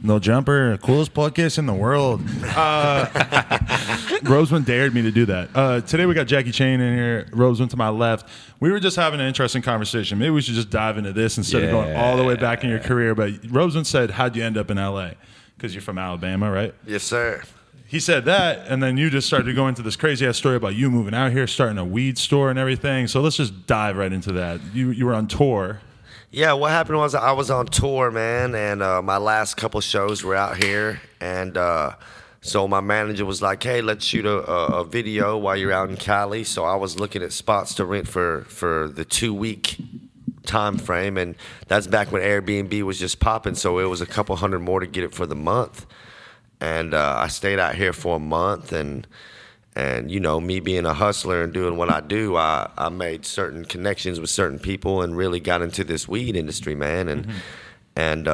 No Jumper, coolest podcast in the world. Roseman dared me to do that. Today we got Jackie Chain in here. Roseman to my left. We were just having an interesting conversation. Maybe we should just dive into this instead of going all the way back in your career. But Roseman said, how'd you end up in L.A.? Because you're from Alabama, right? Yes, sir. He said that, and then you just started to go into this crazy-ass story about you moving out here, starting a weed store and everything. So let's just dive right into that. You were on tour. Yeah, what happened was I was on tour, man, and my last couple shows were out here. And so my manager was like, hey, let's shoot a video while you're out in Cali. So I was looking at spots to rent for the 2-week time frame, and that's back when Airbnb was just popping. So it was a couple hundred more to get it for the month. And I stayed out here for a month, and you know, me being a hustler and doing what I do, I made certain connections with certain people and really got into this weed industry, man. And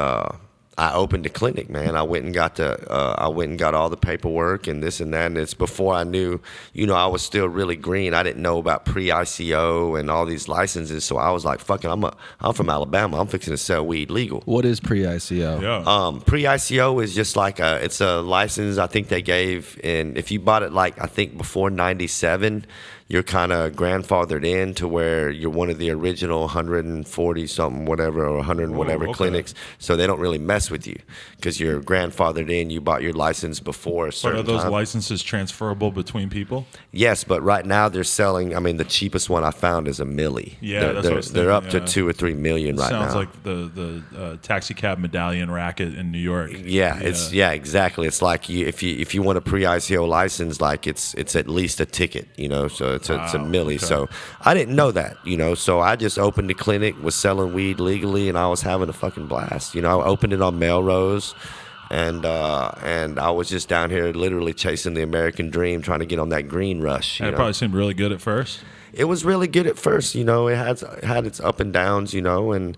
I opened a clinic, man. I went and got all the paperwork and this and that. And it's before I knew, you know, I was still really green. I didn't know about pre-ICO and all these licenses. So I was like, fuck it, I'm from Alabama. I'm fixing to sell weed legal. What is pre-ICO? Yeah. Pre-ICO is just like it's a license I think they gave, and if you bought it like I think before 97, you're kind of grandfathered in to where you're one of the original 140 something whatever or 100 whatever clinics, so they don't really mess with you because you're grandfathered in. You bought your license before a certain But are those time. licenses transferable between people? Yes, but right now they're selling. I mean, the cheapest one I found is a milli. Yeah, that's what I was they're up thinking, to 2 or 3 million right now. Sounds like the taxi cab medallion racket in New York. Yeah, exactly. It's like if you want a pre-ICO license, like it's at least a ticket, you know. So it's a milli. Okay. So I didn't know that, you know. So I just opened the clinic, was selling weed legally, and I was having a fucking blast. You know, I opened it on Melrose, and I was just down here literally chasing the American dream, trying to get on that green rush. And You it know? probably seemed really good at first. It was really good at first, you know. It had its up and downs, you know, and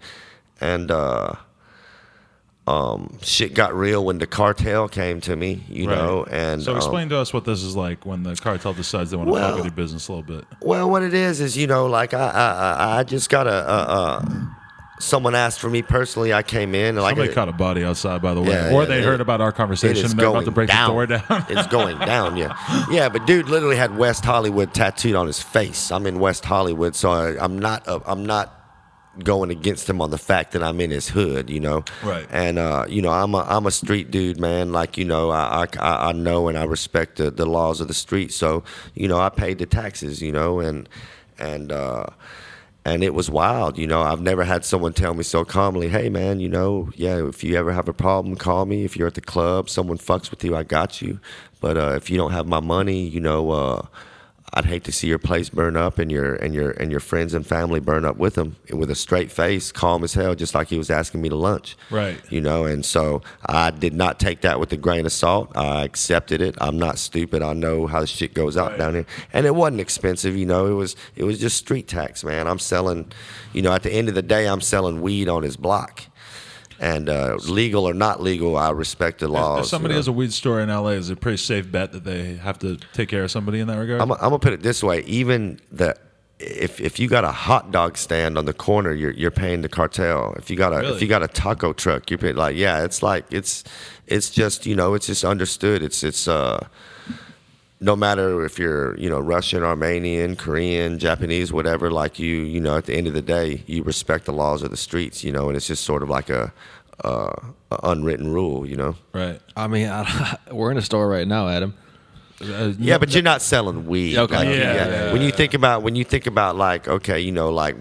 shit got real when the cartel came to me, you know. And so explain to us what this is like when the cartel decides they want to fuck with your business a little bit. Well, what it is you know, like I just got someone asked for me personally. I came in and Somebody like caught a body outside, by the way, Yeah, or yeah, they heard about our conversation and they're about to break the door down. It's going down, yeah. But dude literally had West Hollywood tattooed on his face. I'm in West Hollywood, so I'm not going against him on the fact that I'm in his hood, you know. Right. And you know, I'm a street dude, man. Like, you know, I know and I respect the laws of the street. So, you know, I paid the taxes, you know, and it was wild, you know. I've never had someone tell me so calmly, hey, man, you know, yeah, if you ever have a problem, call me. If you're at the club, someone fucks with you, I got you. But if you don't have my money, you know, I'd hate to see your place burn up and your friends and family burn up with them, with a straight face, calm as hell, just like he was asking me to lunch. Right. You know, and so I did not take that with a grain of salt. I accepted it. I'm not stupid. I know how the shit goes out down here. And it wasn't expensive, you know. It was just street tax, man. I'm selling, you know, at the end of the day, I'm selling weed on his block. And legal or not legal, I respect the laws. If somebody you know? has a weed store in LA, is it a pretty safe bet that they have to take care of somebody in that regard? I'm gonna put it this way: even if you got a hot dog stand on the corner, you're paying the cartel. If you got a taco truck, you're paying, like, yeah, it's like it's just, you know, it's just understood. It's no matter if you're, you know, Russian, Armenian, Korean, Japanese, whatever, like you know, at the end of the day, you respect the laws of the streets, you know, and it's just sort of like a unwritten rule, you know. Right. I mean, we're in a store right now, Adam. Yeah, but you're not selling weed. Okay. Like, Yeah. When you think about like, okay, you know, like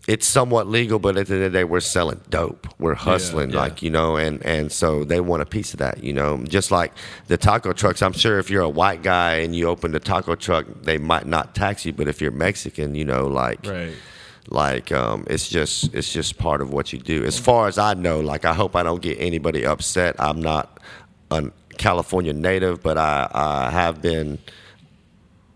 it's somewhat legal, but at the end of the day, we're selling dope. We're hustling, yeah. like, you know, and so they want a piece of that, you know. Just like the taco trucks, I'm sure if you're a white guy and you open the taco truck, they might not tax you, but if you're Mexican, you know, like, Right. like it's just part of what you do. As far as I know, like, I hope I don't get anybody upset. I'm not a California native, but I have been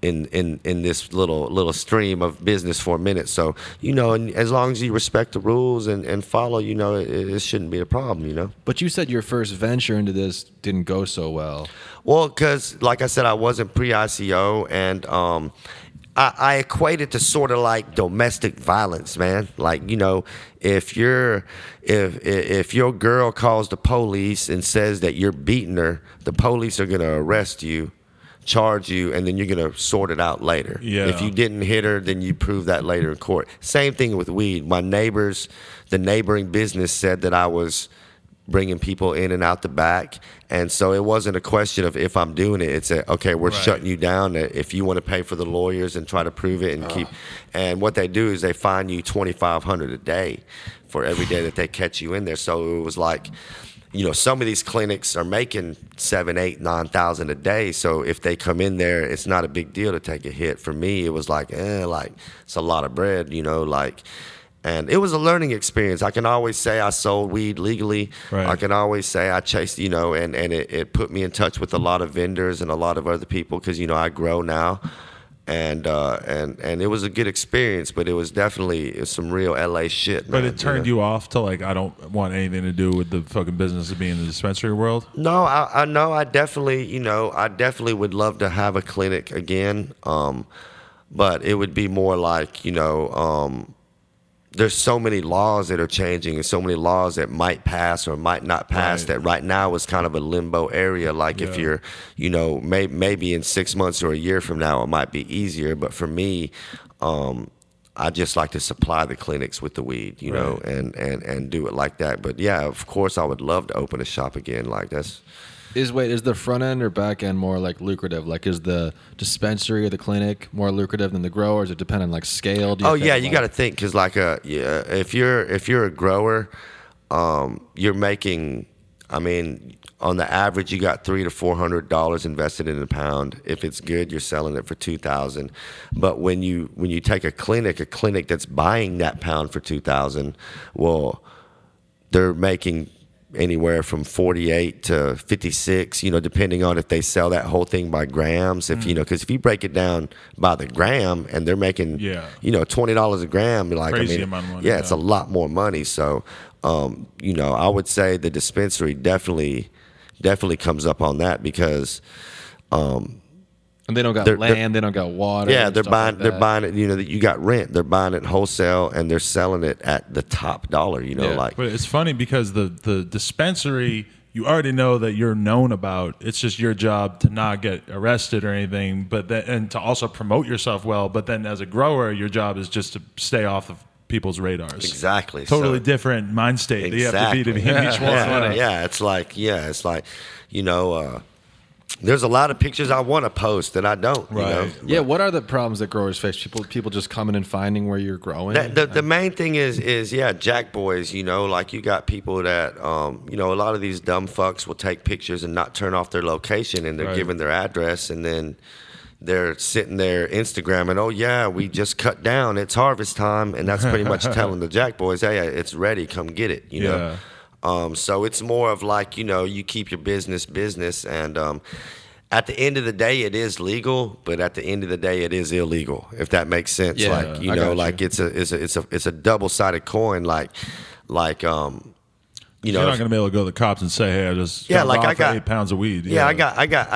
in this little stream of business for a minute. So, you know, and as long as you respect the rules and follow, you know, it shouldn't be a problem, you know. But you said your first venture into this didn't go so well. Well, because like I said, I wasn't pre-ICO, and I equate it to sort of like domestic violence, man. Like, you know, if your girl calls the police and says that you're beating her, the police are gonna arrest you, charge you, and then you're gonna sort it out later. Yeah. If you didn't hit her, then you prove that later in court. Same thing with weed. My neighbors, the neighboring business said that I was bringing people in and out the back, and so it wasn't a question of if I'm doing it. It's okay, we're Right. shutting you down. If you want to pay for the lawyers and try to prove it and keep, and what they do is they fine you $2,500 a day for every day that they catch you in there. So it was like, you know, some of these clinics are making 7, 8, 9,000 a day. So if they come in there, it's not a big deal to take a hit. For me, it was like, like it's a lot of bread, you know, like. And it was a learning experience. I can always say I sold weed legally. Right. I can always say I chased, you know, and it put me in touch with a lot of vendors and a lot of other people because, you know, I grow now. And it was a good experience, but it was definitely some real LA shit, man. But it turned you off to like, I don't want anything to do with the fucking business of being in the dispensary world? No, I know. I definitely, you know, I definitely would love to have a clinic again. But it would be more like, you know, there's so many laws that are changing and so many laws that might pass or might not pass Right. that right now is kind of a limbo area. Like if Yeah. you're, you know, maybe in 6 months or a year from now, it might be easier. But for me, I just like to supply the clinics with the weed, you know, Right. and do it like that. But yeah, of course, I would love to open a shop again. Like that's. Is the front end or back end more like lucrative? Like, is the dispensary or the clinic more lucrative than the grower? Does it depend on like scale? Do Oh think, yeah, you like- got to think because like if you're a grower, you're making. I mean, on the average, you got $300 to $400 invested in a pound. If it's good, you're selling it for $2,000. But when you take a clinic that's buying that pound for $2,000, well, they're making anywhere from 48 to 56, you know, depending on if they sell that whole thing by grams. If you know, because if you break it down by the gram and they're making, Yeah. you know, $20 a gram, like Crazy I mean, amount of money, yeah, it's yeah. a lot more money. So, you know, I would say the dispensary definitely comes up on that because. And they don't got They're- land, they don't got water. Yeah, and they're stuff buying. like They're that. buying it. You know, you got rent. They're buying it wholesale, and they're selling it at the top dollar. You know, Yeah. like But it's funny because the dispensary, you already know that you're known about. It's just your job to not get arrested or anything, but then, and to also promote yourself well. But then as a grower, your job is just to stay off of people's radars. exactly. Totally So- different mind state that you have to be Exactly. in each one. Yeah, it's like, you know, there's a lot of pictures I want to post that I don't. You know? Right. Yeah, what are the problems that growers face? People just coming and finding where you're growing. The main thing is jack boys, you know, like you got people that you know, a lot of these dumb fucks will take pictures and not turn off their location and they're Right. giving their address and then they're sitting there Instagramming, oh yeah, we just cut down, it's harvest time, and that's pretty much telling the jack boys, hey, it's ready, come get it, you know. So it's more of like, you know, you keep your business and at the end of the day it is legal, but at the end of the day it is illegal, if that makes sense. Yeah, Like, you I know, got like you. it's a double-sided coin, like you know, You're not going to be able to go to the cops and say, "Hey, I just Yeah, got like robbed I for got- 8 pounds of weed." yeah, I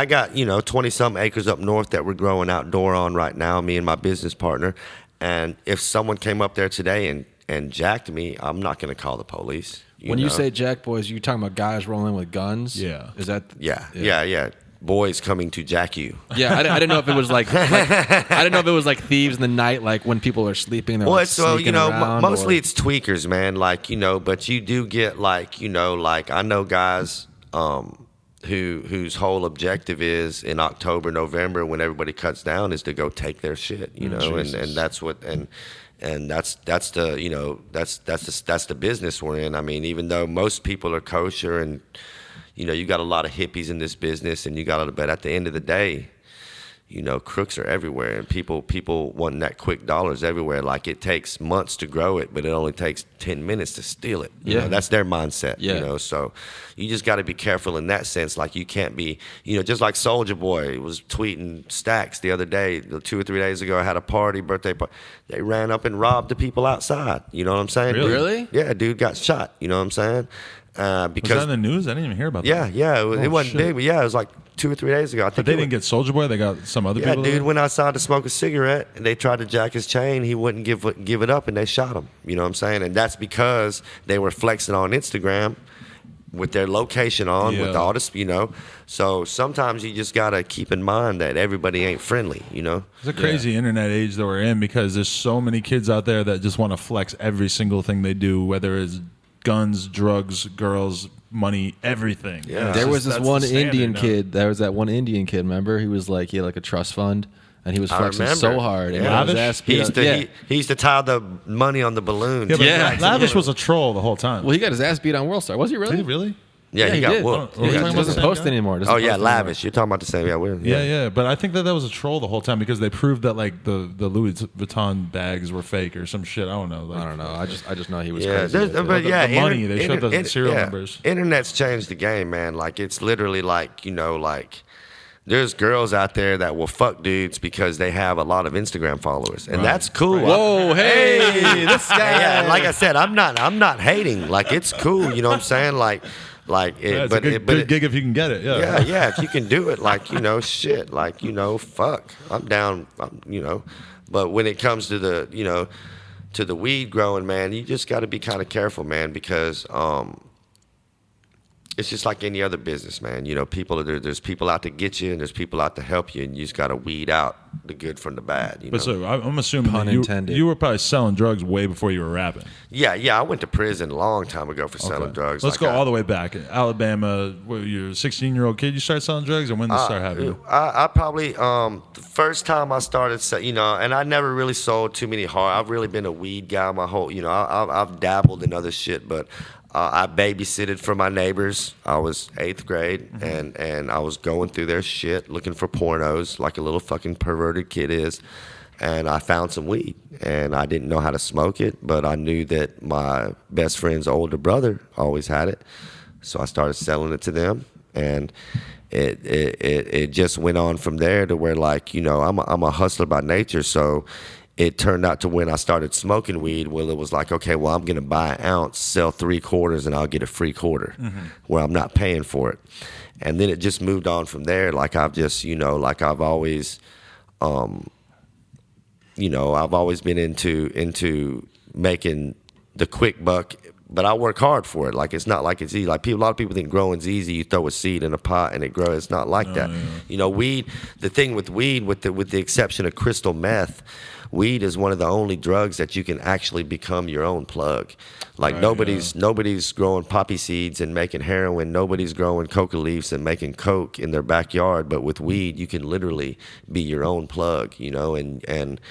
got, you know, 20-some acres up north that we're growing outdoor on right now, me and my business partner. And if someone came up there today and jacked me, I'm not going to call the police. when you know? say jack boys, you talking about guys rolling with guns? Yeah. Is that? Yeah. Boys coming to jack you. Yeah, I didn't know if it was like I didn't know if it was like thieves in the night, like when people are sleeping. They're Well, like it's you sneaking know, around, mostly or- it's tweakers, man. Like, you know, but you do get like, you know, like I know guys whose whole objective is in October, November, when everybody cuts down, is to go take their shit, you know, and that's what and that's the, you know, that's the business we're in. I mean, even though most people are kosher and, you know, you got a lot of hippies in this business, and you got but at the end of the day, you know, crooks are everywhere, and people wanting that quick dollars everywhere. Like, it takes months to grow it, but it only takes 10 minutes to steal it. You Yeah. know, that's their mindset. Yeah. You know, so you just got to be careful in that sense. Like, you can't be, you know, just like Soldier Boy was tweeting stacks the other day, 2 or 3 days ago. I had a birthday party. They ran up and robbed the people outside. You know what I'm saying? Really? Yeah, dude got shot. You know what I'm saying? Was that Because in the news? I didn't even hear about yeah, that. yeah, it Oh, wasn't shit. big, but yeah, it was like 2 or 3 days ago. I think But they didn't get Soulja Boy. They got some other Yeah, people. dude there? went outside to smoke a cigarette, and they tried to jack his chain. He wouldn't give it up, and they shot him. You know what I'm saying? And that's because they were flexing on Instagram with their location on, with Yeah. all this, you know. So sometimes you just gotta keep in mind that everybody ain't friendly, you know. It's a crazy internet age that we're in because there's so many kids out there that just want to flex every single thing they do, whether it's guns, drugs, girls, money, everything. Yeah. There was this That's the one standard Indian now. kid. There was that one Indian kid. Remember, he was like he had like a trust fund, and he was I flexing remember. so hard. And Yeah. he got his ass He beat used up. to Yeah. he used to tie the money on the balloon. Yeah, but Yeah. Lavish was a troll the whole time. Well, he got his ass beat on Worldstar. Was he really? Did he really? Yeah, he got did. whooped. Oh, Yeah, we're he talking about doesn't the same post guy? anymore. Doesn't Oh yeah, post anymore. Lavish. You're talking about the same. Yeah, Yeah. But I think that was a troll the whole time because they proved that like the Louis Vuitton bags were fake or some shit. I don't know. Like, I don't know. I just know he was Yeah, crazy. there's- like that. but The- yeah, the money, they showed the serial yeah. numbers. Internet's changed the game, man. Like it's literally like, you know, like there's girls out there that will fuck dudes because they have a lot of Instagram followers, and Right. that's cool. Whoa, hey, this guy. Yeah, like I said, I'm not hating. Like it's cool, you know what I'm saying? Like it, Yeah, it's but a good, it, but good it, gig if you can get it. yeah, yeah. If you can do it, like you know, shit, like you know, fuck, I'm down. You know, but when it comes to the, you know, to the weed growing, man, you just got to be kind of careful, man, because it's just like any other business, man. You know, there's people out to get you, and there's people out to help you, and you just got to weed out the good from the bad. You know? But so I'm assuming Pun that you, intended. you were probably selling drugs way before you were rapping. yeah. I went to prison a long time ago for selling Okay. drugs. Let's Like, go all the way back. Alabama, you're a 16-year-old kid. You started selling drugs, or when did this start happening? I probably the first time I started, you know, and I never really sold too many hard. I've really been a weed guy my whole, you know, I've dabbled in other shit, but I babysitted for my neighbors. I was 8th grade, and I was going through their shit, looking for pornos, like a little fucking perverted kid is. And I found some weed, and I didn't know how to smoke it, but I knew that my best friend's older brother always had it, so I started selling it to them, and it just went on from there to where, like, you know, I'm a hustler by nature, so it turned out to when I started smoking weed, well, it was like, okay, well, I'm going to buy an ounce, sell 3 quarters, and I'll get a free quarter where I'm not paying for it. And then it just moved on from there. Like I've just, you know, like I've always, you know, I've always been into making the quick buck, but I work hard for it. Like it's not like it's easy. Like a lot of people think growing's easy. You throw a seed in a pot and it grows. It's not like that. yeah. You know, weed. The thing with weed, with the exception of crystal meth, weed is one of the only drugs that you can actually become your own plug. Like Right, nobody's growing poppy seeds and making heroin. Nobody's growing coca leaves and making coke in their backyard. But with weed, you can literally be your own plug. You know, and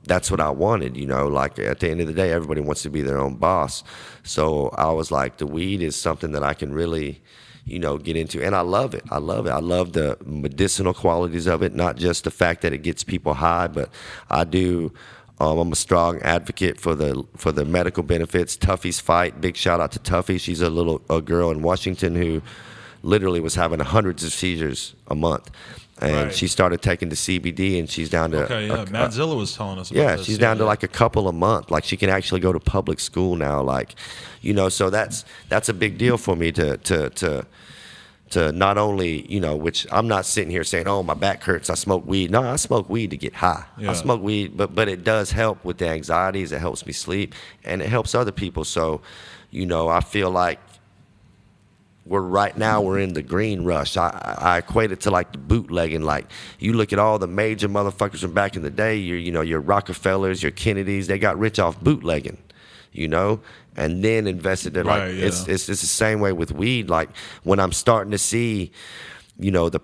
that's what I wanted, you know, like at the end of the day, everybody wants to be their own boss. So I was like, the weed is something that I can really, you know, get into. And I love it. I love the medicinal qualities of it, not just the fact that it gets people high, but I do. I'm a strong advocate for the medical benefits. Tuffy's fight. Big shout out to Tuffy. She's a girl in Washington who literally was having hundreds of seizures a month. And Right. she started taking the CBD, and she's down to Okay, yeah. Madzilla was telling us about this. she's down to like a couple a month. Like she can actually go to public school now. Like, you know, so that's a big deal for me to not only, you know, which I'm not sitting here saying, oh, my back hurts, I smoke weed. No, I smoke weed to get high. Yeah. I smoke weed, but it does help with the anxieties. It helps me sleep, and it helps other people. So, you know, I feel like we're in the green rush. I equate it to like the bootlegging. Like you look at all the major motherfuckers from back in the day, your Rockefellers, your Kennedys, they got rich off bootlegging, you know, and then invested in Right, like yeah. it's the same way with weed. Like when I'm starting to see, you know, the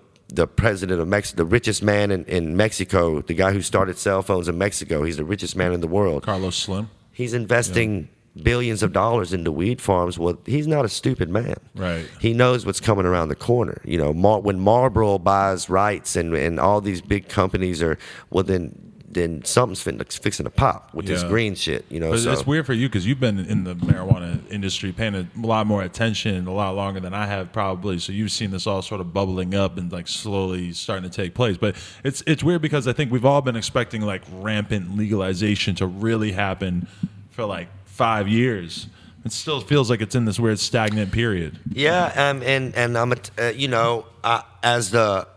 president of Mexico, the richest man in Mexico, the guy who started cell phones in Mexico, he's the richest man in the world. Carlos Slim. He's investing billions of dollars into weed farms. Well, he's not a stupid man. Right. He knows what's coming around the corner. You know, when Marlboro buys rights and all these big companies are, well, then something's fixing to pop with this Yeah. green shit. You know, But so it's weird for you because you've been in the marijuana industry paying a lot more attention a lot longer than I have probably. So you've seen this all sort of bubbling up and like slowly starting to take place. But it's weird because I think we've all been expecting like rampant legalization to really happen for like 5 years. It still feels like it's in this weird stagnant period. Yeah, and I'm as the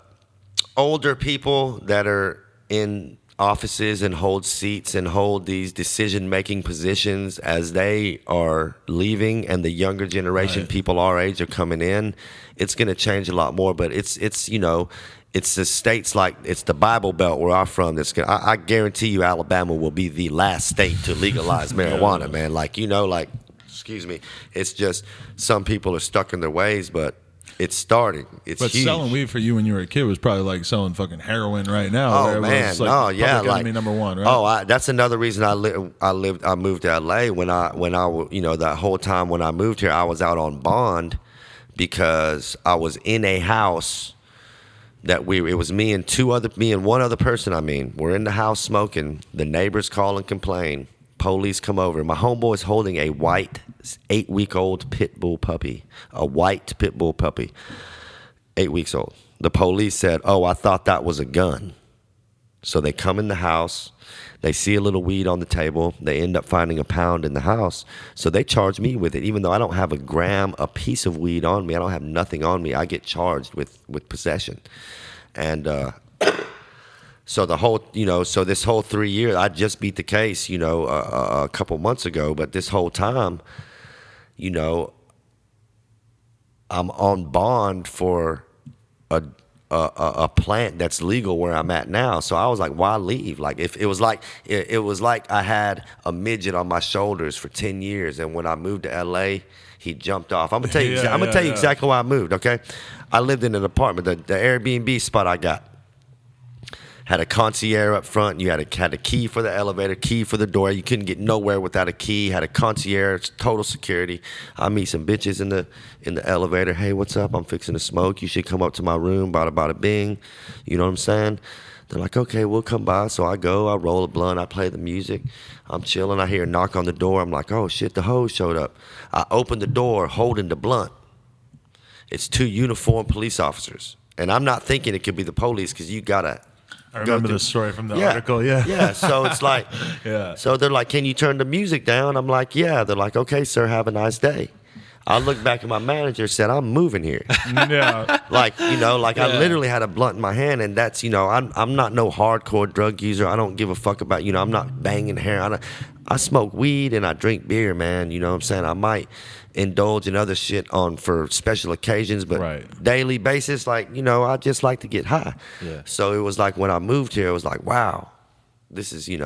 older people that are in offices and hold seats and hold these decision-making positions, as they are leaving and the younger generation, Right. people our age, are coming in, it's going to change a lot more. But it's it's the states, like it's the Bible Belt where I'm from. That's gonna, I guarantee you, Alabama will be the last state to legalize marijuana, man. Like excuse me, it's just some people are stuck in their ways, but it's starting. It's But huge. selling weed for you when you were a kid was probably like selling fucking heroin right now. Oh where it man, was like no, yeah, public like enemy number one, right? Oh, that's another reason I moved to LA. When I that whole time when I moved here, I was out on bond because I was in a house that it was me and one other person. I mean, we're in the house smoking. The neighbors call and complain. Police come over. My homeboy's holding a white 8-week-old pit bull puppy, a white pit bull puppy, 8 weeks old. The police said, "Oh, I thought that was a gun." So they come in the house. They see a little weed on the table. They end up finding a pound in the house. So they charge me with it, even though I don't have a piece of weed on me. I don't have nothing on me. I get charged with possession. And so so this whole 3 years, I just beat the case, a couple months ago. But this whole time, I'm on bond for a plant that's legal where I'm at now. So I was like, why leave? Like, if it was like I had a midget on my shoulders for 10 years, and when I moved to LA, he jumped off. I'm gonna tell you. I'm gonna tell you exactly why I moved. Okay, I lived in an apartment. The Airbnb spot I got had a concierge up front. You had a key for the elevator, key for the door. You couldn't get nowhere without a key. Had a concierge, total security. I meet some bitches in the elevator. Hey, what's up? I'm fixing to smoke. You should come up to my room. Bada bing. You know what I'm saying? They're like, okay, we'll come by. So I go. I roll a blunt. I play the music. I'm chilling. I hear a knock on the door. I'm like, oh shit, the hoes showed up. I open the door, holding the blunt. It's 2 uniformed police officers, and I'm not thinking it could be the police because you gotta. I remember the story from the article. Yeah. So it's like, Yeah. So they're like, can you turn the music down? I'm like, yeah. They're like, okay, sir, have a nice day. I look back at my manager, said, I'm moving here. Yeah. I literally had a blunt in my hand, and that's, I'm not no hardcore drug user. I don't give a fuck about, I'm not banging hair. I smoke weed and I drink beer, man. You know what I'm saying? I might indulge in other shit for special occasions, but daily basis, I just like to get high. Yeah. So it was like when I moved here, it was like, wow, this is, this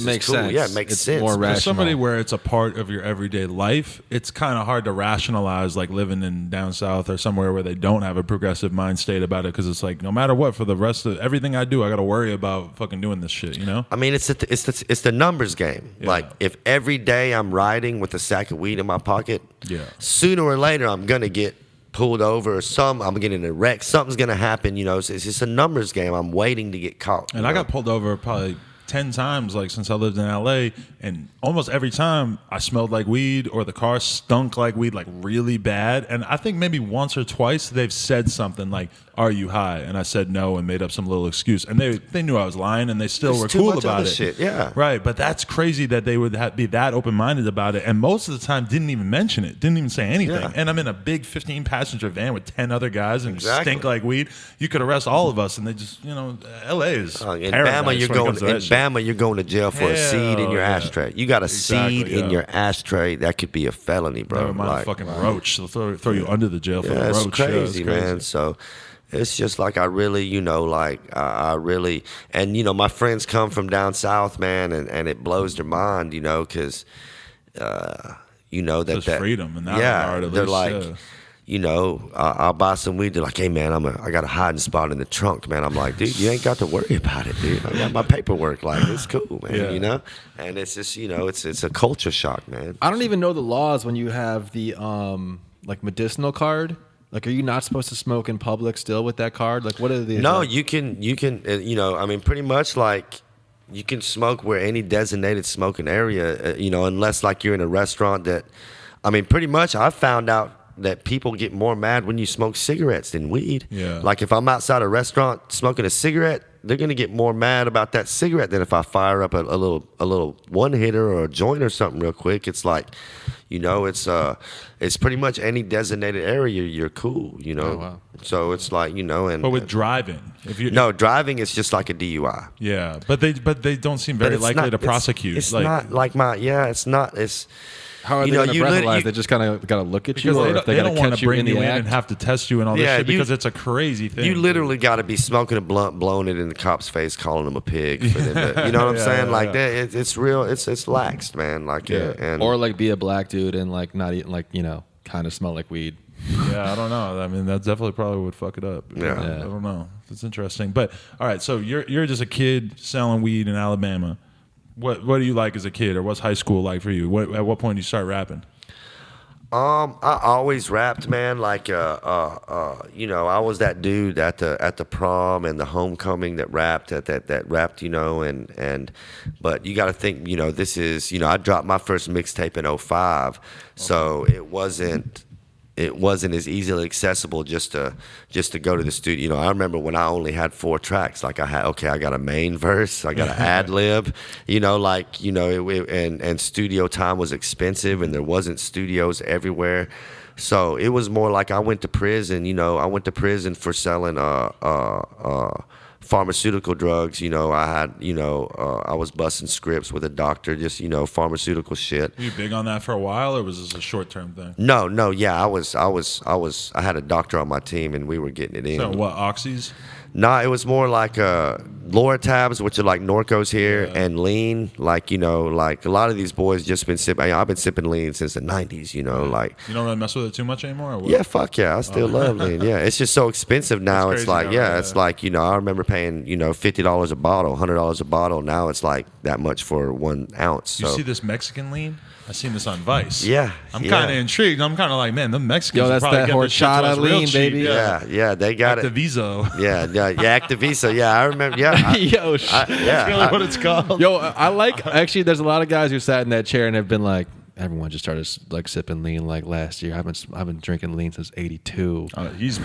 it makes cool. sense. Yeah, it makes it's sense. More For rational. somebody where it's a part of your everyday life, it's kind of hard to rationalize like living in down south or somewhere where they don't have a progressive mind state about it, because it's like no matter what, for the rest of everything I do, I got to worry about fucking doing this shit, I mean, it's the numbers game. Yeah. Like, if every day I'm riding with a sack of weed in my pocket, Yeah. sooner or later I'm gonna get pulled over, or I'm getting a wreck. Something's gonna happen. It's just a numbers game. I'm waiting to get caught. And I got pulled over probably 10 times like since I lived in LA, and almost every time I smelled like weed or the car stunk like weed, like really bad. And I think maybe once or twice they've said something like, "Are you high?" And I said no and made up some little excuse. And they knew I was lying, and they still There's were too cool much about other it. shit, yeah. Right, but that's crazy that they would be that open-minded about it, and most of the time didn't even mention it, didn't even say anything. Yeah. And I'm in a big 15-passenger van with 10 other guys and Exactly. stink like weed. You could arrest all of us, and they just, LA is In paradise Bama, you're when it comes to that shit. you're going to jail for a seed in your Hell yeah. ashtray. You got a seed Exactly, in yeah. your ashtray. That could be a felony, bro. Never mind Like, a fucking roach. They'll throw you under the jail for yeah, the it's roach. crazy, Yeah, it's man. So it's just like I really, I really, and my friends come from down south, man, and it blows their mind, because, that There's freedom in that regard, at they're least, like, yeah. I'll buy some weed. They're like, hey, man, I got a hiding spot in the trunk, man. I'm like, dude, you ain't got to worry about it, dude. I got my paperwork. Like, it's cool, man, Yeah. And it's just, it's a culture shock, man. I don't even know the laws when you have the medicinal card. Like, are you not supposed to smoke in public still with that card? Like, what are the No, you can, I mean, pretty much like you can smoke where any designated smoking area, unless like you're in a restaurant that, I mean, pretty much I found out that people get more mad when you smoke cigarettes than weed. Yeah. Like if I'm outside a restaurant smoking a cigarette, they're gonna get more mad about that cigarette than if I fire up a little one hitter or a joint or something real quick. It's like, it's pretty much any designated area you're cool, Oh, wow. So it's like, and But with driving, if you no, driving is just like a DUI. yeah, but they don't seem very But it's likely not- to prosecute. It's not like it's not. It's How are You they know, going to you lit- breathalyze? you- They just kind of got to look at you, because or they if don't, they they got to don't want catch to you bring in you the in act. and have to test you and all this Yeah, shit you- because it's a crazy thing. you literally got to be smoking a blunt, blowing it in the cop's face, calling him a pig for them. You know what I'm Yeah, saying? yeah, Like yeah. that. It's real. It's laxed, man. Like and Or like be a black dude and like not eat, like, kind of smell like weed. Yeah, I don't know. I mean, that definitely probably would fuck it up. Yeah. I don't know. It's interesting. But all right, so you're just a kid selling weed in Alabama. What do you like as a kid, or what's high school like for you? At what point do you start rapping? I always rapped, man. Like, I was that dude at the prom and the homecoming that rapped, that rapped, but you got to think, this is, I dropped my first mixtape in 2005, so it wasn't as easily accessible just to go to the studio. I remember when I only had 4 tracks. Like I got a main verse, I got an ad lib, and studio time was expensive and there wasn't studios everywhere. So it was more like I went to prison, I went to prison for selling pharmaceutical drugs. I had, I was busting scripts with a doctor, just, pharmaceutical shit. Were you big on that for a while, or was this a short term thing? No, yeah, I had a doctor on my team and we were getting it in. So what, oxys? Nah, it was more like Loratabs, which are like Norcos here, and lean. Like, like a lot of these boys just been sipping. I've been sipping lean since the 90s, like. You don't really mess with it too much anymore, or what? Yeah, fuck yeah. I still love lean. Yeah, it's just so expensive now. It's It's crazy like, now, it's like, I remember paying, $50 a bottle, $100 a bottle. Now it's like that much for 1 ounce. You So. see this Mexican lean? I seen this on Vice. Yeah, I'm yeah. kind of intrigued. I'm kind of like, man, the Mexicans Yo, are that's probably that getting this shit to us horchata real lean, cheap. baby. Yeah, they got The it. Viso. Yeah, Activisa. Yeah, I remember. Yeah, Yo, yeah. Really what it's called. Yo, I like, actually, there's a lot of guys who sat in that chair and have been like, everyone just started like sipping lean like last year. I've been drinking lean since '82. He's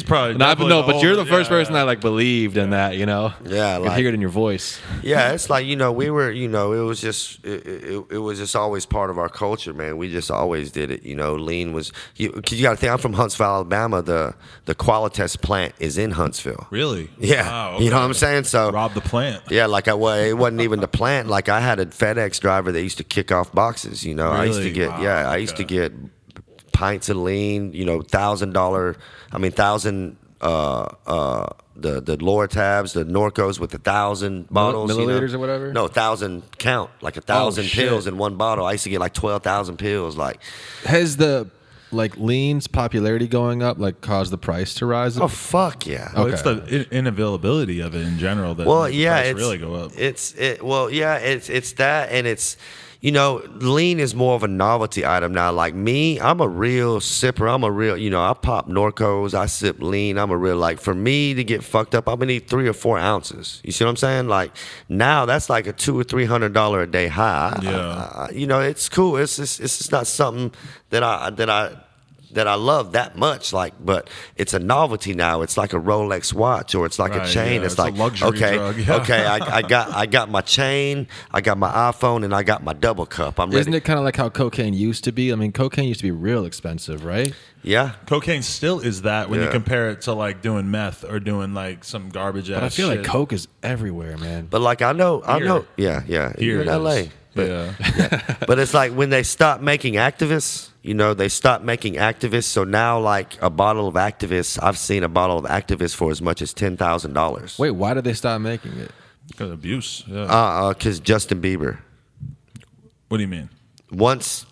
probably But you're the first person I I like believed in that. Yeah, I could like- hear it in your voice. Yeah, it's like, we were, it was just it was just always part of our culture, man. We just always did it. Lean was, because you got to think, I'm from Huntsville, Alabama. The Qualitas plant is in Huntsville. Really? Yeah, Wow, you know what okay. I'm saying. So Rob the plant. yeah, like it wasn't even the plant. Like I had a FedEx driver that used to kick off boxes. I used to Really? get Wow, I used to get pints of lean. $1,000. I mean, the Loratabs, the Norcos with 1,000 bottles, milliliters or whatever? No, 1,000 count, like 1,000 shit. pills in one bottle. I used to get like 12,000 pills. Like, Has the like lean's popularity going up like caused the price to rise? oh fuck yeah. Well, it's Okay. the inavailability of it in general that Well, makes yeah, the price it's really go up. it's that, and it's lean is more of a novelty item now. Like me, I'm a real sipper. I'm a real, I pop Norcos, I sip lean. I'm a real, like, for me to get fucked up, I'm gonna need 3 or 4 ounces. You see what I'm saying? Like now, that's like a $200 or $300 a day high. Yeah. It's cool. It's just not something that I love that much, like, but it's a novelty now. It's like a Rolex watch, or it's like Right, a chain. yeah, It's it's a like, luxury okay, drug, yeah. okay, I got my chain, I got my iPhone, and I got my double cup. I'm ready. Isn't it kind of like how cocaine used to be? I mean, cocaine used to be real expensive, right? Yeah. Cocaine still is that when you Yeah. compare it to like doing meth or doing like some garbage ass But I feel shit. like coke is everywhere, man. But like I know, yeah. Here You're in it LA. is. But, Yeah. but it's like when they stop making activists, they stopped making activists. So now, like a bottle of activists, I've seen a bottle of activists for as much as $10,000. Wait, why did they stop making it? Because of abuse. Yeah. Because Justin Bieber. What do you mean? Once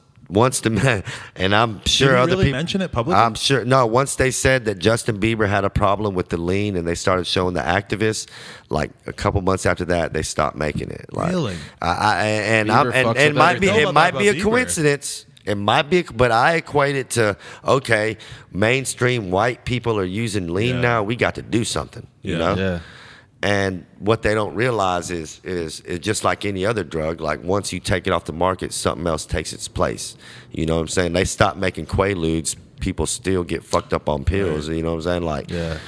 the man, and I'm sure Did he other really people mention it publicly? I'm sure. No, once they said that Justin Bieber had a problem with the lean, and they started showing the activists, like a couple months after that, they stopped making it. Like, Really? Bieber fucks it with might be everything. it might be a Bieber. coincidence. It might be, but I equate it to, okay, mainstream white people are using lean Yeah. now. We got to do something. You Yeah. know. Yeah. And what they don't realize is just like any other drug. Like once you take it off the market, something else takes its place. You know what I'm saying? They stopped making Quaaludes people still get fucked up on pills. You know what I'm saying? Like, Yeah.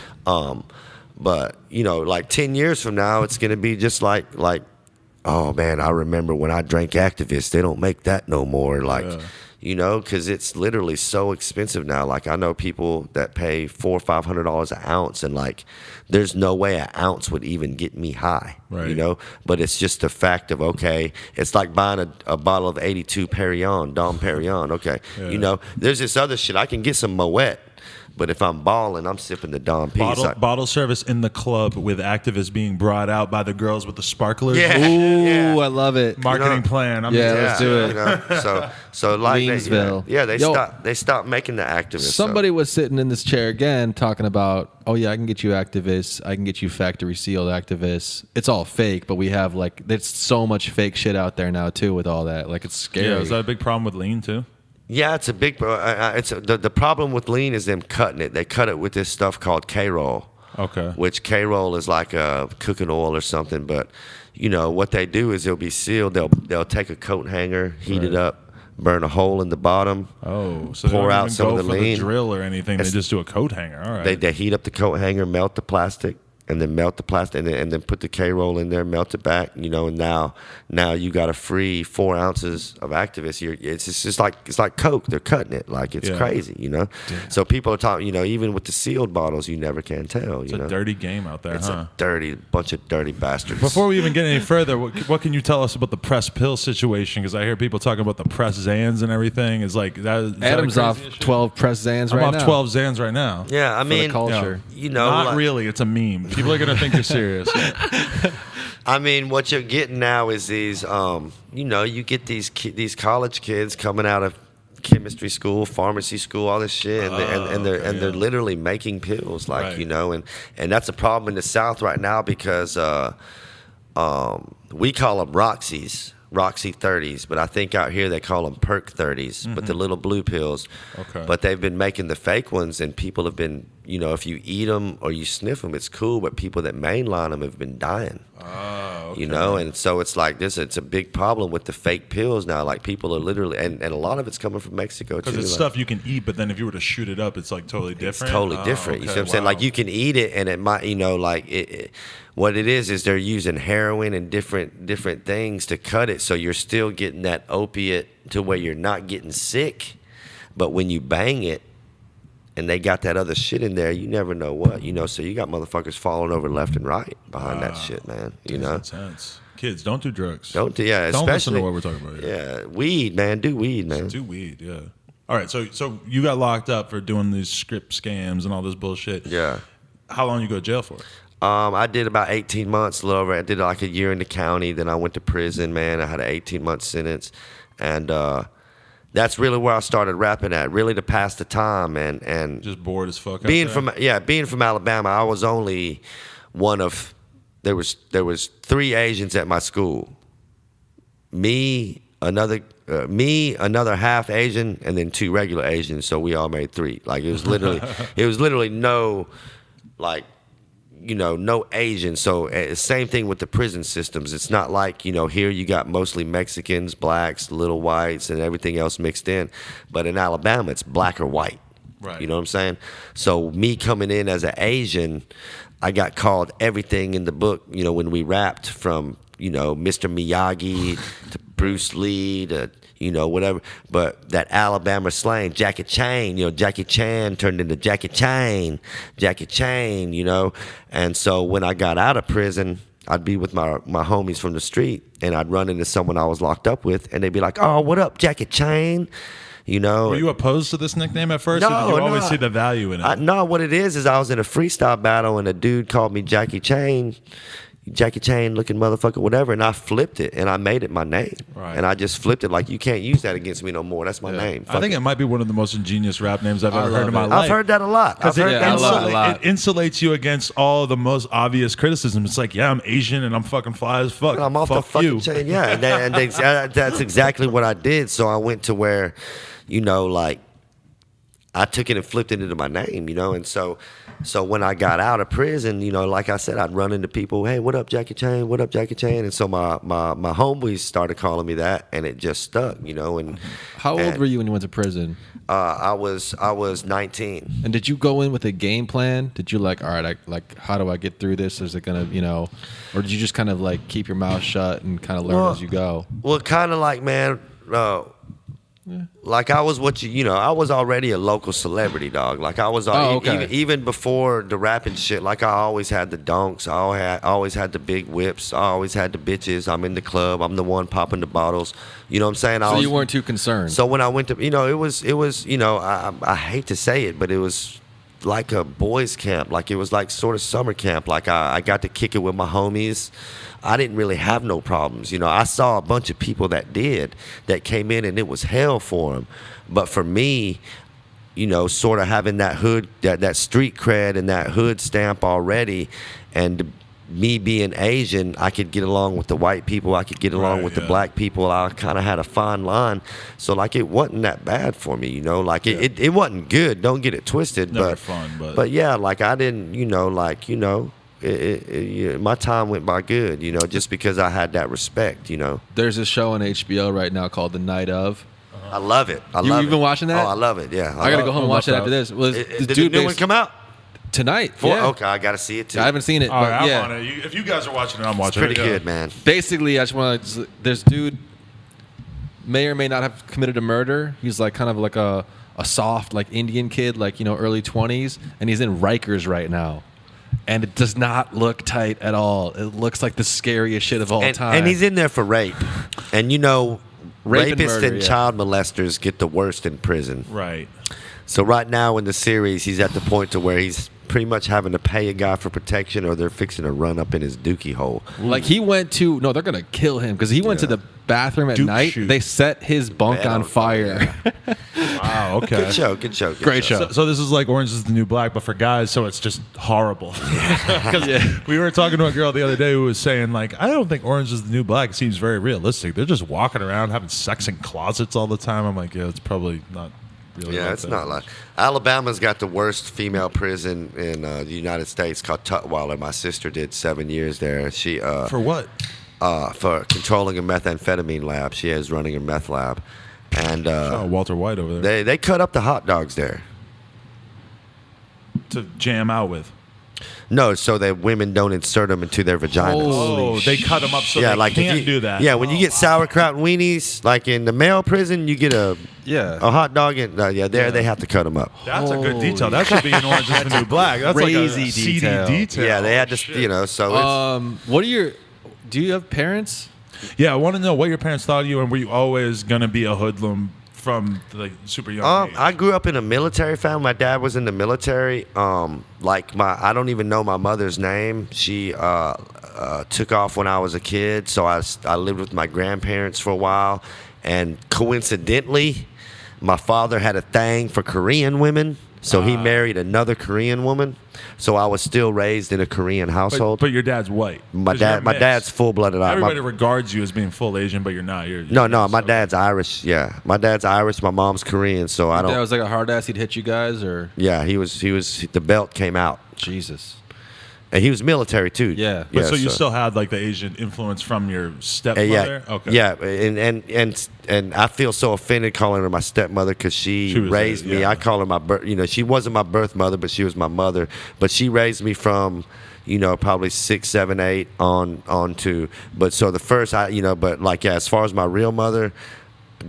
But you know, like 10 years from now, it's gonna be just like, oh man, I remember when I drank Activist. They don't make that no more. Like, you know, because it's literally so expensive now. Like, I know people that pay $400 or $500 an ounce, and like, there's no way an ounce would even get me high. Right. You know, but it's just the fact of, okay, it's like buying a bottle of 82 Perignon, Dom Perignon. Okay, you know, there's this other shit. I can get some Moet. But if I'm balling, I'm sipping the Dom P. Bottle service in the club with Activists being brought out by the girls with the sparklers. Yeah. Ooh, Yeah. I love it. Marketing plan. I'm Yeah, into let's that. do it. You know? So like Leansville. they Yo. stopped making the Activists. Somebody was sitting in this chair again talking about, oh yeah, I can get you Activists, I can get you factory sealed Activists. It's all fake, but we have like, there's so much fake shit out there now too with all that. Like, it's scary. Yeah, is that a big problem with lean too? Yeah, it's a big. The problem with lean is them cutting it. They cut it with this stuff called K-roll. Okay. Which K-roll is like a cooking oil or something. But you know what they do is it'll be sealed. They'll take a coat hanger, heat it up, burn a hole in the bottom. Oh, so pour they don't out even some go of the for lean. the drill or anything. They just do a coat hanger. All right. They heat up the coat hanger, melt the plastic, and then melt the plastic, and then put the K-roll in there, melt it back. You know, and now you got a free 4 ounces of Activist. It's like Coke. They're cutting it like it's crazy. You know, so people are talking. You know, even with the sealed bottles, you never can tell. It's you know, a dirty game out there, it's huh? a bunch of dirty bastards. Before we even get any further, what can you tell us about the press pill situation? Because I hear people talking about the press Zans and everything. Is like that. Is Adam's that a off crazy issue? 12 press Zans I'm right off now. 12 Zans right now. Yeah, I mean, culture. you know, Not like- really. It's a meme. People are gonna think you're serious. I mean, what you're getting now is these, you know, you get these college kids coming out of chemistry school, pharmacy school, all this shit, and they're literally making pills, like Right. you know, and that's a problem in the South right now because we call them Roxy 30s, but I think out here they call them Perk 30s, but the little blue pills. Okay. But they've been making the fake ones, and people have been, you know, if you eat them or you sniff them, it's cool, but people that mainline them have been dying. Oh, okay. You know, and so it's like this. It's a big problem with the fake pills now. Like people are literally, and a lot of it's coming from Mexico too. Because it's like, stuff you can eat, but then if you were to shoot it up, it's like totally different. It's totally Oh, different. You see okay, what I'm saying? wow. Like you can eat it, and it might, you know, like what it is they're using heroin and different things to cut it, so you're still getting that opiate to where you're not getting sick, but when you bang it, and they got that other shit in there, you never know what, you know. So you got motherfuckers falling over left and right behind that shit, man. You know, That's intense. Kids, don't do drugs. don't Don't listen especially to what we're talking about here. Yeah, weed, man. Do weed, man. Do weed, yeah. All right, so you got locked up for doing these script scams and all this bullshit. Yeah. How long you go to jail for? I did about 18 months, a little over. I did like a year in the county. Then I went to prison, man. I had an 18-month sentence. And that's really where I started rapping at, really to pass the time. And Just bored as fuck. being out there? being from Alabama, I was only one of, there was 3 Asians at my school. Me, another half Asian, and then 2 regular Asians. So we all made 3. Like it was literally no, like, you know, no Asian. So same thing with the prison systems. It's not like, you know, here you got mostly Mexicans, blacks, little whites, and everything else mixed in. But in Alabama, it's black or white. Right. You know what I'm saying? So me coming in as an Asian, I got called everything in the book, you know, when we rapped, from, you know, Mr. Miyagi to Bruce Lee to, you know, whatever. But that Alabama slang, Jackie Chain, you know, Jackie Chan turned into Jackie Chain, you know. And so when I got out of prison, I'd be with my homies from the street, and I'd run into someone I was locked up with, and they'd be like, "Oh, what up, Jackie Chain?" You know. Were you opposed to this nickname at first, or did you always see the value in it? No, what it is I was in a freestyle battle, and a dude called me Jackie Chain looking motherfucker, whatever, and I flipped it, and I made it my name. Right. And I just flipped it like, you can't use that against me no more. That's my name. I think it might be one of the most ingenious rap names I've ever heard love in my it. life. I've heard that a lot. I've heard Yeah, that I a love lot. it a lot. It insulates you against all the most obvious criticism. It's like, yeah, I'm Asian and I'm fucking fly as fuck. I'm off the Fuck fucking you. chain. Yeah, that's exactly what I did. So I went to where, you know, like, I took it and flipped it into my name, you know. And so when I got out of prison, you know, like I said, I'd run into people, hey, what up, Jackie Chan? What up, Jackie Chan? And so my homeboys started calling me that, and it just stuck, you know. And How old were you when you went to prison? I was 19. And did you go in with a game plan? Did you like, all right, how do I get through this? Is it gonna, you know, or did you just kind of like keep your mouth shut and kind of learn as you go? Well, kind of like, man, like I was I was already a local celebrity, dog. Like I was even before the rapping shit. Like I always had the donks. I always had the big whips. I always had the bitches. I'm in the club. I'm the one popping the bottles. You know what I'm saying? So you weren't too concerned. So when I went to, it was, I hate to say it, but it was like a boys camp. Like it was like sort of summer camp. Like I got to kick it with my homies. I didn't really have no problems. You know, I saw a bunch of people that came in and it was hell for them. But for me, you know, sort of having that hood, that street cred and that hood stamp already, and me being Asian, I could get along with the white people. I could get along with the black people. I kind of had a fine line. So, like, it wasn't that bad for me, you know. Like, it wasn't good. Don't get it twisted. Never fun, but yeah, like, I didn't, my time went by good, you know, just because I had that respect, you know. There's a show on HBO right now called The Night Of. I love it. You've been watching that? Oh, I love it, yeah. I got to go home and watch it after this. Did the new one come out? Tonight. Yeah. Okay, I got to see it too. I haven't seen it, All right, but yeah. I'm on it. If you guys are watching it, I'm watching It's pretty good, man. Basically, I just want to. This dude may or may not have committed a murder. He's like kind of like a soft, like Indian kid, like, you know, early 20s, and he's in Rikers right now. And it does not look tight at all. It looks like the scariest shit of all time. And he's in there for rape. And you know, Rape and rapists murder, and child molesters get the worst in prison. Right. So right now in the series, he's at the point to where he's pretty much having to pay a guy for protection, or they're fixing to run up in his dookie hole. Like he went to they're gonna kill him because he went to the bathroom at Duke night. shoot. They set his bunk on fire. Wow. Okay. Good show. Great show. So this is like Orange is the New Black, but for guys, so it's just horrible. Because we were talking to a girl the other day who was saying, like, I don't think Orange is the New Black seems very realistic. They're just walking around having sex in closets all the time. I'm like, yeah, it's probably not really. Yeah, like it's that. not like Alabama's got the worst female prison in the United States called Tutwiler. My sister did 7 years there. She For what? for controlling a methamphetamine lab. She is running a meth lab, and Walter White over there they cut up the hot dogs there. to jam out with. No, so that women don't insert them into their vaginas. Oh, they cut them up so they like can't if you, do that. Yeah, when you get sauerkraut and weenies, like in the male prison, you get a hot dog, and they have to cut them up. That's a good detail. That should be in Orange is the New Black. That's Crazy like a seedy detail. detail. Yeah, they had to, Shit. So What are your? Do you have parents? Yeah, I want to know what your parents thought of you, and were you always gonna be a hoodlum from like super young age? I grew up in a military family. My dad was in the military. I don't even know my mother's name. She took off when I was a kid, so I lived with my grandparents for a while, and coincidentally, my father had a thing for Korean women, so he married another Korean woman. So I was still raised in a Korean household. But your dad's white. my 'Cause you're dad's mixed. full-blooded. Everybody regards you as being full Asian, but you're not. No, my dad's Irish. Yeah, my dad's Irish. My mom's Korean. So I That don't. was like a hard ass. He'd hit you guys, or Yeah, he was. The belt came out, Jesus. and he was military too. Yeah. But so you still had like the Asian influence from your stepmother. Yeah, Okay. yeah, and I feel so offended calling her my stepmother because she was raised me. yeah. I call her my birth. She wasn't my birth mother, but she was my mother. But she raised me from, probably 6, 7, 8 on to. But so the first, as far as my real mother.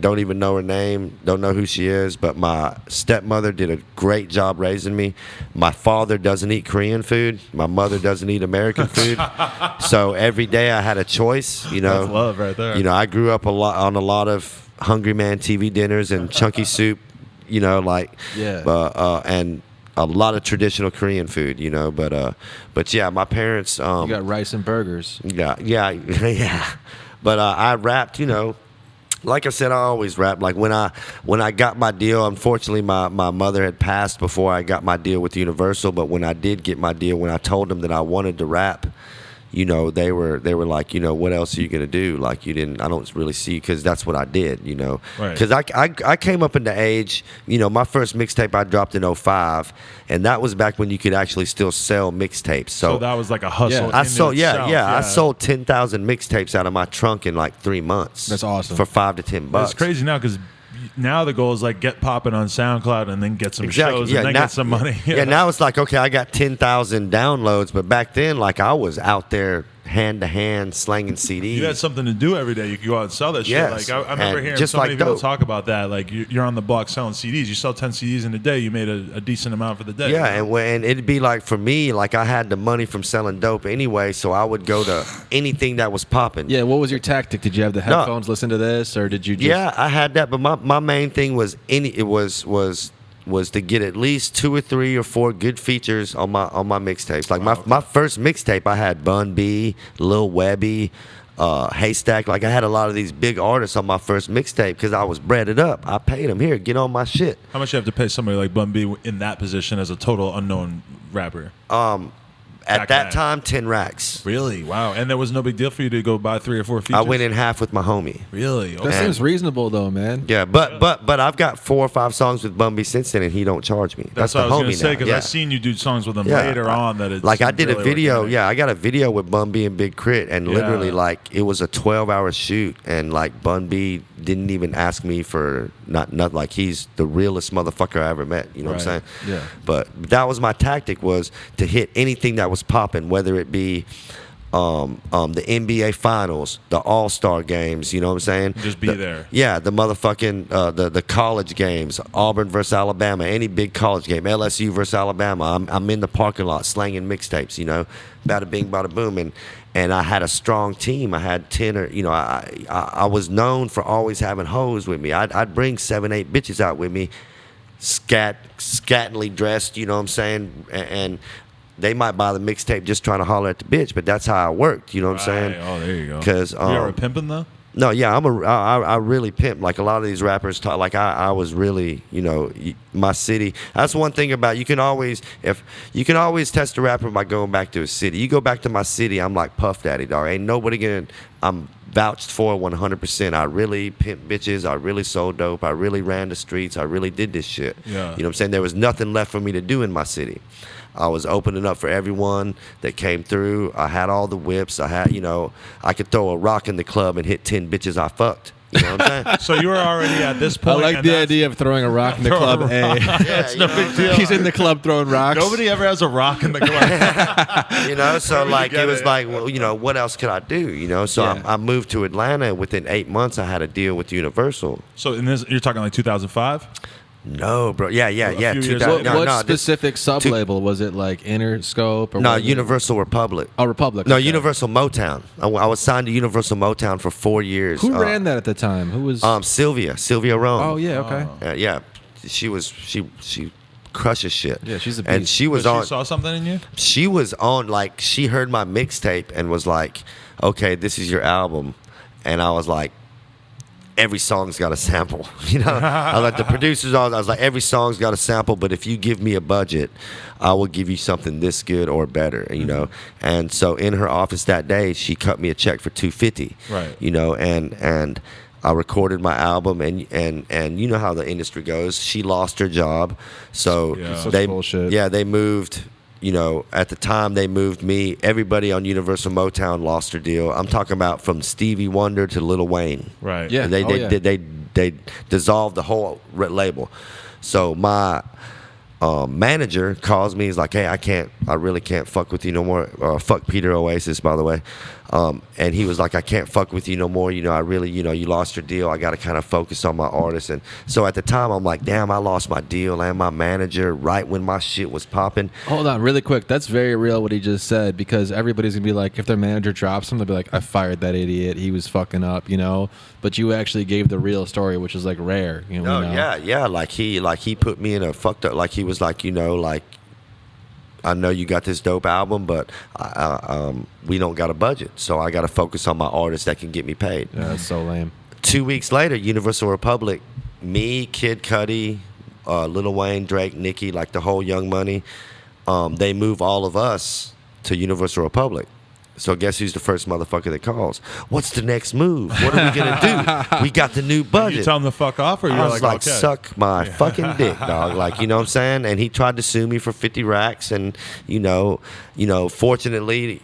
Don't even know her name, don't know who she is, but my stepmother did a great job raising me. My father doesn't eat Korean food. My mother doesn't eat American food. So every day I had a choice, That's love right there. I grew up on a lot of Hungry Man TV dinners and Chunky Soup, and a lot of traditional Korean food, but yeah, my parents. You got rice and burgers. Yeah. But I rapped, Like I said, I always rap. Like when I got my deal, unfortunately, my mother had passed before I got my deal with Universal. But when I did get my deal, when I told them that I wanted to rap, you know, they were like, you know, what else are you gonna do? Like, I don't really see, because that's what I did, you know. Right. Because I came up in the age, you know, my first mixtape I dropped in 05, and that was back when you could actually still sell mixtapes. So that was like a hustle. Yeah. I in sold, itself, I sold 10,000 mixtapes out of my trunk in like 3 months. That's awesome. For $5 to $10. It's crazy now because now the goal is like get popping on SoundCloud and then get some shows and then now, get some money. Yeah, now it's like, okay, I got 10,000 downloads, but back then, like, I was out there hand to hand slanging CDs. You had something to do every day. You could go out and sell that Yes. shit. Like I remember And hearing just so many like people dope. talk about that. Like you're on the block selling CDs. You sell 10 CDs in a day. You made a decent amount for the day. Yeah, you know? and it'd be like, for me, like, I had the money from selling dope anyway, so I would go to anything that was popping. Yeah, what was your tactic? Did you have the headphones listen to this, or did you just... Yeah, I had that, but my main thing was was to get at least 2 or 3 or 4 good features on my mixtapes. Like my first mixtape, I had Bun B, Lil Webby, Haystack. Like, I had a lot of these big artists on my first mixtape because I was breaded up. I paid them, here, get on my shit. How much you have to pay somebody like Bun B in that position as a total unknown rapper? At Back that then. time, 10 racks. Really? Wow. And there was no big deal for you to go buy 3 or 4 features? I went in half with my homie. Really? That Okay. seems reasonable, though, man. Yeah, but I've got 4 or 5 songs with Bun B since then, and he don't charge me. That's the what I was homie going to say now. because Yeah. I've seen you do songs with him Yeah, later on that it's like, I did really a video. organic. Yeah, I got a video with Bun B and Big Crit, and Yeah. literally, like, it was a 12-hour shoot, and like, Bun B didn't even ask me for not like, he's the realest motherfucker I ever met. You know what I'm Right. saying? Yeah. But that was my tactic, was to hit anything that was popping, whether it be the NBA Finals, the All-Star games, you know what I'm saying? Just be there. Yeah, the motherfucking the college games, Auburn versus Alabama, any big college game, LSU versus Alabama. I'm in the parking lot slanging mixtapes, you know, bada bing, bada boom, and I had a strong team. I had 10 or, you know, I was known for always having hoes with me. I'd bring 7, 8 bitches out with me, scantily dressed, you know what I'm saying, and they might buy the mixtape just trying to holler at the bitch, but that's how I worked. You know what I'm saying? Right. Oh, there you go. 'Cause, you ever pimping though? No, yeah, I really pimp. Like, a lot of these rappers talk, like, I was really, you know, my city. That's one thing about, you can always test a rapper by going back to his city. You go back to my city, I'm like Puff Daddy, dog. Ain't nobody I'm vouched for 100%. I really pimp bitches. I really sold dope. I really ran the streets. I really did this shit. Yeah. You know what I'm saying? There was nothing left for me to do in my city. I was opening up for everyone that came through. I had all the whips. I had, you know, I could throw a rock in the club and hit 10 bitches I fucked. You know what I'm saying? So you were already at this I point. like and the that's- idea of throwing a rock in the club. A. That's no big deal. He's in the club throwing rocks. Nobody ever has a rock in the club. You know, so, like, get it was it. like, well, you know, what else could I do? You know, so Yeah. I moved to Atlanta, and within 8 months, I had a deal with Universal. So in this, you're talking like 2005? No, bro. Yeah. few years 2000 What, later. what specific sub label was it? Like Interscope or No, what was it? Universal Republic. Oh, Republic. No, okay. Universal Motown. I was signed to Universal Motown for 4 years. Who ran that at the time? Who was? Sylvia Rome. oh yeah, okay. Yeah. She crushes shit. Yeah, she's a And beast. she was But on. She saw something in you? She was on, like, she heard my mixtape and was like, okay, this is your album. And I was like, every song's got a sample. You know, I let the producers on. I was like, every song's got a sample, but if you give me a budget, I will give you something this good or better. You know, and so in her office that day, she cut me a check for $250. Right. You know, and I recorded my album, and you know how the industry goes. She lost her job, so Yeah. Such they bullshit. yeah they moved. You know, at the time they moved me. Everybody on Universal Motown lost their deal. I'm talking about from Stevie Wonder to Lil Wayne. Right. Yeah. They Oh, yeah. they dissolved the whole label. So my manager calls me. He's like, "Hey, I really can't fuck with you no more." Fuck Peter Oasis, by the way. And he was like, "I can't fuck with you no more. You know, I really, you know, you lost your deal. I got to kind of focus on my artist." And so at the time, I'm like, "Damn, I lost my deal and my manager right when my shit was popping." Hold on, really quick. That's very real what he just said, because everybody's gonna be like, if their manager drops them, they'll be like, I fired that idiot. He was fucking up, you know. But you actually gave the real story, which is like rare. You know. Oh yeah. Like he put me in a fucked up. Like, he was like, you know, like, I know you got this dope album, but we don't got a budget, so I got to focus on my artists that can get me paid. Yeah, that's so lame. 2 weeks later, Universal Republic, me, Kid Cudi, Lil Wayne, Drake, Nicki, like the whole Young Money, they move all of us to Universal Republic. So guess who's the first motherfucker that calls? What's the next move? What are we gonna do? We got the new budget. You tell him to fuck off, or you're I was like, okay. suck my fucking dick, dog. Like, you know what I'm saying? And he tried to sue me for 50 racks. And, fortunately,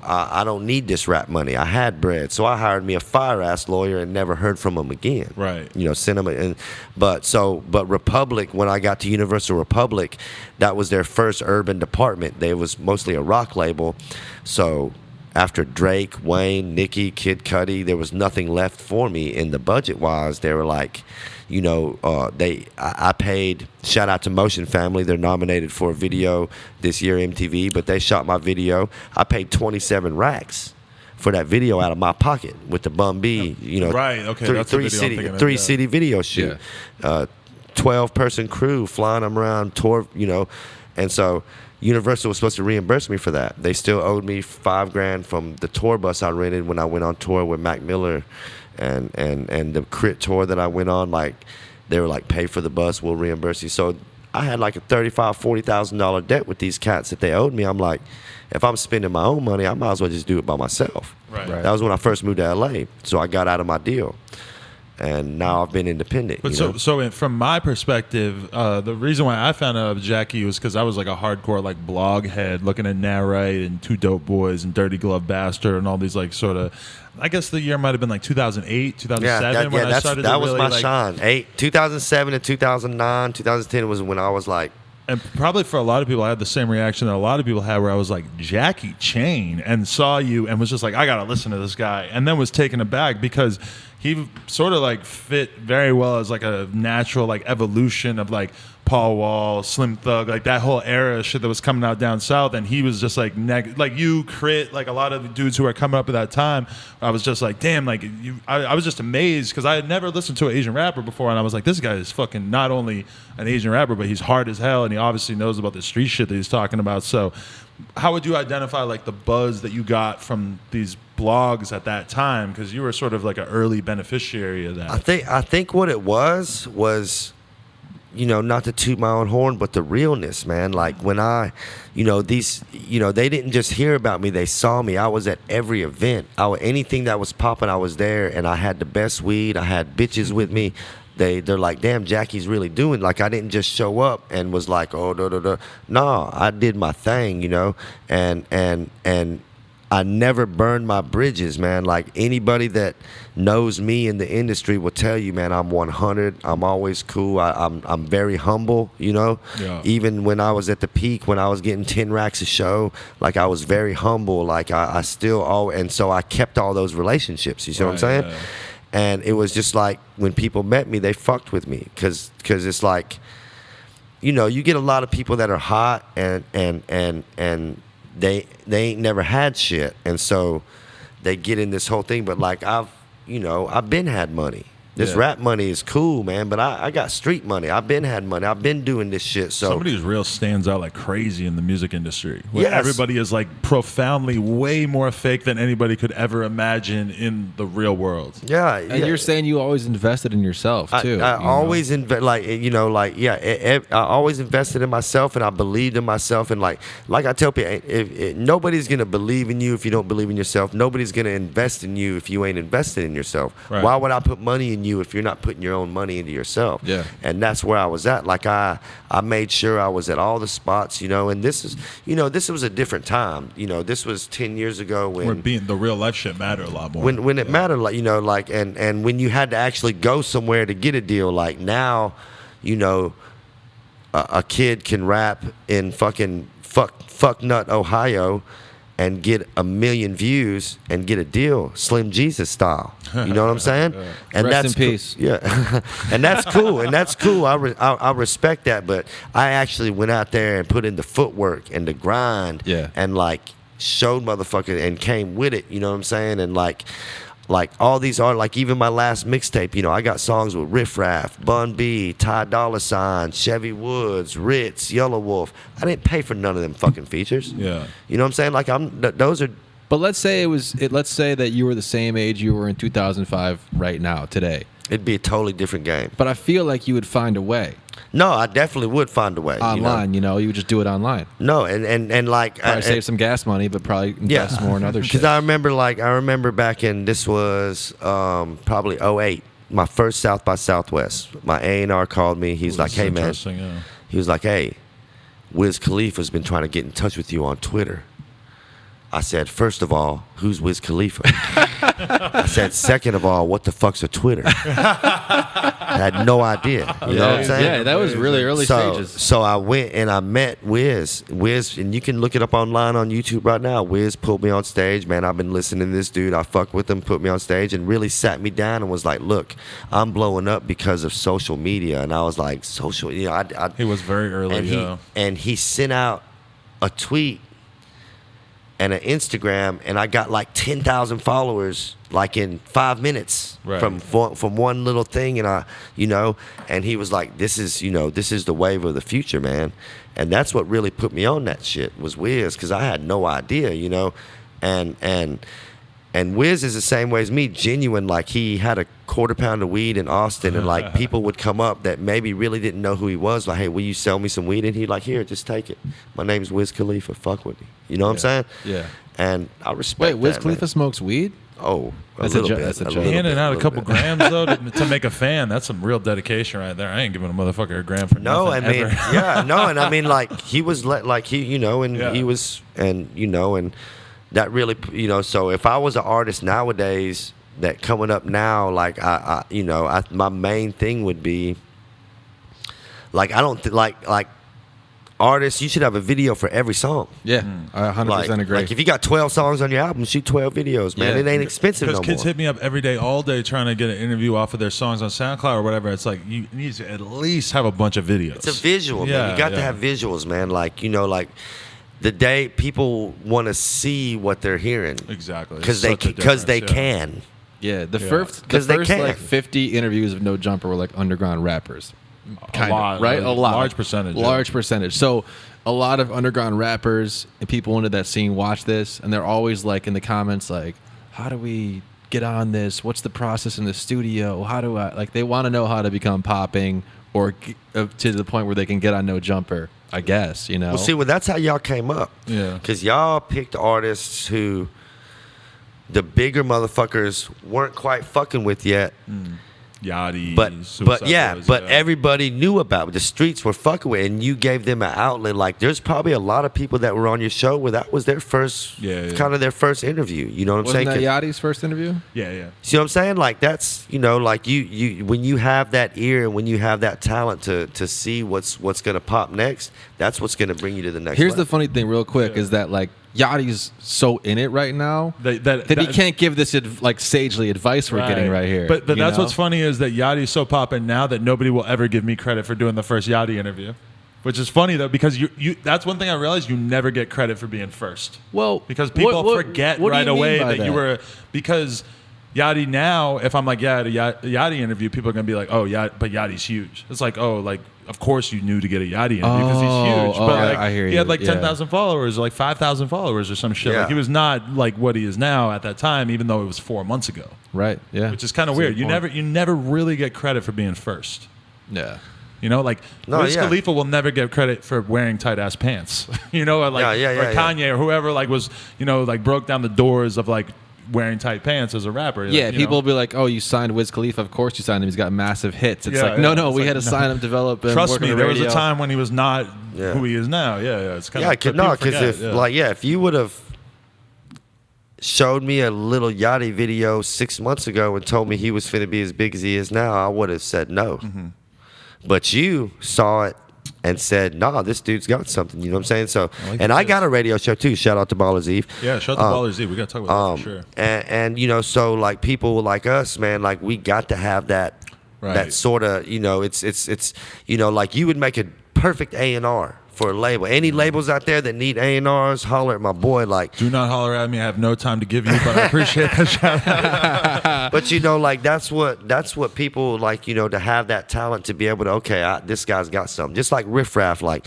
I don't need this rap money. I had bread. So I hired me a fire-ass lawyer and never heard from him again. Right. Sent him. But Republic, when I got to Universal Republic, that was their first urban department. They was mostly a rock label. So after Drake, Wayne, Nicki, Kid Cudi, there was nothing left for me in the budget-wise. They were like, I paid, shout out to Motion Family. They're nominated for a video this year, MTV, but they shot my video. I paid 27 racks for that video out of my pocket with the Bun B, Right, okay, that's the video I'm thinking of, three yeah. city video shoot. 12-person crew flying them around, tour, and so Universal was supposed to reimburse me for that. They still owed me $5,000 from the tour bus I rented when I went on tour with Mac Miller, and the Crit tour that I went on. Like, they were like, pay for the bus, we'll reimburse you. So I had like a $35,000-$40,000 debt with these cats that they owed me. I'm like, if I'm spending my own money, I might as well just do it by myself. Right. That was when I first moved to LA, so I got out of my deal. And now I've been independent. But from my perspective, the reason why I found out of Jackie was because I was like a hardcore like blog head looking at Narrate and Two Dope Boys and Dirty Glove Bastard and all these like sort of, I guess the year might have been like 2008, 2007 when I started. That was really, my like, shine. 2007 and 2009, 2010 was when I was like. And probably for a lot of people, I had the same reaction that a lot of people had, where I was like, Jackie Chain, and saw you and was just like, I gotta listen to this guy, and then was taken aback because he sort of like fit very well as like a natural like evolution of like Paul Wall, Slim Thug, like that whole era of shit that was coming out down south, and he was just like like you, Crit, like a lot of the dudes who were coming up at that time. I was just like, damn, like I was just amazed because I had never listened to an Asian rapper before, and I was like, this guy is fucking not only an Asian rapper, but he's hard as hell, and he obviously knows about the street shit that he's talking about. So how would you identify like the buzz that you got from these blogs at that time, because you were sort of like an early beneficiary of that? I think what it was not to toot my own horn, but the realness, man. Like when they didn't just hear about me, they saw me. I was at every event. Anything that was popping, I was there, and I had the best weed. I had bitches with me. They're like, damn, Jackie's really doing. Like, I didn't just show up and was like, oh, no, I did my thing, and I never burned my bridges, man. Like, anybody that knows me in the industry will tell you, man, I'm 100. I'm always cool. I'm very humble, Yeah. Even when I was at the peak, when I was getting 10 racks a show, like, I was very humble. Like, I still, and so I kept all those relationships. You see what I'm saying? Yeah. And it was just like, when people met me, they fucked with me. Because it's like, you get a lot of people that are hot and they ain't never had shit, and so they get in this whole thing. But like I've been had money. This rap money is cool, man, but I got street money. I've been had money. I've been doing this shit. So somebody who's real stands out like crazy in the music industry, where Yes. everybody is like profoundly way more fake than anybody could ever imagine in the real world. yeah, And you're saying you always invested in yourself too. I always invest, I always invested in myself, and I believed in myself, and like I tell people, nobody's gonna believe in you if you don't believe in yourself. Nobody's gonna invest in you if you ain't invested in yourself. Right. Why would I put money in you if you're not putting your own money into yourself? Yeah. And that's where I was at. Like I made sure I was at all the spots, and this is, this was a different time. This was 10 years ago Where when being the real life shit mattered a lot more. when it mattered, like, and when you had to actually go somewhere to get a deal. Like now, a kid can rap in fucking fuck nut Ohio and get 1 million views and get a deal, Slim Jesus style. You know what I'm saying? And Rest that's in peace. Yeah, and that's cool. And that's cool. I respect that. But I actually went out there and put in the footwork and the grind. Yeah. And like showed motherfucker and came with it. You know what I'm saying? And like all these are like, even my last mixtape, I got songs with Riff Raff, Bun B, Ty Dolla $ign, Chevy Woods, Ritz, Yellow Wolf. I didn't pay for none of them fucking features. Yeah. You know what I'm saying? Like those are. But let's say let's say that you were the same age you were in 2005 right now today. It'd be a totally different game. But I feel like you would find a way No, I definitely would find a way. online. You would just do it online. No, and like Probably save some gas money, but probably invest more in other shit. Because I remember back in, this was probably '08, my first South by Southwest. My A&R called me. He's like, hey man, Interesting, yeah. he was like, hey, Wiz Khalifa's been trying to get in touch with you on Twitter. I said, first of all, who's Wiz Khalifa? I said, second of all, what the fuck's a Twitter? I had no idea. You know what I'm saying? Yeah, that was really early stages. So I went and I met Wiz. Wiz, and you can look it up online on YouTube right now. Wiz pulled me on stage. Man, I've been listening to this dude. I fuck with him, put me on stage, and really sat me down and was like, look, I'm blowing up because of social media. And I was like, social, He was very early, and he sent out a tweet and an Instagram, and I got like 10,000 followers like in 5 minutes from one little thing, and and he was like, this is the wave of the future, man. And that's what really put me on that shit was Wiz, because I had no idea, and Wiz is the same way as me, genuine. Like, he had a quarter pound of weed in Austin, and like people would come up that maybe really didn't know who he was, like, hey, will you sell me some weed? And he'd like, here, just take it. My name's Wiz Khalifa. Fuck with me. You know what I'm saying? Yeah. And I respect. Wait, Wiz that, Khalifa man. smokes weed? Oh, That's a little bit. that's a a joke. little Handing bit, out a little couple bit. grams though to make a fan, that's some real dedication right there. I ain't giving a motherfucker a gram for No, I nothing mean, ever. yeah, no, and I mean, like, he was like he, and Yeah. he was, and that really, so if I was an artist nowadays that coming up now, like my main thing would be, like, I don't like artists, you should have a video for every song. Yeah, I 100% agree. Like, if you got 12 songs on your album, shoot 12 videos, man. Yeah. It ain't expensive no Because kids more. hit me up every day, all day, trying to get an interview off of their songs on SoundCloud or whatever. It's like, you need to at least have a bunch of videos. It's a visual, man. Yeah, You got to yeah. have visuals, man. Like, like the day people want to see what they're hearing. Exactly. Because It's they such a difference, can. yeah, the Yeah. first 'Cause they can. like 50 interviews of No Jumper were like underground rappers. A lot, right? A lot. large percentage. yeah. Large percentage. So a lot of underground rappers and people into that scene watch this, and they're always like in the comments like, how do we get on this? What's the process in the studio? How do I, like, they want to know how to become popping or to the point where they can get on No Jumper, I guess, Well, see, that's how y'all came up. Yeah. Because y'all picked artists who the bigger motherfuckers weren't quite fucking with yet. Yachty, But Suicide Boys, everybody knew about it. The streets were fucking with it, and you gave them an outlet. Like, there's probably a lot of people that were on your show where that was their first, kind of their first interview. You know what I'm Wasn't saying? that Yachty's first interview? yeah. See what I'm saying? Like, that's, like you when you have that ear and when you have that talent to see what's gonna pop next, that's what's gonna bring you to the next Here's the level. funny thing, real quick, is that like Yachty's so in it right now that he can't give this like sagely advice we're getting right here. But you that's know? what's funny is that Yachty's so popping now that nobody will ever give me credit for doing the first Yachty interview. Which is funny though, because you that's one thing I realized, you never get credit for being first. Well, Because people forget what do you right mean away by that you were, because Yachty now, if I'm like, yeah, at a Yachty interview, people are gonna be like, oh yeah, but Yachty's huge. It's like, oh, like, of course you knew to get a Yachty interview because he's huge. But like, I hear he had you, like yeah. 10,000 followers, or like 5,000 followers, or some shit. Yeah. Like, he was not like what he is now at that time, even though it was 4 months ago. Right, yeah. Which is kind of That's a weird. good You point. never really get credit for being first. Yeah. You know, like, No, Wiz yeah. Khalifa will never get credit for wearing tight ass pants. You know, or like, or Kanye or whoever like was, like broke down the doors of like wearing tight pants as a rapper. Yeah, like, people will be like, "Oh, you signed Wiz Khalifa? Of course you signed him. He's got massive hits." It's Yeah, like, yeah. no, It's we like, had to sign him, develop him. Trust work me, on the there was a radio. time when he was not Yeah. who he is now. Yeah. It's kind Yeah, of because if you would have showed me a little Yachty video 6 months ago and told me he was finna be as big as he is now, I would have said no. But you saw it and said, nah, this dude's got something. You know what I'm saying? So, and I got a radio show too. Shout out to Ballers Eve. Yeah, shout out to Ballers Eve. We got to talk about that for sure. And so like people like us, man, like we got to have that Right. that sort of, it's like you would make a perfect A&R for a label. Any labels out there that need A&Rs, holler at my boy. Like, Do not holler at me. I have no time to give you, but I appreciate that shout out. but like that's what people like, to have that talent to be able to, okay, this guy's got something. Just like Riff Raff, like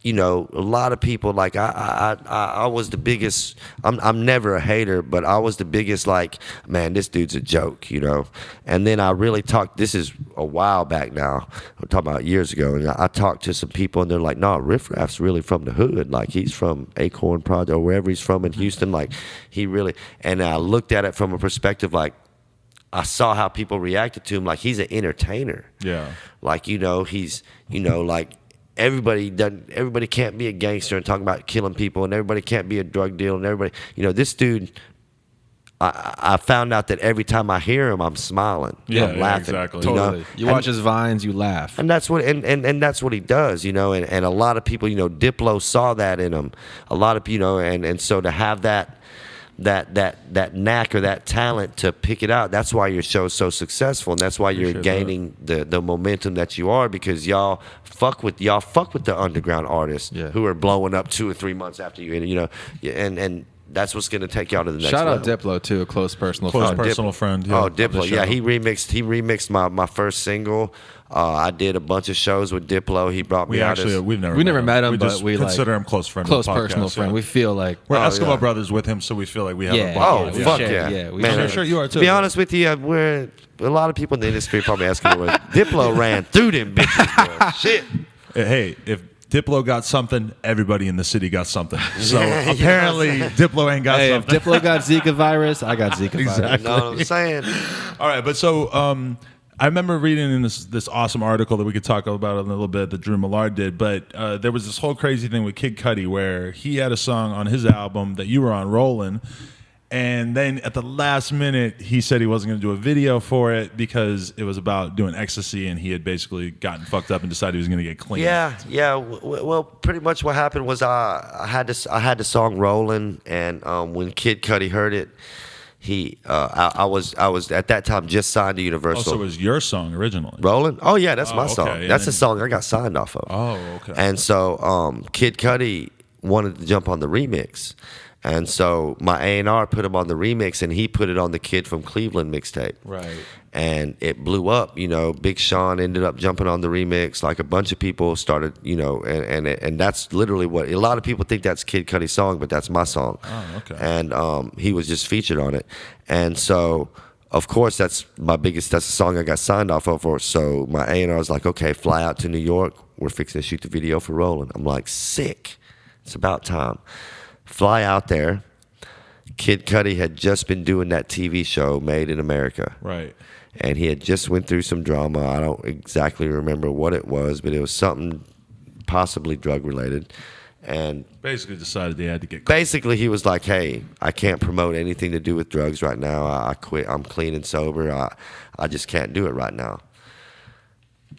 you know, a lot of people like I was the biggest. I'm never a hater, but I was the biggest. Like, man, this dude's a joke, you know. And then I really talked. This is a while back now. I'm talking about years ago, and I talked to some people, and they're like, "No, Riff Raff's really from the hood. Like, he's from Acorn Project or wherever he's from in Houston. Like, he really." And I looked at it from a perspective like, I saw how people reacted to him. Like, he's an entertainer. Yeah. Like, you know, he's, you know, like. Everybody can't be a gangster and talk about killing people, and everybody can't be a drug dealer, and everybody, you know, this dude. I found out that every time I hear him, I'm smiling, I'm laughing. Exactly. You know? Totally. You watch his vines, you laugh. And that's what and that's what he does, you know. And a lot of people, you know, Diplo saw that in him. A lot of, you know, and so to have that knack or that talent to pick it out, that's why your show's so successful, and that's why you're gaining the momentum that you are, because y'all fuck with the underground artists who are blowing up 2 or 3 months after you, you know, and that's what's going to take y'all to the next Shout level. out Diplo too, a close personal Close friend. personal friend. Yeah, Oh, of the Diplo, show. yeah, he remixed my first single. I did a bunch of shows with Diplo. He brought me out. We've never met him, we but just we consider like him close friend. close of the podcast, personal friend. yeah. We feel like We're Eskimo yeah. brothers with him, so we feel like we have Yeah. a Oh, bond. we fuck share, yeah. we Man, share. I'm sure you are too. To be honest with you, we're a lot of people in the industry probably asking me, Diplo ran through them bitches, boy. Shit. Hey, if Diplo got something, everybody in the city got something. So apparently Diplo ain't got Hey, if something. Diplo got Zika virus, I got Zika virus. You know what I'm saying? All right, but so I remember reading in this awesome article that we could talk about in a little bit that Drew Millard did, but there was this whole crazy thing with Kid Cudi where he had a song on his album that you were on, Rollin', and then at the last minute he said he wasn't going to do a video for it because it was about doing ecstasy, and he had basically gotten fucked up and decided he was going to get clean. Yeah. Well, pretty much what happened was I had the song rolling, and when Kid Cudi heard it, I was at that time just signed to Oh, Universal. so it was your song originally. Rolling? Oh yeah, that's Oh, my okay. song. And That's then- the song I got signed off of. Oh, okay. And so Kid Cudi wanted to jump on the remix. And so my A&R put him on the remix, and he put it on the Kid from Cleveland mixtape. Right. And it blew up, you know. Big Sean ended up jumping on the remix. Like a bunch of people started, you know, and that's literally what a lot of people think that's Kid Cudi's song, but that's my song. Oh, okay. And he was just featured on it. And so, of course, that's the song I got signed off of for. So my A&R was like, okay, fly out to New York. We're fixing to shoot the video for Rollin'. I'm like, sick. It's about time. Fly out there. Kid Cudi had just been doing that TV show, Made in America. Right. And he had just went through some drama. I don't exactly remember what it was, but it was something possibly drug related. And Basically decided they had to get clean. basically he was like, hey, I can't promote anything to do with drugs right now. I quit. I'm clean and sober. I just can't do it right now.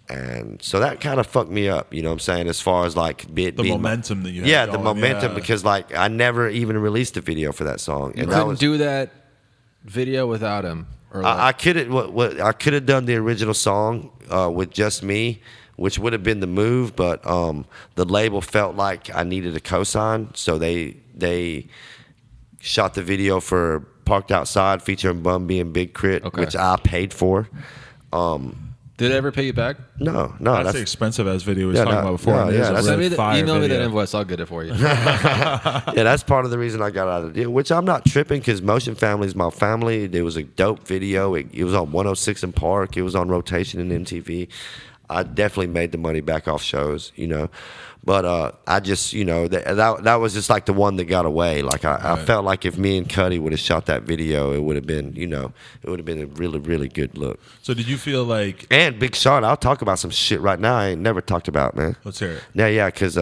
And so that kind of fucked me up, you know what I'm saying, as far as like The momentum that you had Yeah, the going, momentum, yeah. because like I never even released a video for that song. You And couldn't that was, do that video without him. Or I could have I could have done the original song with just me, which would have been the move, but the label felt like I needed a cosign, so they shot the video for Parked Outside featuring Bun B and Big Crit, Okay. which I paid for. Did it ever pay you back? No, That's the expensive ass video we was Yeah, talking no, about before. no, and it is yeah, a that's- really fire Email me that video. invoice. I'll get it for you. yeah, that's part of the reason I got out of the deal, which I'm not tripping because Motion Family is my family. It was a dope video. It was on 106 in Park. It was on rotation in MTV. I definitely made the money back off shows, you know. But I just, you know, that was just like the one that got away. Like I felt like if me and Cudi would have shot that video, it would have been, you know, it would have been a really, really good look. So did you feel like, And Big Sean, I'll talk about some shit right now I ain't never talked about, man. let's hear it. Yeah, because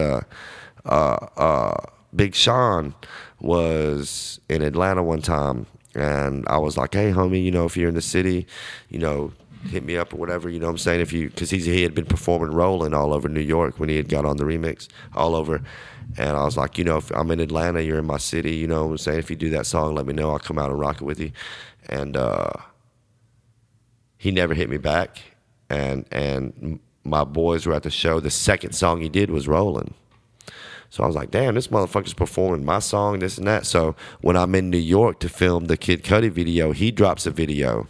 Big Sean was in Atlanta one time, and I was like, hey, homie, you know, if you're in the city, you know, hit me up or whatever, you know what I'm saying? Because he had been performing Rollin' all over New York when he had got on the remix, all over. And I was like, you know, if I'm in Atlanta, you're in my city, you know what I'm saying? If you do that song, let me know. I'll come out and rock it with you. And he never hit me back. And my boys were at the show. The second song he did was Rollin'. So I was like, damn, this motherfucker's performing my song, this and that. So when I'm in New York to film the Kid Cudi video, he drops a video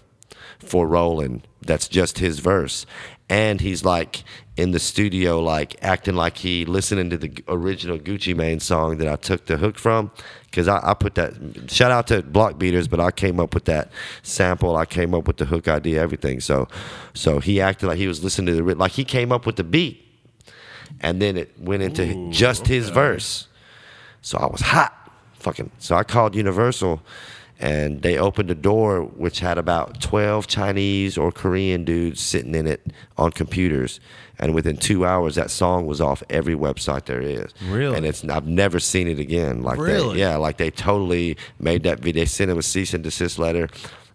for Rollin' that's just his verse. and he's like in the studio, like acting like he listening to the original Gucci Mane song that I took the hook from. Because I put that, shout out to Block Beaters, but I came up with that sample. I came up with the hook idea, everything. So he acted like he was listening to like he came up with the beat, and then it went into just his verse. So I was hot, fucking. So I called Universal, and they opened the door, which had about 12 Chinese or Korean dudes sitting in it on computers. And within 2 hours, that song was off every website there is. Really? And I've never seen it again. Like Really? like they totally made that video. They sent him a cease and desist letter,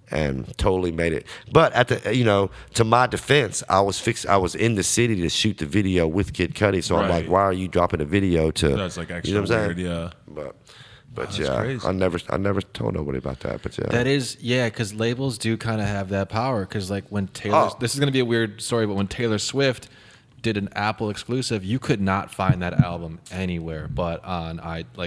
and totally made it. But at the, to my defense, I was in the city to shoot the video with Kid Cudi. So I'm like, Right. why are you dropping a video to? That's like extra you know what I'm weird, saying? yeah. But That's yeah, crazy. I never told nobody about that. But yeah, That is, yeah, because labels do kind of have that power. Because like when Taylor, Oh. this is going to be a weird story, but when Taylor Swift did an Apple exclusive, you could not find that album anywhere but on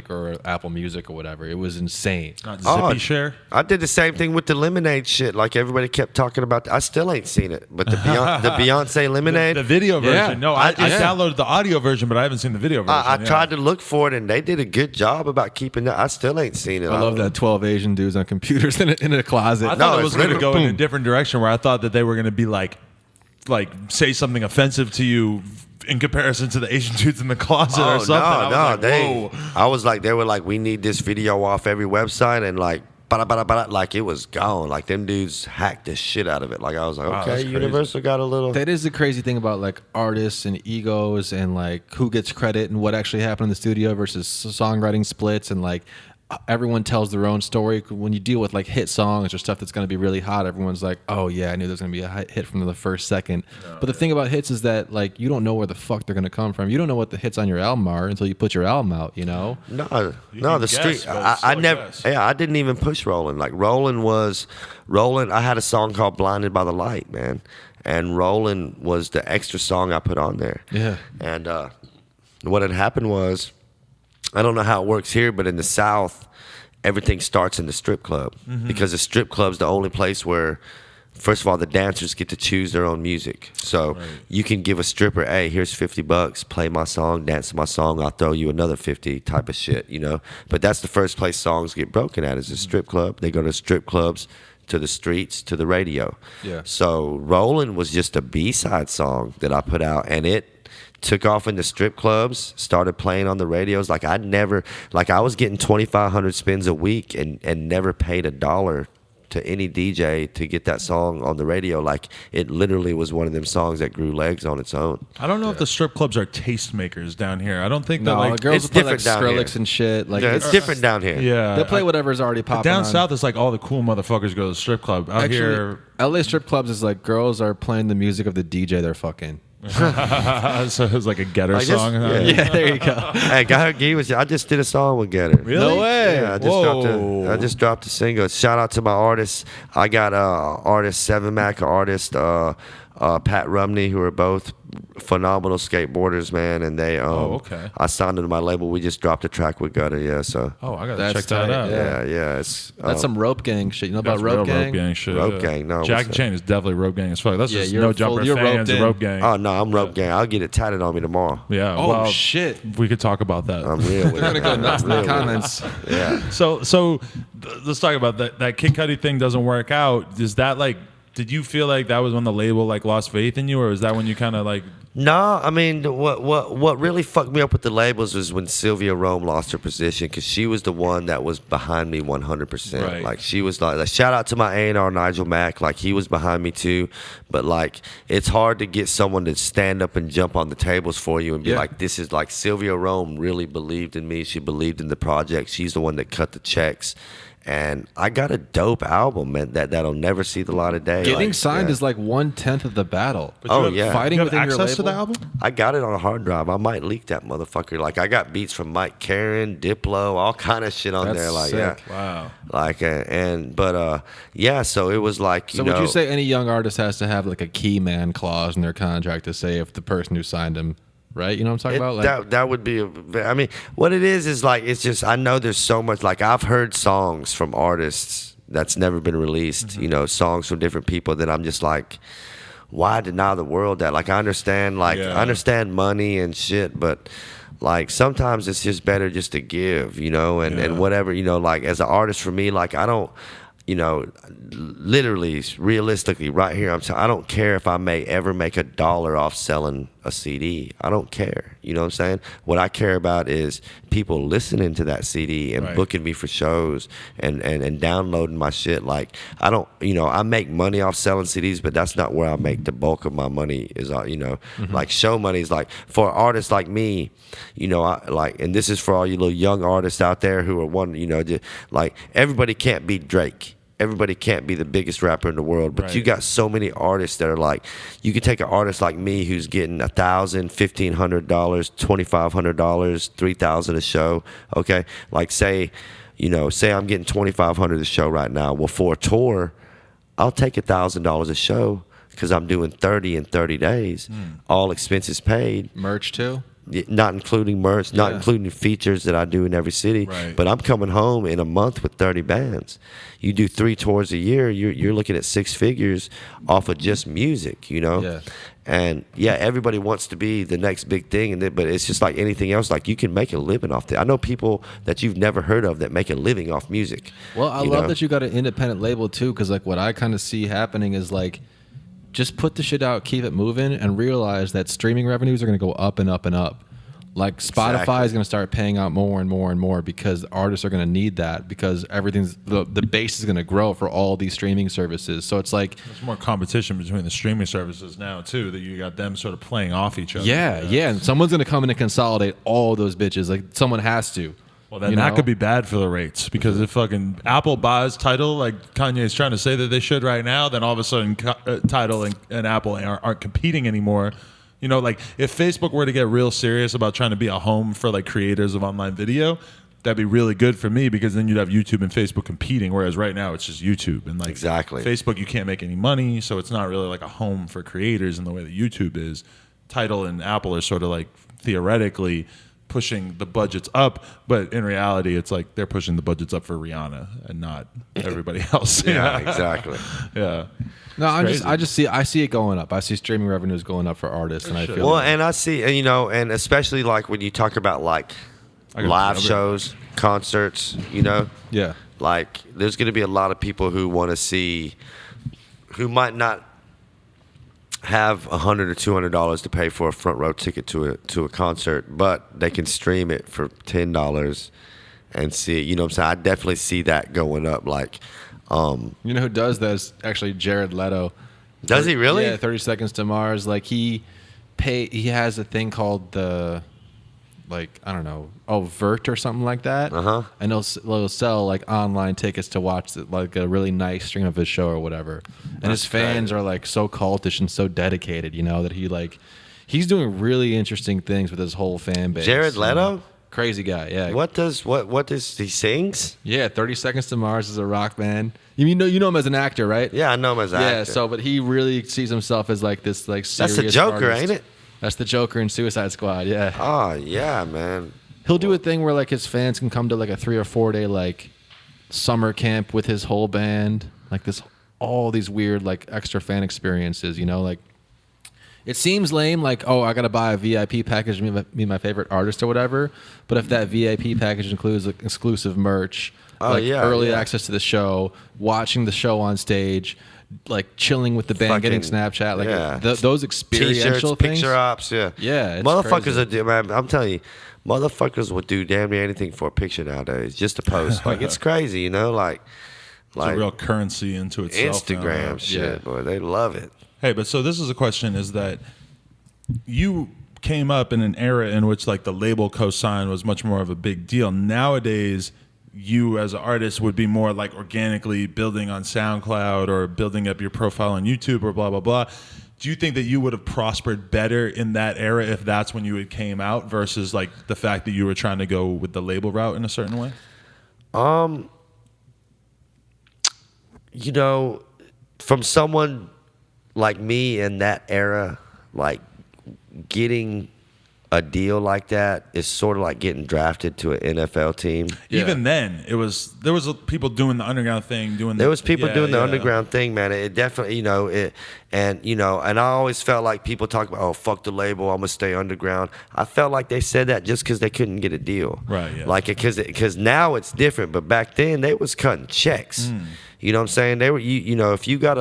or Apple Music or whatever. It was insane. Not Zippy Share. I did the same thing with the Lemonade shit. Like everybody kept talking about. I still ain't seen it, but the Beyonce Lemonade. The video version. Yeah. No, I Yeah. downloaded the audio version, but I haven't seen the video version. I yeah. tried to look for it, and they did a good job about keeping that. I still ain't seen it. I love that 12 Asian dudes on computers in a closet. I thought No, it was it's going to go literally- in a different direction where I thought that they were going to be like say something offensive to you in comparison to the Asian dudes in the closet or something. I was like, they were like, we need this video off every website, and like, like it was gone. Like them dudes hacked the shit out of it. Like I was like, Wow, okay, that's crazy. Universal got a little. That is the crazy thing about like artists and egos and like who gets credit and what actually happened in the studio versus songwriting splits, and like everyone tells their own story. When you deal with like hit songs or stuff that's going to be really hot, everyone's like, oh yeah, I knew there's going to be a hit from the first second. But the thing about hits is that like you don't know where the fuck they're going to come from. You don't know what the hits on your album are until you put your album out, No, can the guess, street. but I still never. guess. Yeah, I didn't even push Roland. Like Roland. I had a song called "Blinded by the Light," man, and Roland was the extra song I put on there. Yeah. And what had happened was, I don't know how it works here, but in the South, everything starts in the strip club because the strip club's the only place where, first of all, the dancers get to choose their own music. So you can give a stripper, hey, here's $50, play my song, dance to my song, I'll throw you another 50 type of shit, But that's the first place songs get broken at is the strip club. They go to strip clubs, to the streets, to the radio. Yeah. So Rollin' was just a B-side song that I put out, and it took off in the strip clubs, started playing on the radios. Like I was getting 2,500 spins a week and never paid $1 to any DJ to get that song on the radio. Like it literally was one of them songs that grew legs on its own. I don't know if the strip clubs are tastemakers down here. I don't think that No, like girls it's will play like different down Skrillex here. and shit. Like Yeah, it's different down here. yeah. They'll play whatever's already popping down on. south, it's like all the cool motherfuckers go to the strip club. Out here, LA strip clubs is like girls are playing the music of the DJ they're fucking. so it was like a Getter Like this- song. yeah. Yeah, there you go. Hey, I just did a song with Getter. Really? No way. Yeah, Whoa. I just dropped a single. Shout out to my artists. I got artist Seven Mac, artist Pat Rumney, who are both phenomenal skateboarders, man. And they okay. I signed them to my label. We just dropped a track with Gutter, yeah. So Oh, I gotta That's check that tight, out. yeah. yeah, it's That's some rope gang shit. You know about That's rope real gang? rope gang shit. Rope yeah. gang, no, Jackie what's Chain is definitely rope gang as fuck. That's Yeah, just you're no full- jumper you're fans roped of in. rope gang. Oh no, I'm rope gang. I'll get it tatted on me tomorrow. Yeah. Oh well, shit. we could talk about that. I'm real with They're it. gonna go nuts in the Real with it. comments. Yeah. So let's talk about that. That Kid Cudi thing doesn't work out. Is that like? Did you feel like that was when the label like lost faith in you, or is that when you kind of like? No, I mean what really fucked me up with the labels was when Sylvia Rome lost her position because she was the one that was behind me 100%. Right. Like she was like shout out to my A&R Nigel Mack, like he was behind me too. But like it's hard to get someone to stand up and jump on the tables for you and be Yeah. like, this is like Sylvia Rome really believed in me. She believed in the project. She's the one that cut the checks. And I got a dope album, man, that'll never see the light of day. Getting Like, signed yeah. is like 1/10 of the battle. Oh, yeah. Fighting You have within your access to the label? album? I got it on a hard drive. I might leak that motherfucker. Like I got beats from Mike Karen, Diplo, all kind of shit on That's there. Like sick. yeah, Wow. like yeah. So it was like So you would know, you say any young artist has to have like a key man clause in their contract to say if the person who signed him, right? You know what I'm talking about? Like, that would be I mean, what it is like it's just I know there's so much. Like I've heard songs from artists that's never been released. Mm-hmm. You know, songs from different people that I'm just like, why deny the world that? Like, I understand, like, Yeah. I understand money and shit, but like sometimes it's just better just to give, you know, and whatever, you know, like as an artist for me, like I don't, you know, literally, realistically, right here, I don't care if I may ever make $1 off selling a CD. I don't care. You know what I'm saying? What I care about is people listening to that CD and Right. booking me for shows and downloading my shit. Like, I don't, you know, I make money off selling CDs, but that's not where I make the bulk of my money is, you know, like show money is like, for artists like me, you know, and this is for all you little young artists out there who are one, you know, like everybody can't beat Drake. Everybody can't be the biggest rapper in the world, but you Right. got so many artists that are like, you could take an artist like me who's getting $1,000, $1,500, $2,500, $3,000 a show. Okay, like say I'm getting $2,500 a show right now. Well, for a tour, I'll take $1,000 a show because I'm doing 30 in 30 days, all expenses paid. Merch too. Not including merch, not Yeah. including features that I do in every city. Right. But I'm coming home in a month with 30 bands. You do 3 tours a year, you're looking at 6 figures off of just music, you know? Yeah. And yeah, everybody wants to be the next big thing, but it's just like anything else. Like you can make a living off that. I know people that you've never heard of that make a living off music. Well, I you love know? that you got an independent label too, because like what I kind of see happening is like, just put the shit out, keep it moving, and realize that streaming revenues are going to go up and up and up. Like Spotify Exactly. is going to start paying out more and more and more because artists are going to need that because everything's the base is going to grow for all these streaming services. So it's like, There's more competition between the streaming services now too. That you got them sort of playing off each other. yeah, and someone's going to come in and consolidate all those bitches. Like someone has to. Well, then you that know? could be bad for the rates because if fucking Apple buys Tidal, like Kanye's trying to say that they should right now, then all of a sudden Tidal and Apple aren't competing anymore. You know, like if Facebook were to get real serious about trying to be a home for like creators of online video, that'd be really good for me because then you'd have YouTube and Facebook competing. Whereas right now it's just YouTube and like Exactly. Facebook, you can't make any money, so it's not really like a home for creators in the way that YouTube is. Tidal and Apple are sort of like theoretically pushing the budgets up, but in reality, it's like they're pushing the budgets up for Rihanna and not everybody else. Yeah, exactly. Yeah. No, crazy. I see it going up. I see streaming revenues going up for artists, and I feel Well, like, and I see, you know, and especially like when you talk about like gotta live cover it. shows, concerts, you know, yeah, like there's going to be a lot of people who want to see, who might not have $100 or $200 to pay for a front row ticket to a concert, but they can stream it for $10 and see it. You know what I'm saying? I definitely see that going up. Like, you know who does that is actually Jared Leto. does he really? Yeah, 30 Seconds to Mars. Like he has a thing called the, like I don't know, Vert or something like that. And he'll sell like online tickets to watch like a really nice stream of his show or whatever. And his fans are like so cultish and so dedicated, you know, that he's doing really interesting things with his whole fan base. Jared you know? Leto? Crazy guy, yeah. What does he sings? Yeah, 30 Seconds to Mars is a rock band. You know him as an actor, right? Yeah, I know him as an Yeah, actor. so but he really sees himself as like this like serious That's the Joker, artist. ain't it? That's the Joker in Suicide Squad, yeah. Oh yeah, man. He'll do a thing where like his fans can come to like a 3 or 4 day like summer camp with his whole band, like all these weird like extra fan experiences, you know, like it seems lame, like, oh, I got to buy a VIP package to meet my favorite artist or whatever. But if that VIP package includes like, exclusive merch, early access to the show, watching the show on stage, like chilling with the band, getting Snapchat, like those experiential T-shirts, things. picture ops, yeah. Yeah, it's motherfuckers crazy. are do, man. I'm telling you, motherfuckers would do damn near anything for a picture nowadays, just to post. Like it's crazy, you know, like It's a real currency into itself. now. Instagram shit, boy. They love it. Hey, but so this is a question: is that you came up in an era in which like the label cosign was much more of a big deal. Nowadays, you as an artist would be more like organically building on SoundCloud or building up your profile on YouTube or blah blah blah. Do you think that you would have prospered better in that era if that's when you had came out versus like the fact that you were trying to go with the label route in a certain way? You know, from someone like me in that era, like getting a deal like that is sort of like getting drafted to an NFL team. Even then, there was people doing the underground thing, There was people doing the underground thing, man. It definitely, and I always felt like people talk about, oh, fuck the label, I'm gonna stay underground. I felt like they said that just because they couldn't get a deal, right? Yeah. Like because now it's different, but back then they was cutting checks. You know what I'm saying? They were, if you got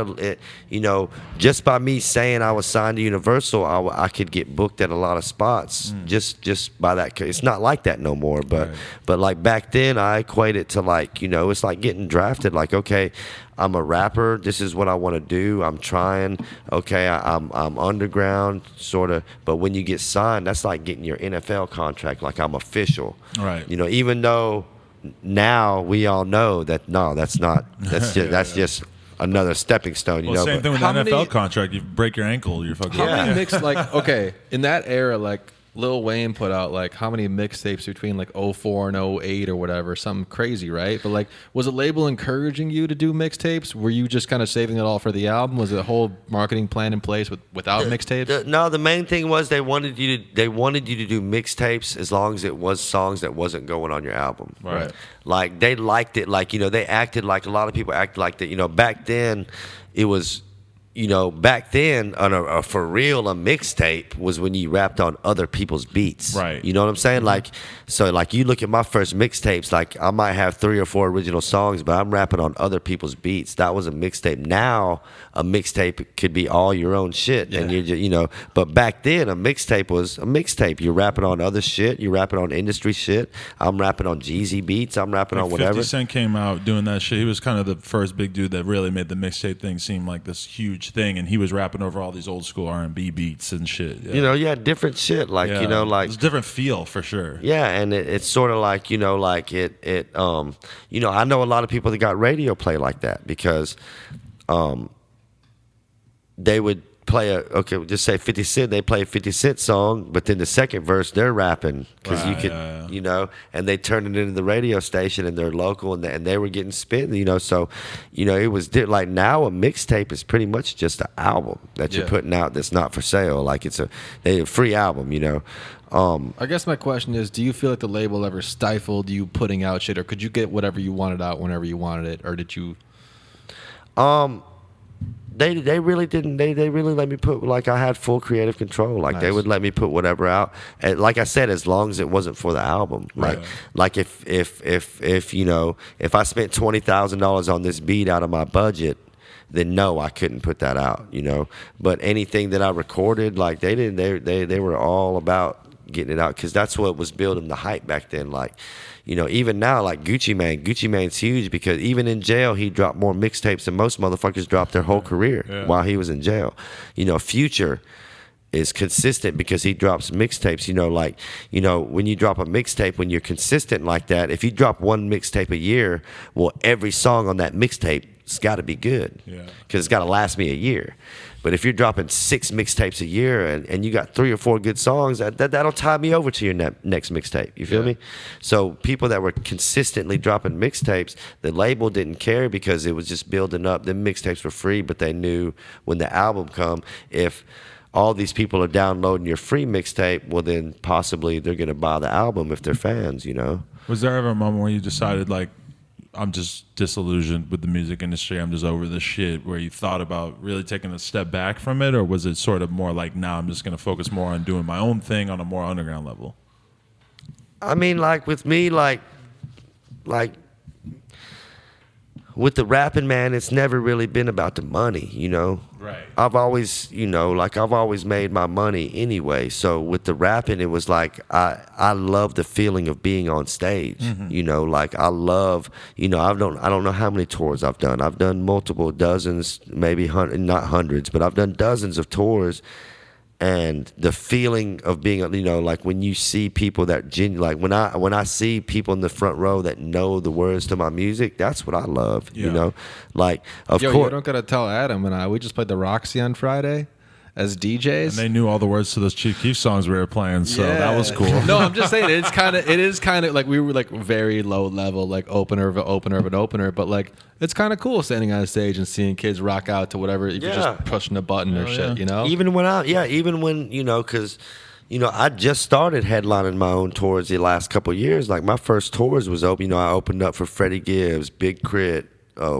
just by me saying I was signed to Universal, I could get booked at a lot of spots just by that. It's not like that no more. But like back then, I equate it to like, it's like getting drafted. Like, okay, I'm a rapper. This is what I want to do. I'm trying. Okay, I'm underground, sort of. But when you get signed, that's like getting your NFL contract. Like I'm official. Right. Even though now we all know that that's not. That's just another stepping stone. Same thing with the NFL contract. You break your ankle, you're fucking. How many okay, in that era, like Lil Wayne put out like how many mixtapes between like 04 and 08 or whatever, something crazy, right? But like, was the label encouraging you to do mixtapes? Were you just kind of saving it all for the album? Was it a whole marketing plan in place without mixtapes? No, the main thing was they wanted you to do mixtapes as long as it was songs that wasn't going on your album. Right. Like they liked it. Like they acted like a lot of people acted like that. Back then, it was. Back then, on a for real, a mixtape was when you rapped on other people's beats. Right. You know what I'm saying? Like, so like you look at my first mixtapes, like I might have 3 or 4 original songs, but I'm rapping on other people's beats. That was a mixtape. Now, a mixtape could be all your own shit, and you're just, But back then, a mixtape was a mixtape. You're rapping on other shit. You're rapping on industry shit. I'm rapping on Jeezy beats. I'm rapping on whatever. 50 Cent came out doing that shit. He was kind of the first big dude that really made the mixtape thing seem like this huge thing, and he was rapping over all these old school R&B beats and shit. Yeah. Different shit. Like like it's a different feel for sure. Yeah, and it's sort of like like I know a lot of people that got radio play like that because they would play just say 50 Cent, they play a 50 Cent song, but then the second verse they're rapping because you could, and they turned it into the radio station and they're local and they were getting spit, so, it was like now a mixtape is pretty much just an album that you're putting out that's not for sale. Like it's a free album, I guess my question is, do you feel like the label ever stifled you putting out shit, or could you get whatever you wanted out whenever you wanted it, or did you? They really didn't. They really let me put, like, I had full creative control. Like, they would let me put whatever out. And like I said, as long as it wasn't for the album. Like if I spent $20,000 on this beat out of my budget, then no, I couldn't put that out. But anything that I recorded, like they didn't. They were all about getting it out because that's what was building the hype back then. Like, even now, like Gucci Mane's huge because even in jail, he dropped more mixtapes than most motherfuckers dropped their whole career while he was in jail. Future is consistent because he drops mixtapes. When you drop a mixtape, when you're consistent like that, if you drop one mixtape a year, well, every song on that mixtape's got to be good because it's got to last me a year. But if you're dropping 6 mixtapes a year and you got 3 or 4 good songs, that'll tie me over to your next mixtape. You feel me? So people that were consistently dropping mixtapes, the label didn't care because it was just building up. The mixtapes were free, but they knew when the album come, if all these people are downloading your free mixtape, well then possibly they're going to buy the album if they're fans, Was there ever a moment where you decided, like, I'm just disillusioned with the music industry, I'm just over this shit, where you thought about really taking a step back from it? Or was it sort of more like, now I'm just going to focus more on doing my own thing on a more underground level? I mean, like with me, like with the rapping, man, it's never really been about the money, Right. I've always, I've always made my money anyway. So with the rapping, it was like I love the feeling of being on stage. Like I love, I don't know how many tours I've done. I've done multiple dozens, maybe not hundreds, but I've done dozens of tours. And the feeling of being, like when you see people that like when I see people in the front row that know the words to my music, that's what I love. Like of course. You don't gotta tell Adam and we just played the Roxy on Friday as DJs, and they knew all the words to those Chief Keef songs we were playing, so that was cool. No, I'm just saying it is kind of like we were like very low level, like opener, but like it's kind of cool standing on a stage and seeing kids rock out to whatever if you're just pushing a button or shit, Even when because you know, I just started headlining my own tours the last couple of years. Like my first tours was open. You know, I opened up for Freddie Gibbs, Big Crit, I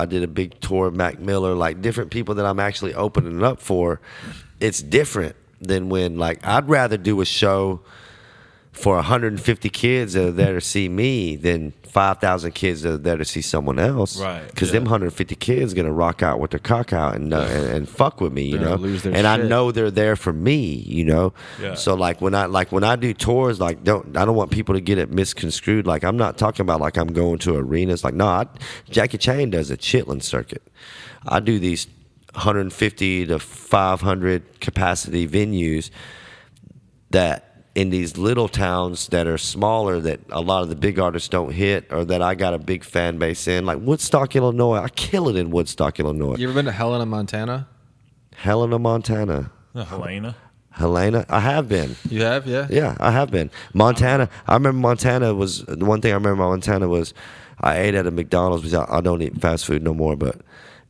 did a big tour of Mac Miller, like different people that I'm actually opening up for. It's different than when, like, I'd rather do a show for 150 kids that are there to see me than 5,000 kids that are there to see someone else. Right. Because them 150 kids gonna rock out with their cock out and fuck with me, you know. Lose their and I shit. know they're there for me, you know. Yeah. So like when I do tours, like I don't want people to get it misconstrued. Like I'm not talking about like I'm going to arenas. Like no, Jackie Chain does a Chitlin circuit. I do these 150 to 500 capacity venues that in these little towns that are smaller that a lot of the big artists don't hit or that I got a big fan base in. Like Woodstock, Illinois. I kill it in Woodstock, Illinois. You ever been to Helena, Montana? Helena, Montana. Helena. Helena, I have been. You have, yeah. Yeah, I have been. Montana, I remember Montana was, the one thing I remember about Montana was I ate at a McDonald's, which I don't eat fast food no more, but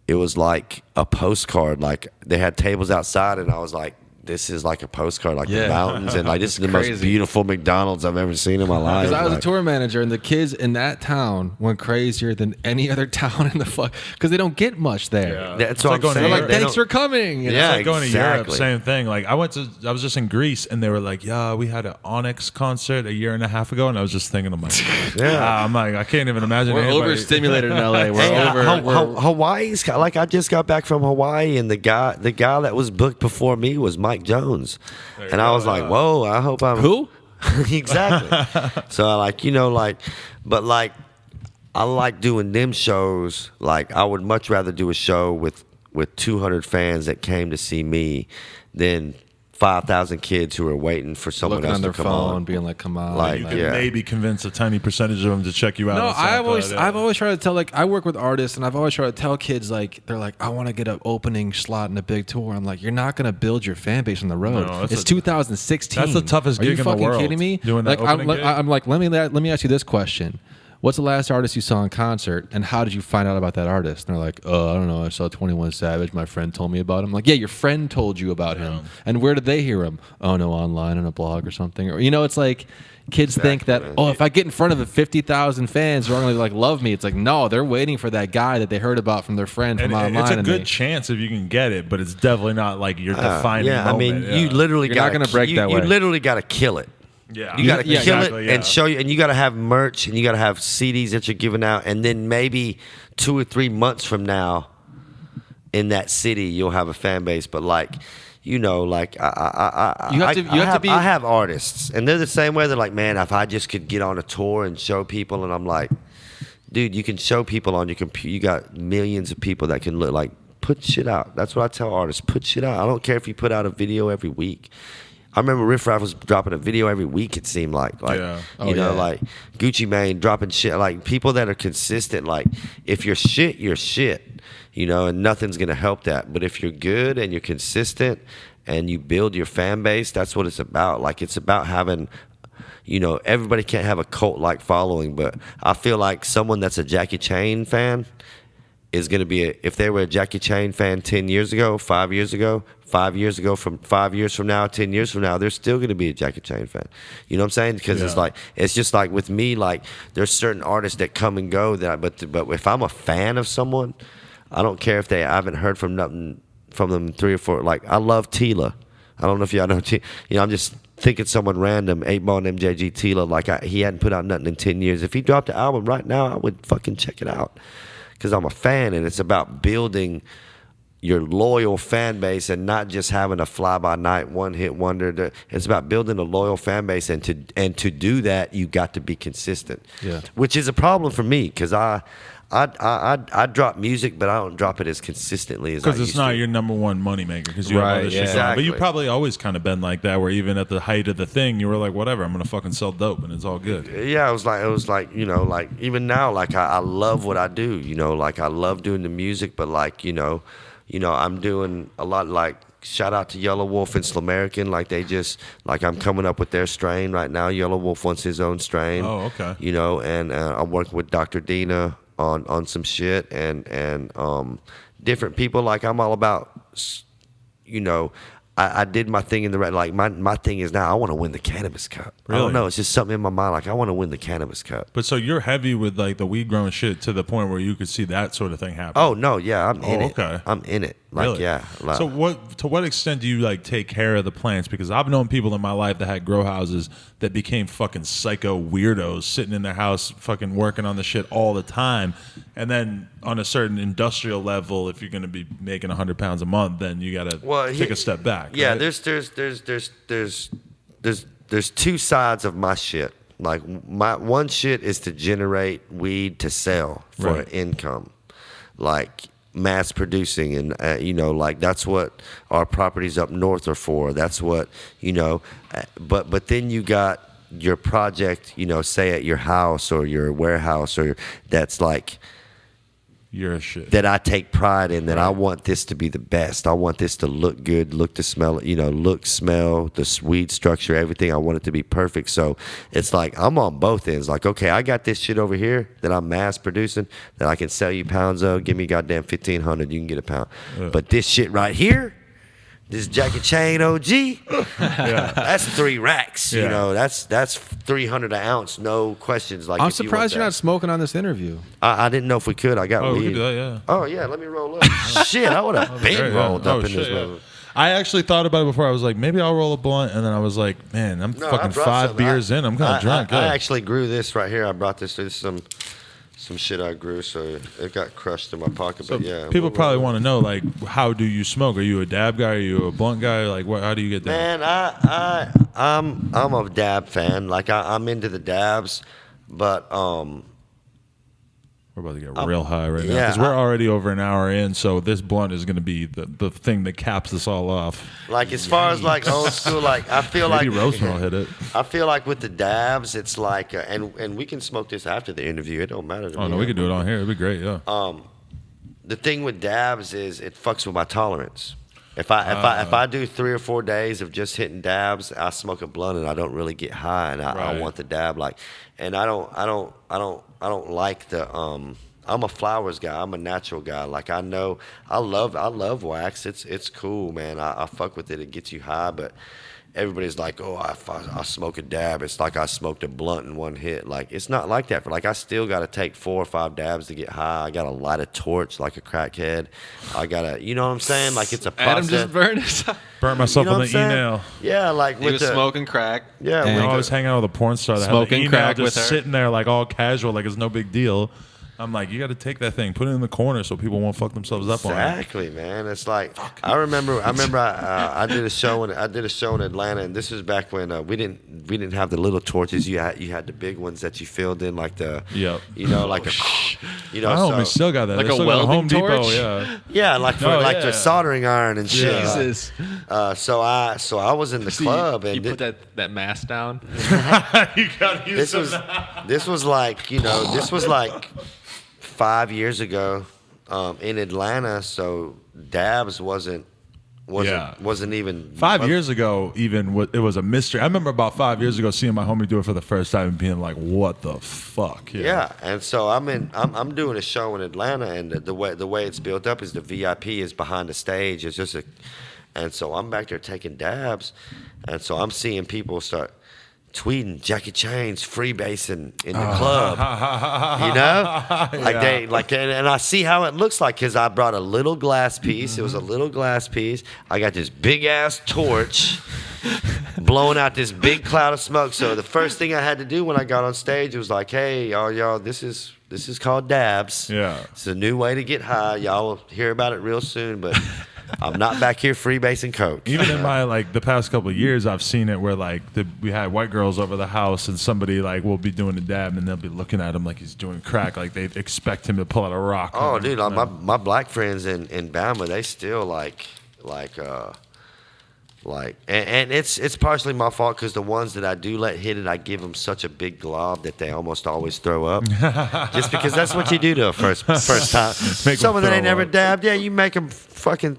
it was like a postcard. Like they had tables outside and I was like, this is like a postcard, like Yeah. the mountains, and like this is the Crazy. most beautiful McDonald's I've ever seen in my life. Because I was a Like, tour manager, and the kids in that town went crazier than any other town in the fuck. Because they don't get much there. Yeah. That's It's what like I'm going to They're saying. like, Europe. They thanks don't- for coming. You know? Yeah. It's like going to Europe, exactly. same thing. Like I was just in Greece and they were like, yeah, we had an Onyx concert a year and a half ago, and I was just thinking, I'm like, Yeah. I'm like, I can't even imagine. We're anybody- overstimulated in LA. We're Hey, over. Hawaii's like I just got back from Hawaii, and the guy that was booked before me was Mike Jones, you and I go, was like, yeah. whoa, I hope I'm Who? exactly. So I like, you know, like, but like, I like doing them shows. Like, I would much rather do a show with 200 fans that came to see me than 5,000 kids who are waiting for someone looking else on their to come phone, on. being like, "Come on!" Like, You like- can yeah. maybe convince a tiny percentage of them to check you out. No, on SoundCloud, I've always tried to tell, like, I work with artists, and I've always tried to tell kids, like, they're like, I want to get an opening slot in a big tour. I'm like, you're not gonna build your fan base on the road. No, that's It's a- 2016. that's the toughest Are you gig in the fucking world, kidding me? doing that like, opening gig. I'm like, let me ask you this question. What's the last artist you saw in concert, and how did you find out about that artist? And they're like, I don't know. I saw 21 Savage. My friend told me about him. I'm like, yeah, your friend told you about him. And where did they hear him? Oh, no, online on a blog or something. Or, you know, it's like kids think that, man. if I get in front of 50,000 fans who are going to like love me, it's like, no, they're waiting for that guy that they heard about from their friend from And online. it's a and good they- chance if you can get it, but it's definitely not like your defining Yeah, I moment. mean, you literally You're got not gonna break that You way. literally got to kill it. yeah, You got to Yeah, kill exactly, it yeah. and show you, and you got to have merch, and you got to have CDs that you're giving out, and then maybe 2 or 3 months from now, in that city, you'll have a fan base. But like, you know, like You have to be- I have artists, and they're the same way. They're like, man, if I just could get on a tour and show people, and I'm like, dude, you can show people on your computer. You got millions of people that can look like. Put shit out. That's what I tell artists. Put shit out. I don't care if you put out a video every week. I remember Riff Raff was dropping a video every week. It seemed like Yeah. you know, yeah. like Gucci Mane dropping shit. Like people that are consistent. Like if you're shit, you're shit. You know, and nothing's gonna help that. But if you're good and you're consistent and you build your fan base, that's what it's about. Like it's about having. You know, everybody can't have a cult-like following, but I feel like someone that's a Jackie Chain fan is going to be if they were a Jackie Chain fan 10 years ago, 5 years ago, 5 years ago, from 5 years from now, 10 years from now, they're still going to be a Jackie Chain fan. You know what I'm saying? Because it's Yeah. like it's just like with me, like there's certain artists that come and go but if I'm a fan of someone, I don't care if I haven't heard from nothing from them 3 or 4. Like I love Tila. I don't know if y'all know Tila. You know, I'm just thinking someone random, 8 Ball and MJG Tila. Like he hadn't put out nothing in 10 years. If he dropped an album right now, I would fucking check it out. Because I'm a fan, and it's about building your loyal fan base and not just having a fly-by-night one-hit wonder. It's about building a loyal fan base, and to do that, you got to be consistent. Yeah. Which is a problem for me, because I drop music, but I don't drop it as consistently as I because it's used not to. your number one moneymaker. Because you Right, have other shit yeah. going on. But you Exactly. probably always kind of been like that, where even at the height of the thing, you were like, whatever, I'm gonna fucking sell dope, and it's all good. Yeah, it was like, you know, like even now, like I love what I do, you know, like I love doing the music, but like, you know, I'm doing a lot, like shout out to Yellow Wolf and Slamerican, like they just, like I'm coming up with their strain right now. Yellow Wolf wants his own strain. Oh, okay. You know, and I'm working with Dr. Dina on some shit and different people. Like I'm all about, you know, I did my thing in the right. Like my thing is now I want to win the Cannabis Cup. I Really? don't know. It's just something in my mind. Like I want to win the Cannabis Cup. But so you're heavy with like the weed growing shit to the point where you could see that sort of thing happen. Oh no, yeah, I'm in it. okay. I'm in it. Like Really? yeah. Like, So to what extent do you like take care of the plants? Because I've known people in my life that had grow houses that became fucking psycho weirdos sitting in their house fucking working on the shit all the time. And then on a certain industrial level, if you're going to be making 100 pounds a month, then you got to take a step back. Yeah, right? there's two sides of my shit. Like my one shit is to generate weed to sell for Right. income, like mass producing, and like that's what our properties up north are for. That's what but then you got your project, say at your house or your warehouse, or that's like You're a shit. that I take pride in, that I want this to be the best. I want this to look good, look to smell, look, smell, the weed structure, everything. I want it to be perfect. So it's like I'm on both ends. Like, okay, I got this shit over here that I'm mass producing that I can sell you pounds of. Give me goddamn 1,500, you can get a pound. But this shit right here, this Jackie Chain OG, that's 3 racks. Yeah. That's 300 an ounce, no questions. Like I'm if you want surprised you're that. not smoking on this interview. I didn't know if we could. I got Oh, weed. we could do that, yeah. Oh yeah, let me roll up. Shit, I would have been Great, yeah. rolled up Oh, in shit, this yeah. mother. I actually thought about it before. I was like, maybe I'll roll a blunt, and then I was like, man, I'm No, I fucking brought 5 some. beers in. I'm kind of drunk. I yeah. actually grew this right here. I brought this. This is some shit I grew, so it got crushed in my pocket. So but yeah, people probably want to know, like, how do you smoke? Are you a dab guy? Are you a blunt guy? Like, how do you get down? Man, I'm a dab fan. Like I'm into the dabs, but We're about to get real high right now yeah, because we're already over an hour in. So this blunt is going to be the thing that caps us all off. like as far as like old school, like I feel Maybe like Rosemont will hit it. I feel like with the dabs, it's like, and we can smoke this after the interview. It don't matter. To Oh me. no, we could do it on here. It'd be great. Yeah. The thing with dabs is it fucks with my tolerance. If I do 3 or 4 days of just hitting dabs, I smoke a blunt and I don't really get high, and I Right. want the dab, like, and I don't like the I'm a flowers guy. I'm a natural guy. Like I love wax. It's cool, man. I fuck with it. It gets you high, but everybody's like, oh, I smoke a dab. It's like I smoked a blunt in one hit. Like it's not like that. Like I still got to take 4 or 5 dabs to get high. I got to light a torch like a crackhead. I gotta, you know what I'm saying? Like it's a process. Adam just burned himself. Burnt myself You know on what the I'm saying? email. Yeah, like He with was the smoking crack. yeah, And- with I the- was hanging out with a porn star that Smoking had the email crack just with her. sitting there like all casual, like it's no big deal. I'm like, you got to take that thing, put it in the corner so people won't fuck themselves up on it. Exactly, man. It's like I remember I did a show in Atlanta, and this was back when we didn't have the little torches. You had the big ones that you filled in like the Yep. like a My homie so, still got that. Like They a still got welding Home Depot, torch? yeah. yeah, like for Oh, like yeah. for soldering iron and shit. Yeah. Jesus. So I was in the club, and you put that mask down. You got to use this was like this was like 5 years ago in Atlanta. So dabs wasn't even 5 years ago, it was a mystery. I remember about 5 years ago seeing my homie do it for the first time and being like, "What the fuck?" Yeah, and so I'm doing a show in Atlanta, and the way it's built up is the VIP is behind the stage. It's just and so I'm back there taking dabs, and so I'm seeing people start tweeting Jackie Chain's freebasing in the club, and I see how it looks like because I brought a little glass piece. It was a little glass piece. I got this big ass torch. Blowing out this big cloud of smoke. So the first thing I had to do when I got on stage was like, "Hey, y'all, this is called dabs. Yeah. It's a new way to get high. Y'all will hear about it real soon, but I'm not back here freebasing coke." Even in my the past couple of years, I've seen it where we had white girls over the house and somebody will be doing a dab and they'll be looking at him like he's doing crack, like they expect him to pull out a rock. Oh, dude, my black friends in Bama, they still and it's partially my fault because the ones that I do let hit it, I give them such a big glob that they almost always throw up. Just because that's what you do to a first time. Make 'em Someone that throw ain't never up. dabbed, yeah, you make them fucking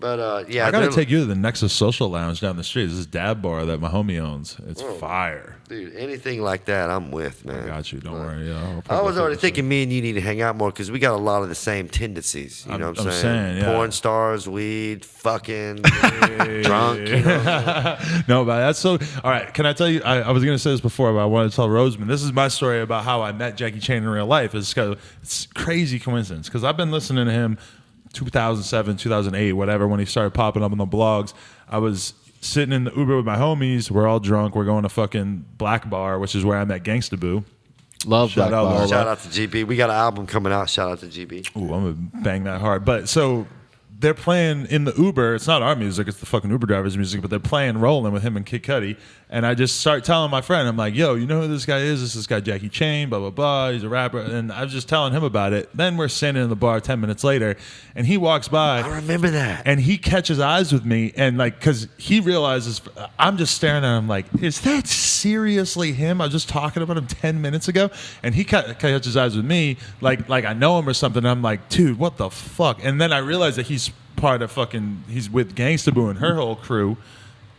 But yeah, I gotta they're- take you to the Nexus Social Lounge down the street. This is Dab Bar that my homie owns. It's fire. dude, anything like that, I'm with, man. I got you. Don't worry. Yeah, I'll I probably was take already you thinking me and you need to hang out more because we got a lot of the same tendencies. You know what I'm saying? yeah. Porn stars, weed, fucking, drunk. You know? No, but that's so. All right, can I tell you? I was going to say this before, but I wanted to tell Roseman. This is my story about how I met Jackie Chan in real life. It's crazy coincidence because I've been listening to him 2007, 2008, whatever, when he started popping up on the blogs. I was sitting in the Uber with my homies. We're all drunk. We're going to fucking Black Bar, which is where I met Gangsta Boo. Love Shout Black out Bar. Lola. Shout out to GB. We got an album coming out. Shout out to GB. Ooh, I'm gonna bang that hard. But so they're playing in the Uber. It's not our music. It's the fucking Uber driver's music. But they're playing Rolling with him and Kid Cudi. And I just start telling my friend, I'm like, yo, you know who this guy is? This guy Jackie Chan, blah, blah, blah. He's a rapper. And I was just telling him about it. Then we're standing in the bar 10 minutes later, and he walks by. I remember that. And he catches eyes with me, and like, because he realizes I'm just staring at him like, is that seriously him? I was just talking about him 10 minutes ago, and he catches eyes with me, like I know him or something. And I'm like, dude, what the fuck? And then I realize that he's part of he's with Gangsta Boo and her whole crew.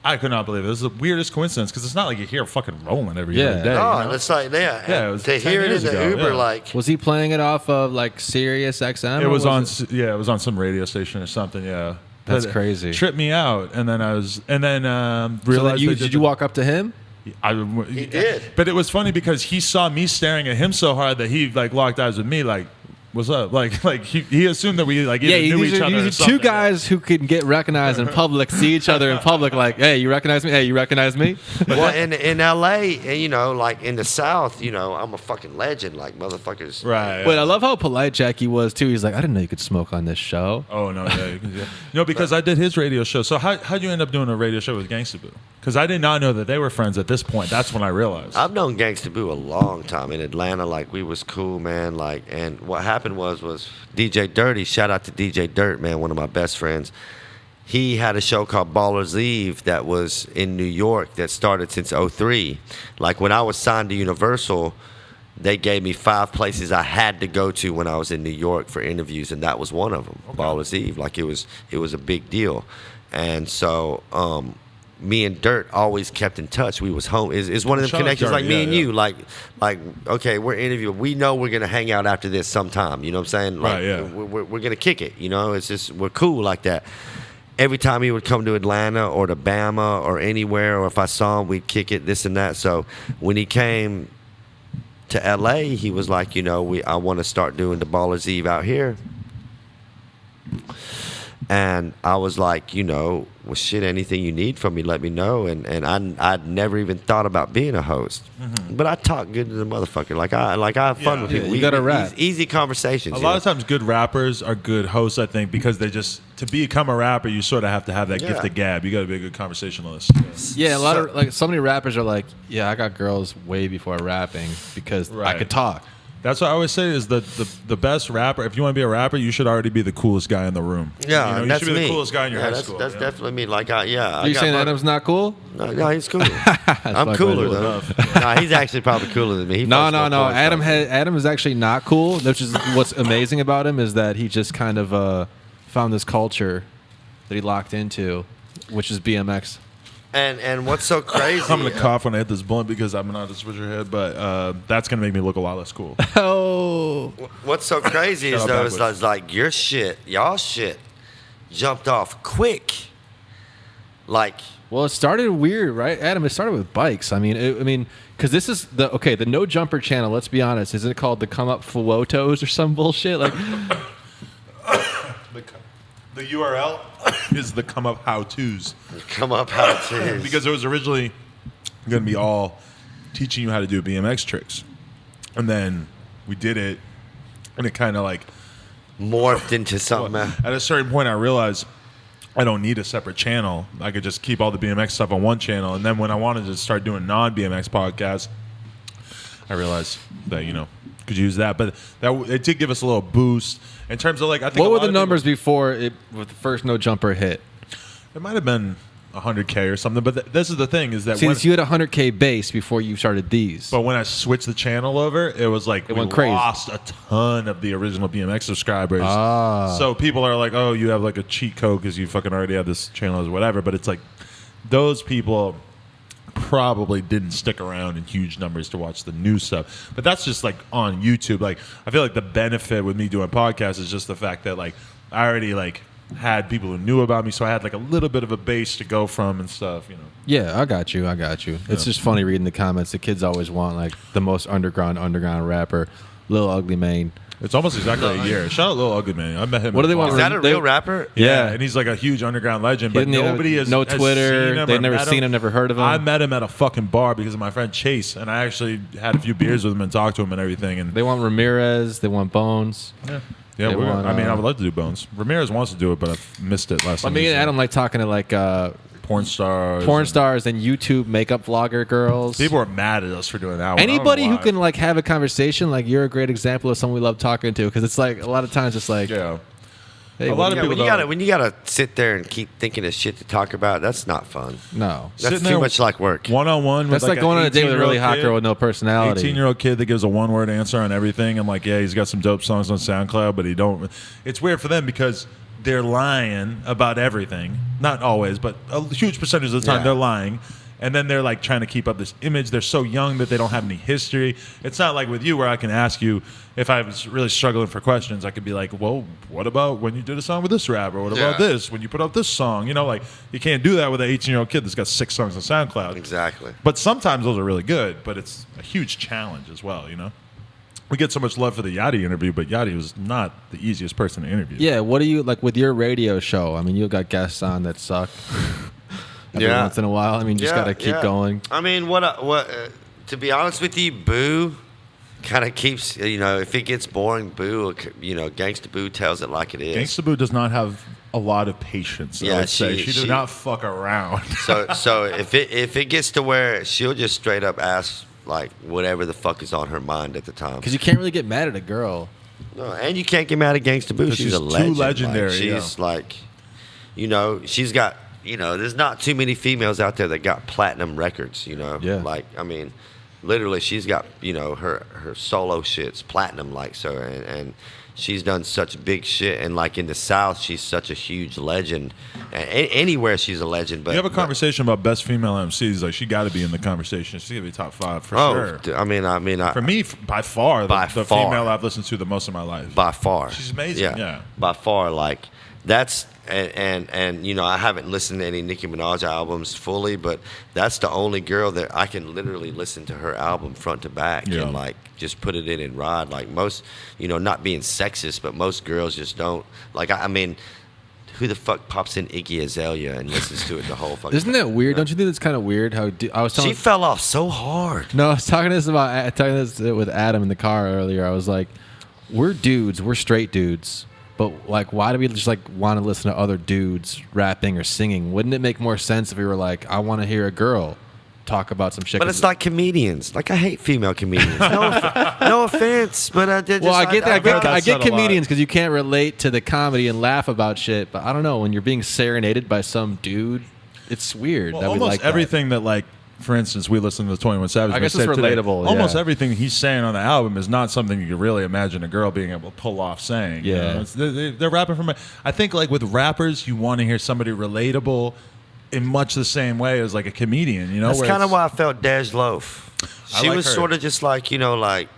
I could not believe it. This is the weirdest coincidence because it's not like you hear fucking Rolling every Yeah. other day. No, you know? it's like Yeah, it was to 10 hear it in years the ago, Uber, yeah. like Was he playing it off of like Sirius XM? It or was on, it- yeah, it was on some radio station or something. Yeah, That's But it crazy. Tripped me out, and then So realized then they did you walk up to him? He did. But it was funny because he saw me staring at him so hard that he like locked eyes with me, like, "What's up?" Like he assumed that we like either knew each other. or these are something. two guys who can get recognized in public, see each other in public, like, hey, you recognize me? Hey, you recognize me? well, in LA, and you know, like in the South, you know, I'm a fucking legend, like motherfuckers. Right. But I love how polite Jackie was too. He's like, I didn't know you could smoke on this show. Oh no, yeah, yeah. No, because I did his radio show. So how'd you end up doing a radio show with Gangsta Boo? Because I did not know that they were friends at this point. That's when I realized. I've known Gangsta Boo a long time in Atlanta. Like we was cool, man. Like, and what happened was DJ Dirty. Shout out to DJ Dirt, man, one of my best friends. He had a show called Ballers Eve that was in New York that started since '03. Like when I was signed to Universal, they gave me 5 places I had to go to when I was in New York for interviews, and that was one of them. Ballers Eve. Like it was a big deal, and so. Me and Dirt always kept in touch. We was home. Is one of them Shout out connections Dirt, like me yeah, and yeah. you. Like okay, we're interviewing. We know we're gonna hang out after this sometime. You know what I'm saying? Like, Right, yeah. We're gonna kick it. You know, it's just we're cool like that. Every time he would come to Atlanta or to Bama or anywhere, or if I saw him, we'd kick it, this and that. So when he came to LA, he was like, you know, I want to start doing the Ballers Eve out here. And I was like, you know, well, shit, anything you need from me, let me know. And I'd never even thought about being a host, but I talk good to the motherfucker. Like I have fun Yeah. with Yeah, people. you gotta rap. Easy conversations. A you lot know? of times, good rappers are good hosts. I think because they just to become a rapper, you sort of have to have that gift Yeah. of gab. You got to be a good conversationalist. Yeah, a lot of like so many rappers are like, yeah, I got girls way before rapping because I Right. could talk. That's what I always say is the best rapper. If you want to be a rapper, you should already be the coolest guy in the room. Yeah, you know, that's you should be me. the coolest guy in your high that's, school. That's yeah. definitely me. Like I Are you saying Adam's not cool? No, he's cool. I'm fucking cooler cool though. Nah, he's actually probably cooler than me. He No. fucks more porn Adam stars. Adam is actually not cool. Which is what's amazing about him is that he just kind of found this culture that he locked into, which is BMX. And what's so crazy? I'm gonna cough when I hit this blunt because I'm not a switcher head, but that's gonna make me look a lot less cool. Oh, What's so crazy is Shout out though, backwards. is like your shit, y'all shit, jumped off quick. Like well, it started weird, right, Adam? It started with bikes. I mean, because this is the No Jumper channel. Let's be honest. Isn't it called the Come Up Photos or some bullshit? Like, The URL is the come up how tos come up how to because it was originally gonna be all teaching you how to do BMX tricks, and then we did it, and it kind of like morphed into something. at a certain point I realized I don't need a separate channel. I could just keep all the BMX stuff on one channel, and then when I wanted to start doing non-BMX podcasts, I realized that could use that. But that it did give us a little boost in terms of like I think. what a were lot the of numbers people- before with the first No Jumper hit? It might have been 100K or something. But this is the thing is that See, when, you had a 100K base before you started these. but when I switched the channel over, it was like we went crazy. lost a ton of the original BMX subscribers. Ah. So people are like, oh, you have like a cheat code because you fucking already have this channel or whatever. But it's like those people probably didn't stick around in huge numbers to watch the new stuff. But that's just like on YouTube. Like I feel like the benefit with me doing podcasts is just the fact that like I already like had people who knew about me, so I had like a little bit of a base to go from and stuff, you know. Yeah, I got you. It's just funny reading the comments. The kids always want like the most underground rapper, Lil Ugly Mane. It's almost exactly a year. Shout out Lil Ugly Man. I met him. What do they want? Is that a They- real rapper? Yeah, and he's like a huge underground legend, but He didn't even- nobody has no has Twitter. seen him They've or never met seen him, never heard of him. I met him at a fucking bar because of my friend Chase, and I actually had a few beers with him and talked to him and everything. And They want Ramirez. They want Bones. yeah, they want, I mean, I would love to do Bones. Ramirez wants to do it, but I've missed it last I time. mean, he was Adam like talking to like porn stars. porn and- stars and YouTube makeup vlogger girls. People are mad at us for doing that one. I don't know Anybody who why. can like have a conversation, like you're a great example of someone we love talking to, because it's like a lot of times it's like, Yeah. hey, A what lot do of you- people When you gotta sit there and keep thinking of shit to talk about, that's not fun. no. That's Sitting too there much like work. One-on-one with That's like going on a date with a really hot girl with no personality. 18-year-old kid that gives a one-word answer on everything. I'm like, yeah, he's got some dope songs on SoundCloud, but he don't. It's weird for them because they're lying about everything. Not always, but a huge percentage of the time Yeah. they're lying. And then they're like trying to keep up this image. They're so young that they don't have any history. It's not like with you where I can ask you if I was really struggling for questions. I could be like, well, what about when you did a song with this rapper? What about Yeah. this? When you put up this song? You know, like you can't do that with an 18-year-old kid that's got 6 songs on SoundCloud. Exactly. But sometimes those are really good, but it's a huge challenge as well, you know? We get so much love for the Yachty interview, but Yachty was not the easiest person to interview. Yeah, what do you like with your radio show? I mean, you got guests on that suck. Every Yeah. once in a while. I mean, you just got to keep going. I mean, to be honest with you, Boo kind of keeps, if it gets boring, Boo, Gangsta Boo tells it like it is. Gangsta Boo does not have a lot of patience, I Yeah, would say. she- She does she- not fuck around. So if it gets to where she'll just straight up ask like whatever the fuck is on her mind at the time. Because you can't really get mad at a girl. No, and you can't get mad at Gangsta Boo. 'Cause She's she's a too legend. legendary, Like, she's like, she's got, there's not too many females out there that got platinum records. Yeah. Like, I mean, literally, she's got, her solo shit's platinum. Like, so, and she's done such big shit. And like in the South, she's such a huge legend. And anywhere she's a legend. But You have a conversation about best female MCs, like she got to be in the conversation. She's gonna be top 5 for Oh, sure. I mean, For me, by far, By the far. female I've listened to the most in my life. by far. She's amazing, yeah. By far, like that's and I haven't listened to any Nicki Minaj albums fully, but that's the only girl that I can literally listen to her album front to back Yeah. and like just put it in and ride. Like most, not being sexist, but most girls just don't like. I mean, who the fuck pops in Iggy Azalea and listens to it the whole fucking? Isn't that weird? Don't you think that's kind of weird? How I was telling She fell off so hard. No, I was talking this with Adam in the car earlier. I was like, we're dudes, we're straight dudes, but like, why do we just like want to listen to other dudes rapping or singing? Wouldn't it make more sense if we were like, I want to hear a girl talk about some shit? But it's like comedians. Like I hate female comedians. No offense, but I did. Well, I get that. I that get said a lot. comedians because you can't relate to the comedy and laugh about shit. But I don't know, when you're being serenaded by some dude, it's weird. Well, that we almost like that. everything that like, for instance, we listen to the 21 Savage. I guess it's mixtape today. relatable, Almost yeah. everything he's saying on the album is not something you could really imagine a girl being able to pull off saying. you Yeah. know? They're rapping from. I think like with rappers, you want to hear somebody relatable in much the same way as like a comedian. You know, That's where kind of it's- why I felt Dej Loaf. I She like was her. sort of just like, like.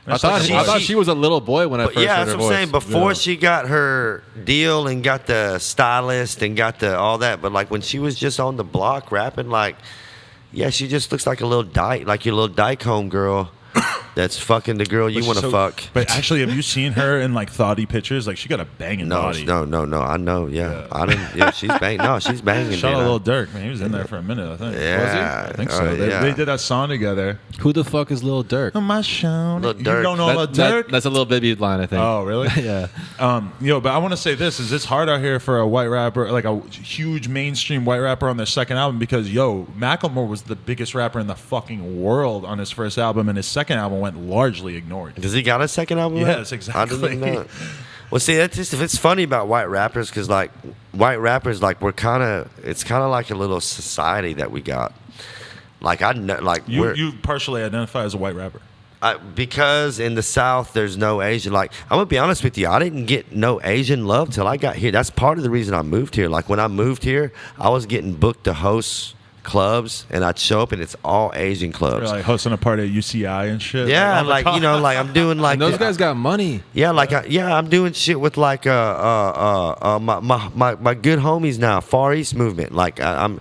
I thought She- she was a little boy when I But first yeah, heard that's her what I'm voice. saying. Before Yeah. she got her deal and got the stylist and got the all that, but like when she was just on the block rapping, like, yeah, she just looks like a little dyke, like your little dyke home girl. That's fucking the girl you But want to she's fuck. But actually, have you seen her in like thoughty pictures? Like she got a banging No, body. no. I know. Yeah, I didn't. Yeah, she's banging. No, she's banging. Shout out dude. Lil Durk, man. He was in there for a minute, I think. Yeah, I think so. yeah. They did that song together. Who the fuck is Lil Durk? On my show. Lil You Durk. don't know Lil Durk? That's a Lil Baby line, I think. Oh, really? Yeah. But I want to say this: is it's hard out here for a white rapper, like a huge mainstream white rapper on their second album, because Macklemore was the biggest rapper in the fucking world on his first album, and his second album went largely ignored. Does he got a second album? Yes, I exactly. didn't know. Well, see, that's just, if it's funny about white rappers, because like white rappers, like it's kind of like a little society that we got. Like I know, like You partially identify as a white rapper. because in the South there's no Asian. Like I'm gonna be honest with you, I didn't get no Asian love till I got here. That's part of the reason I moved here. Like when I moved here, I was getting booked to host clubs, and I'd show up, and it's all Asian clubs. You're like hosting a party at UCI and shit. Yeah, on the like you know, like I'm doing like And those guys got money. Yeah, like I'm doing shit with like my good homies now, Far East movement. Like I'm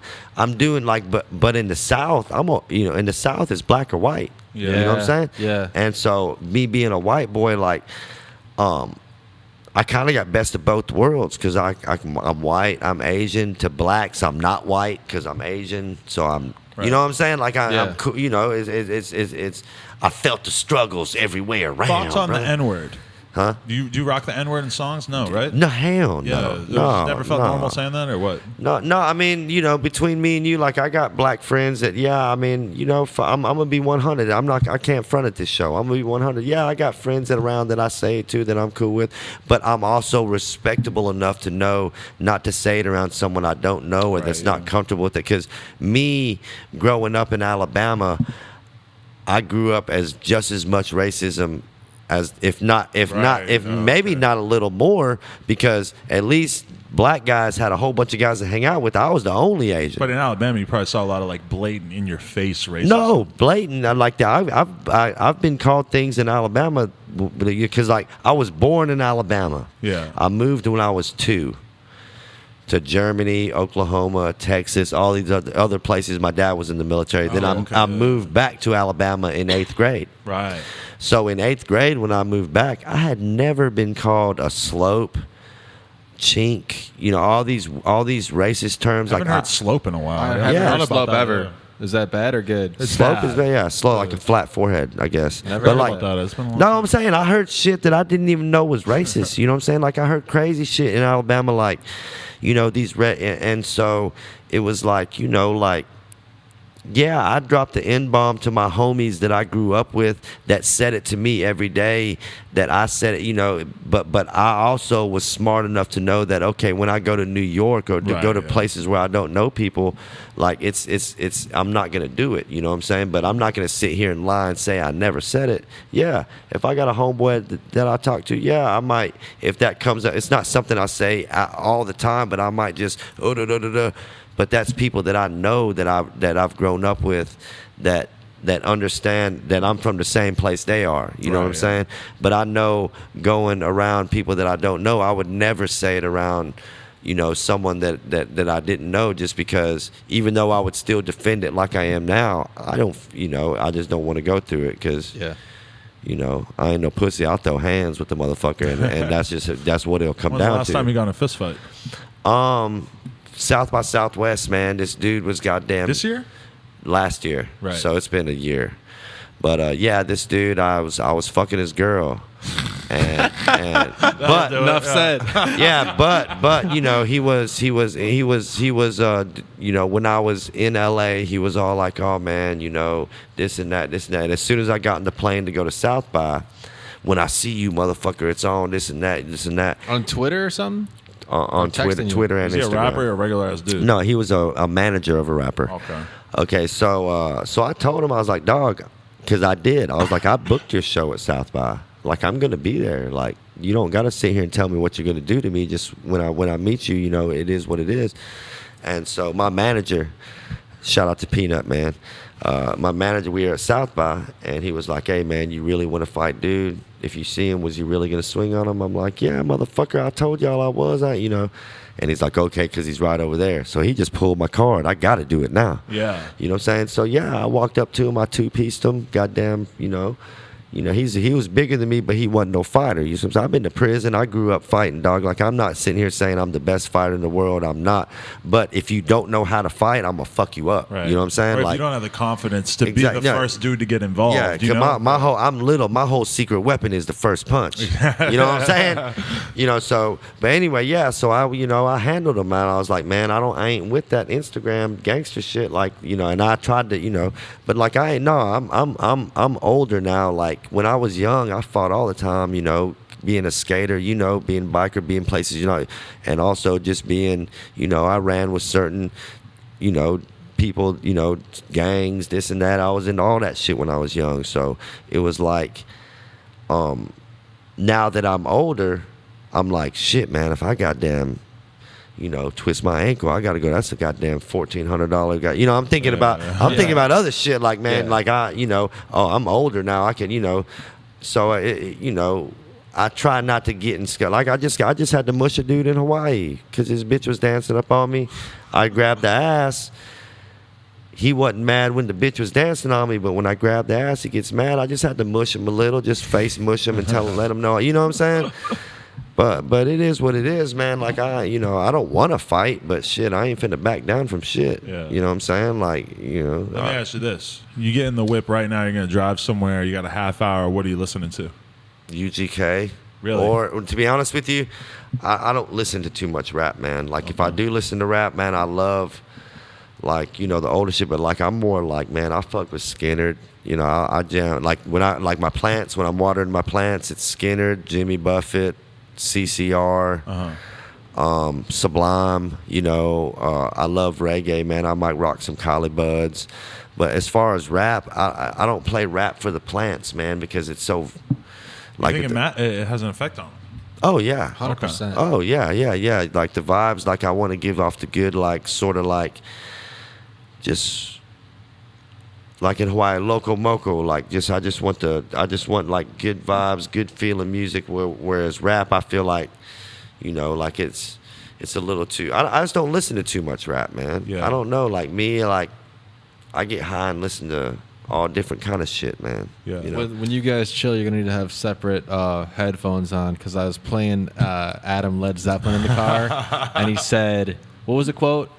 doing like, but in the South, in the South it's black or white. Yeah. You know what I'm saying? Yeah. And so me being a white boy, like, I kind of got best of both worlds because I'm white, I'm Asian to blacks. I'm not white because I'm Asian, so I'm. Right. You know what I'm saying? Like Yeah. I'm cool. You know, it's. I felt the struggles everywhere around. Thoughts on bro. the N-word? Huh? Do you rock the N-word in songs? No, right? No, hell Yeah. no. You No, never felt no. normal saying that, or what? No, I mean, you know, between me and you, like, I got black friends that, yeah, I mean, you know, I'm gonna be 100. I can't front at this show. I'm gonna be 100. Yeah, I got friends that around that I say it to that I'm cool with, but I'm also respectable enough to know not to say it around someone I don't know or that's not comfortable with it. Because me growing up in Alabama, I grew up as just as much racism as maybe not a little more, because at least black guys had a whole bunch of guys to hang out with. I was the only Asian. But in Alabama, you probably saw a lot of like blatant in your face racism. No, blatant. I like that. I've been called things in Alabama because like I was born in Alabama. Yeah. I moved when I was 2 to Germany, Oklahoma, Texas, all these other places. My dad was in the military. Then I moved back to Alabama in 8th grade. Right. So in 8th grade, when I moved back, I had never been called a slope, chink, you know, all these racist terms. I haven't heard slope in a while. I Yeah. haven't Yeah. heard Thought slope about that, ever. yeah. Is that bad or good? It's slope bad. is slow, like a flat forehead, I guess. Never but heard like, about that. It's been a long no, time. I'm saying I heard shit that I didn't even know was racist. You know what I'm saying? Like I heard crazy shit in Alabama, like, you know, and so it was like, you know, like, yeah, I dropped the N-bomb to my homies that I grew up with that said it to me every day, that I said it, you know, but I also was smart enough to know that, okay, when I go to New York or go to places where I don't know people, like it's I'm not going to do it, you know what I'm saying? But I'm not going to sit here and lie and say I never said it. Yeah, if I got a homeboy that I talk to, yeah, I might, if that comes up, it's not something I say all the time, but I might just, but that's people that I know that I've grown up with that understand that I'm from the same place they are. You know what I'm saying? But I know going around people that I don't know, I would never say it around, you know, someone that I didn't know, just because even though I would still defend it like I am now, I don't, you know, I just don't want to go through it because, you know, I ain't no pussy. I'll throw hands with the motherfucker, and that's what it'll come When's the down last to. time you got in a fist fight? South by Southwest, man. This dude was goddamn. This year? Last year. Right. So it's been a year. But yeah, this dude, I was fucking his girl, and but Enough said. yeah, but you know, he was you know, when I was in LA, he was all like, oh man, you know, this and that. And as soon as I got in the plane to go to South by, when I see you, motherfucker, it's on this and that. On Twitter or something? On texting you. Twitter and Is he a Instagram. rapper or a regular ass dude? No, he was a manager of a rapper. Okay, so I told him, I was like, dog, because I was like, I booked your show at South by. Like, I'm gonna be there. Like, you don't gotta sit here and tell me what you're gonna do to me. Just when I meet you, you know, it is what it is. And so my manager, shout out to Peanut, man. My manager, we were at South by, and he was like, hey man, you really want to fight, dude? If you see him, was you really gonna swing on him? I'm like, yeah, motherfucker, I told y'all I was. You know. And he's like, okay, because he's right over there. So he just pulled my card. I got to do it now. Yeah. You know what I'm saying? So, yeah, I walked up to him. I two-pieced him. Goddamn, you know, he was bigger than me, but he wasn't no fighter. You know what I'm saying? I've been to prison. I grew up fighting, dog. Like, I'm not sitting here saying I'm the best fighter in the world. I'm not. But if you don't know how to fight, I'm going to fuck you up. Right. You know what I'm saying? Or if like, you don't have the confidence to be the first dude to get involved. yeah, you because know? I'm little. My whole secret weapon is the first punch. You know what I'm saying? You know, so, but anyway, yeah, so I handled him, man. I was like, man, I ain't with that Instagram gangster shit. Like, you know, and I tried to, you know, but like, I'm older now. Like, when I was young, I fought all the time, you know, being a skater, you know, being biker, being places, you know, and also just being, you know, I ran with certain, you know, people, you know, gangs, this and that. I was into all that shit when I was young. So it was like, now that I'm older, I'm like, shit, man, if I goddamn, you know, twist my ankle, I gotta go. That's a goddamn $1,400 guy. You know, I'm thinking about other shit. Like, man, like you know, I'm older now. I can, you know, so you know, I try not to get in skull. Like I just had to mush a dude in Hawaii because his bitch was dancing up on me. I grabbed the ass. He wasn't mad when the bitch was dancing on me, but when I grabbed the ass, he gets mad. I just had to mush him a little, just face mush him and let him know. You know what I'm saying? But it is what it is, man. Like I don't want to fight, but shit, I ain't finna back down from shit. Yeah. You know what I'm saying? Like, you know. Let me ask you this: you get in the whip right now, you're gonna drive somewhere. You got a half hour. What are you listening to? UGK. Really? Or to be honest with you, I don't listen to too much rap, man. Like if I do listen to rap, man, I love, like, you know, the older shit. But like I'm more like, man, I fuck with Skinner. You know, I jam like when my plants, when I'm watering my plants, it's Skinner, Jimmy Buffett, CCR, Sublime. You know, I love reggae, man. I might rock some Collie Buds. But as far as rap, I don't play rap for the plants, man, because it's so like I think it has an effect on them. Oh yeah, 100%. Oh yeah. Like the vibes, like I want to give off the good, like sort of like just like in Hawaii, loco moco. Like I just want like good vibes, good feeling music. Whereas rap, I feel like, you know, like it's a little too. I just don't listen to too much rap, man. Yeah. I don't know. Like me, like I get high and listen to all different kind of shit, man. Yeah. You know? When you guys chill, you're gonna need to have separate headphones on, because I was playing Adam Led Zeppelin in the car, and he said, "What was the quote?"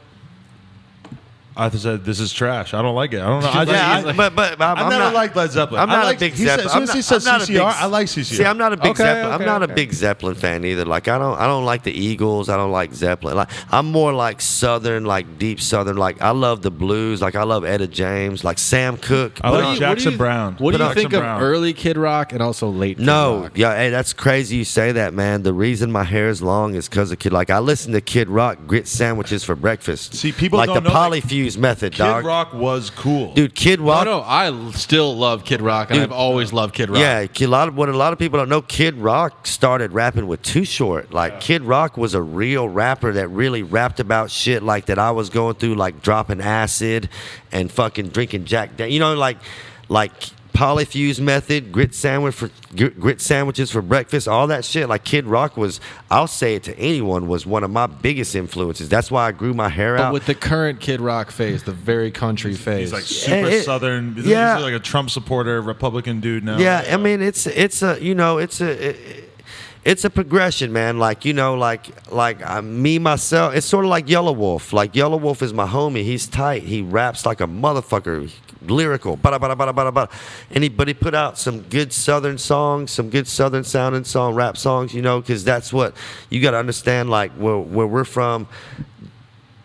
I said, "This is trash. I don't like it. I don't know." I've never liked Led Zeppelin. I'm not like, a big he said- Zeppelin. As soon as he said CCR, I like CCR. See, I'm not a big Okay, Zeppelin. I'm not a okay. big Zeppelin fan either. Like I don't like the Eagles. I don't like Zeppelin. Like I'm more like Southern, like deep Southern. Like I love the blues. Like I love Etta James. Like Sam Cooke. I like Jackson Brown. What do you Jackson think of Brown. early Kid Rock and also late Kid No, Rock? yeah, hey, that's crazy you say that, man. The reason my hair is long is because of Kid. Like I listen to Kid Rock grit sandwiches for breakfast. See, people like don't the know that Polyfuse method, Kid dog. Rock was cool. Dude, Kid Rock. No, I still love Kid Rock, and Dude, I've always loved Kid Rock. Yeah, what a lot of people don't know, Kid Rock started rapping with Too Short. Like Kid Rock was a real rapper that really rapped about shit like that I was going through, like dropping acid and fucking drinking Jack. You know, like Polyfuse method, grit sandwiches for breakfast, all that shit. Like Kid Rock was, I'll say it to anyone, was one of my biggest influences. That's why I grew my hair But out. with the current Kid Rock phase, the very country phase, He's like super Southern. He's like a Trump supporter, Republican dude now. Yeah, I mean it's a progression, man. Like, you know, like me myself, it's sort of like Yellow Wolf. Like Yellow Wolf is my homie. He's tight. He raps like a motherfucker, lyrical, bada bada bada bada bada. But he put out some good Southern songs, some good Southern sounding rap songs. You know, because that's what you got to understand. Like where we're from.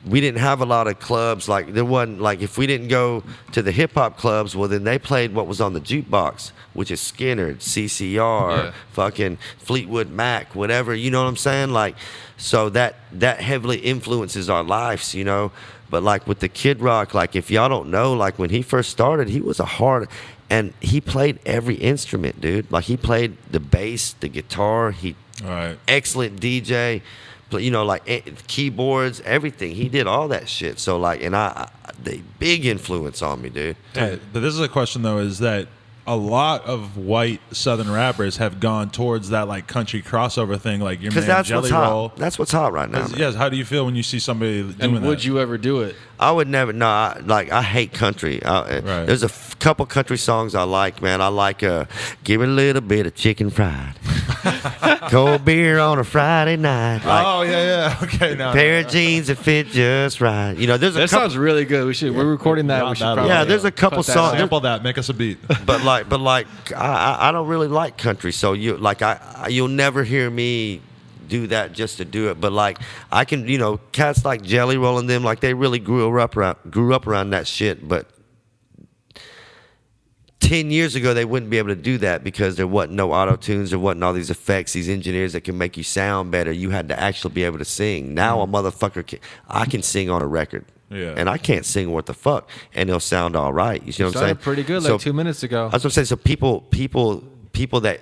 We didn't have a lot of clubs. Like there wasn't, like if we didn't go to the hip hop clubs, well then they played what was on the jukebox, which is Skinner, CCR, fucking Fleetwood Mac, whatever. You know what I'm saying? Like, so that heavily influences our lives, you know. But like with the Kid Rock, like if y'all don't know, like when he first started, he was and he played every instrument, dude. Like he played the bass, the guitar. Excellent DJ. You know, like keyboards, everything. He did all that shit. So like, and the big influence on me, dude. But this is a question though: is that a lot of white Southern rappers have gone towards that like country crossover thing, like your man That's Jelly what's hot. Roll. That's what's hot right now. Man. Yes. How do you feel when you see somebody doing and that? would you ever do it? I would never. No, I hate country. There's a couple country songs I like, man. I like "Give It a Little Bit of Chicken Fried," "Cold Beer on a Friday Night." Like, Oh yeah. Okay. Now. pair of jeans that fit just right. You know, there's a That couple. sounds really good. We're recording that. Not We should that probably Yeah, there's a couple put that songs- out. Sample that. Make us a beat. but I don't really like country, so you'll never hear me do that just to do it. But like I can, you know, cats like Jelly Roll and them, like they really grew up around that shit. But 10 years ago, they wouldn't be able to do that because there wasn't no auto tunes, there wasn't all these effects, these engineers that can make you sound better. You had to actually be able to sing. Now a motherfucker I can sing on a record. Yeah. And I can't sing what the fuck, and it'll sound all right. You see what I'm saying? Sounded pretty good like 2 minutes ago. That's what I'm saying. So people that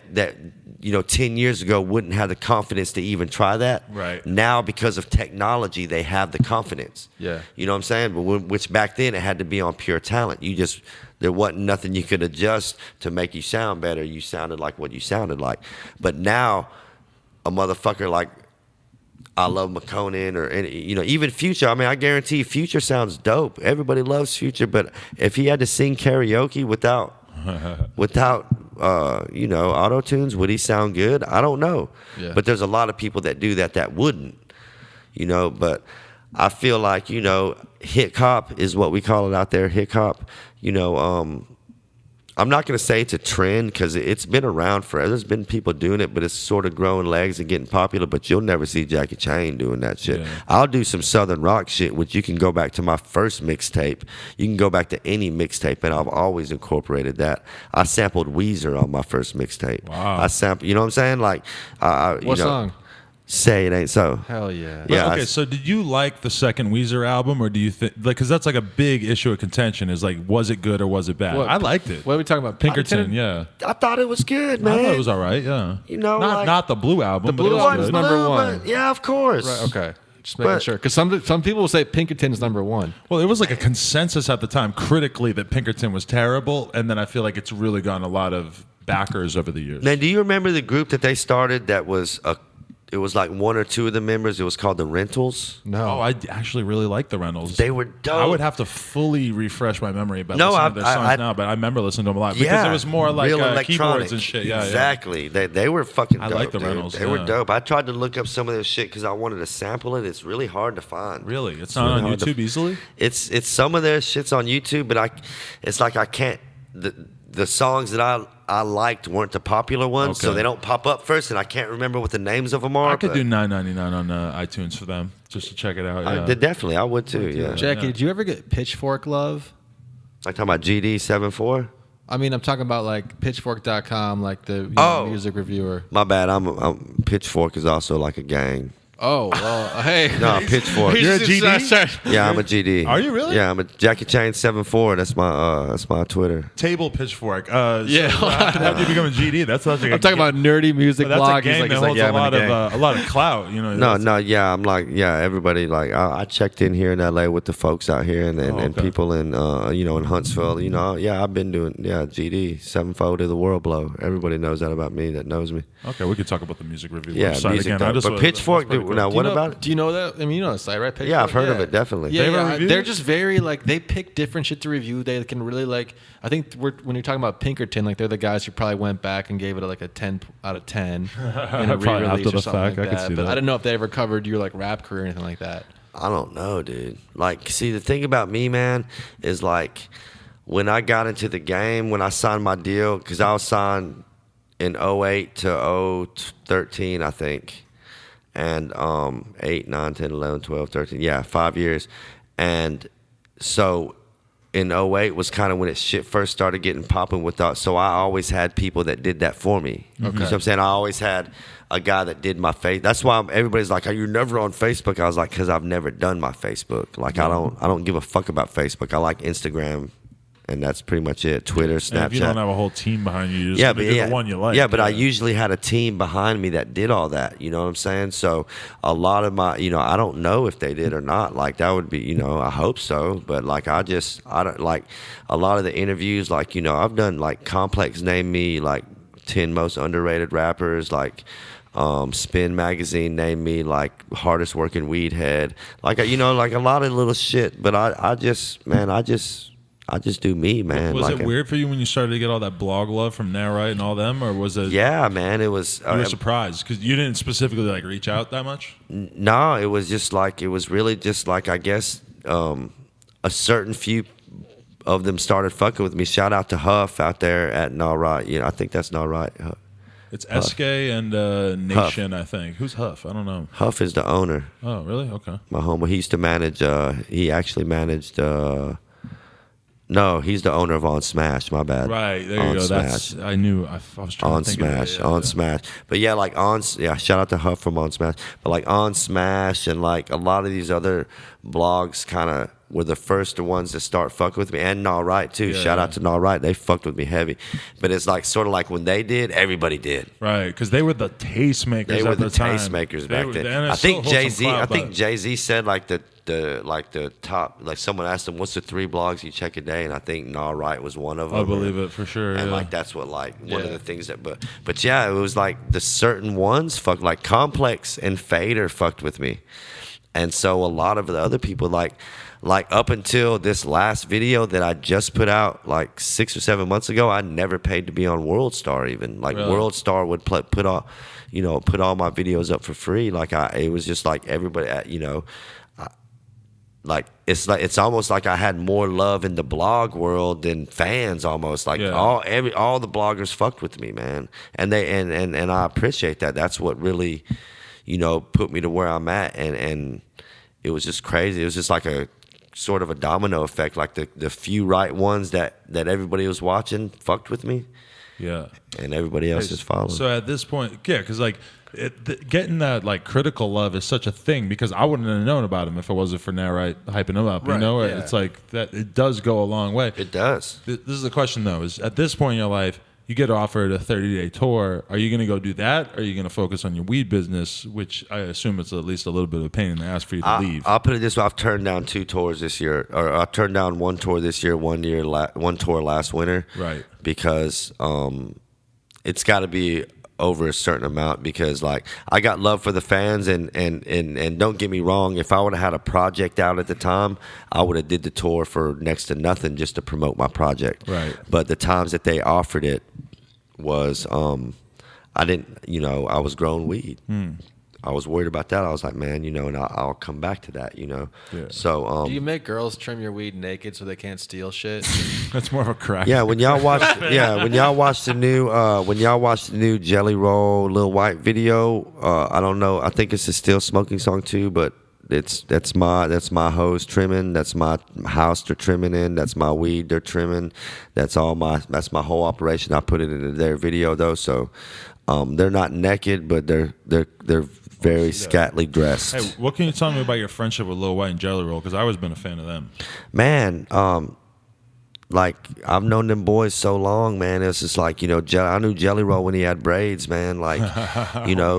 10 years ago wouldn't have the confidence to even try that. Right. Now, because of technology, they have the confidence. Yeah. You know what I'm saying? But which back then it had to be on pure talent. There wasn't nothing you could adjust to make you sound better. You sounded like what you sounded like. But now, a motherfucker like I Love McConan or even Future. I mean, I guarantee Future sounds dope. Everybody loves Future, but if he had to sing karaoke without auto tunes, would he sound good? I don't know. Yeah. But there's a lot of people that do that wouldn't. But I feel like hip hop is what we call it out there. Hip hop. I'm not going to say it's a trend because it's been around forever. There's been people doing it, but it's sort of growing legs and getting popular. But you'll never see Jackie Chain doing that shit. Yeah. I'll do some Southern rock shit, which you can go back to my first mixtape. You can go back to any mixtape, and I've always incorporated that. I sampled Weezer on my first mixtape. Wow. I sampled, you know what I'm saying? Like, What song? Say It Ain't So. Hell yeah. Yeah. Okay, so did you like the second Weezer album, or do you think because that's like a big issue of contention? Is like, was it good or was it bad? What- I liked it. What are we talking about? Pinkerton, yeah. I thought it was good, I man. thought it was all right. Yeah. Not the Blue album. The Blue but it was album's good. number No, one. but yeah, of course. Right, okay. Just making But- sure. Because some people will say Pinkerton's number one. Well, it was like a consensus at the time critically that Pinkerton was terrible, and then I feel like it's really gotten a lot of backers over the years. Now, do you remember the group that they started that was it was like one or two of the members? It was called the Rentals. No. Oh, I actually really like the Reynolds. They were dope. I would have to fully refresh my memory about No, listening to their songs I- now, but I remember listening to them a lot because it was more like real keyboards electronic. and shit. Yeah, exactly. They were fucking I dope. like the dude. Reynolds, They were yeah. dope. I tried to look up some of their shit because I wanted to sample it. It's really hard to find. Yeah. Really? It's not really on hard to- YouTube easily? It's some of their shit's on YouTube, but it's like I can't. The songs that I liked weren't the popular ones, so Okay. they don't pop up first, and I can't remember what the names of them are. I could but do $9.99 on iTunes for them just to check it out. Yeah. definitely, I would too. Yeah. Jackie, did you ever get Pitchfork love? Like talking about GD74. I mean, I'm talking about like Pitchfork.com, like the Oh. music reviewer. My bad. I'm Pitchfork is also like a gang. Oh, well, hey. No, Pitchfork. You're a GD? Yeah, I'm a GD. Are you really? Yeah, I'm a Jackie Chain 74. That's my Twitter. Table Pitchfork. Yeah. How did you become a GD? That's such a I'm talking about nerdy music But that's blog. a gang that holds yeah, a I'm in lot gang. of a lot of clout. You know. No, yeah, I'm like, yeah, everybody like I checked in here in LA with the folks out here and Oh, okay. people in in Huntsville. Yeah, I've been doing GD sevenfold to the world blow. Everybody knows that about me that knows me. Okay, we could talk about the music review Yeah, website music again. though. But Pitchfork, that's pretty dude, now Do you what know- about it? Do you know that? I mean, you know the site, right? Pitchfork? Yeah, I've heard of it, definitely. Yeah, They have yeah. reviews? They're just very like they pick different shit to review. They can really like. I think when you're talking about Pinkerton, like they're the guys who probably went back and gave it like a 10 out of 10 in a Probably re-release after or the something fact. like I could that. see But that. I don't know if they ever covered your like rap career or anything like that. I don't know, dude. Like, see, the thing about me, man, is like when I got into the game, when I signed my deal, because I was signed in 08 to 013, I think. And 8, 9, 10, 11, 12, 13. Yeah, 5 years. And so in 08 was kind of when it shit first started getting popping with us. So I always had people that did that for me. You know what I'm saying? I always had a guy that did my face. That's why everybody's like, "Are you never on Facebook?" I was like, "Cause I've never done my Facebook. Like I don't give a fuck about Facebook. I like Instagram, and that's pretty much it. Twitter, And Snapchat. if you don't have a whole team behind you, you just Yeah, gonna but do the one you like. Yeah, but I usually had a team behind me that did all that. You know what I'm saying? So a lot of my, I don't know if they did or not. Like that would be, I hope so. But like I don't like a lot of the interviews. Like I've done like Complex named me like 10 most underrated rappers. Like Spin Magazine named me like hardest working weed head. Like like a lot of little shit. But I just do me, man. Was like it weird for you when you started to get all that blog love from Now Right and all them, or was it? Yeah, man. It was. You were surprised because you didn't specifically like reach out that much. No, it was just like it was really just like I guess a certain few of them started fucking with me. Shout out to Huff out there at Nah Right. I think that's Nah Right. It's SK and Nation, I think. Who's Huff? I don't know. Huff is the owner. Oh, really? Okay. My homie. He used to manage. He actually managed No, he's the owner of On Smash. My bad. Right, there On you go. Smash. That's I knew. I was trying On to think of it. Smash, Yeah, on yeah. Smash. But yeah, like shout out to Huff from On Smash. But like On Smash and like a lot of these other blogs kind of were the first ones to start fucking with me. And Nah Right too. Yeah, Shout yeah. out to Nah Right. They fucked with me heavy. But it's like sort of like when they did, everybody did. Right, because they were the tastemakers. They were at the time. tastemakers They back were- then. and it I think still holds Jay Z. some I clout, think but- Jay Z said like the top. Like someone asked him, "What's the 3 blogs you check a day?" And I think Nah Right was one of them. I believe it for sure. And yeah. like that's what like one of Yeah. the things that but yeah, it was like the certain ones fucked like Complex and Fader fucked with me. And so a lot of the other people like up until this last video that I just put out like 6 or 7 months ago, I never paid to be on World Star even. Like Really? World Star would put all my videos up for free. Like it was just like everybody like it's almost like I had more love in the blog world than fans almost. Like Yeah. all the bloggers fucked with me, man. And they and I appreciate that. That's what really, put me to where I'm at, and it was just crazy. It was just like a sort of a domino effect. Like the few right ones that everybody was watching fucked with me, yeah. and everybody else is following. So at this point, yeah, because like getting that like critical love is such a thing, because I wouldn't have known about him if it wasn't for Now Right hyping him up. Right, yeah. It's like that. It does go a long way. It does. This is the question though: is at this point in your life, you get offered a 30-day tour. Are you going to go do that? Or are you going to focus on your weed business, which I assume it's at least a little bit of a pain in the ass for you to leave? I'll put it this way: I've turned down 2 tours this year, or I turned down 1 tour this year, 1 tour last winter, Right. Because it's got to be over a certain amount. Because like I got love for the fans, and don't get me wrong, if I would have had a project out at the time, I would have did the tour for next to nothing just to promote my project. Right. But the times that they offered it was I didn't, I was growing weed. I was worried about that. I was like, man, and I'll come back to that, Yeah. So, Do you make girls trim your weed naked so they can't steal shit? That's more of a crack. yeah, when y'all watch the new Jelly Roll Lil White video, I don't know. I think it's a Still Smoking song too, but that's my hose trimming. That's my house they're trimming in. That's my weed they're trimming. That's my whole operation. I put it into their video though, so they're not naked, but they're very scantily dressed. Hey, what can you tell me about your friendship with Lil White and Jelly Roll? Because I've always been a fan of them. Man, like I've known them boys so long, man. It's just like I knew Jelly Roll when he had braids, man. Like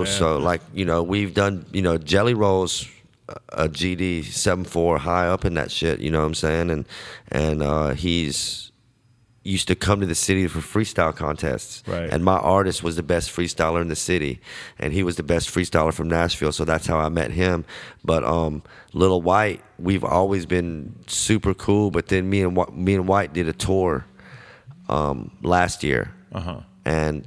so like we've done Jelly Roll's a GD 7.4 high up in that shit. You know what I'm saying? And he's used to come to the city for freestyle contests. Right. And my artist was the best freestyler in the city, and he was the best freestyler from Nashville. So that's how I met him. But Lil White, we've always been super cool. But then me and White did a tour last year, and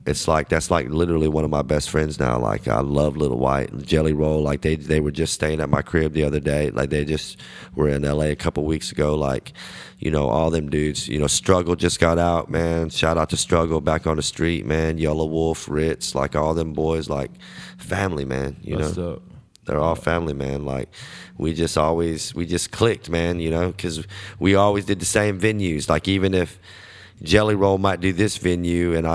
it's like that's like literally one of my best friends now. Like I love Lil White, Jelly Roll. Like they were just staying at my crib the other day. Like they just were in LA a couple weeks ago. Like all them dudes. Struggle just got out, man. Shout out to Struggle, back on the street, man. Yellow Wolf, Ritz, like all them boys, like family, man. That's dope. They're all family, man. Like we just clicked, man. Because we always did the same venues. Like even if Jelly Roll might do this venue, and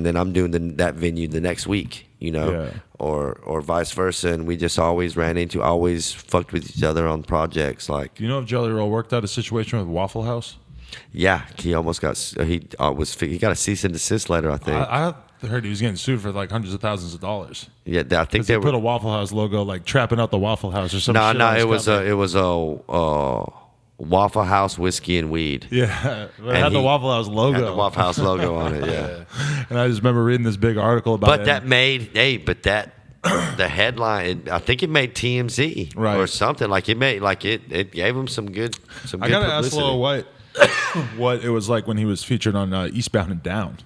then I'm doing that venue the next week, Yeah. or vice versa, and we just always always fucked with each other on projects. Like, Do you know if Jelly Roll worked out a situation with Waffle House? yeah, he almost got he got a cease and desist letter, I think. I heard he was getting sued for like hundreds of thousands of dollars. Yeah, I think They they put were. a Waffle House logo, like trapping out the Waffle House or something. No, it was a Waffle House whiskey and weed. Yeah, but it And had the he Waffle House logo. Had the Waffle House logo on it. Yeah. And I just remember reading this big article about But it. that made the headline. I think it made TMZ Right. or something. Like it gave him some good I gotta ask publicity. Lil White what it was like when he was featured on Eastbound and Down.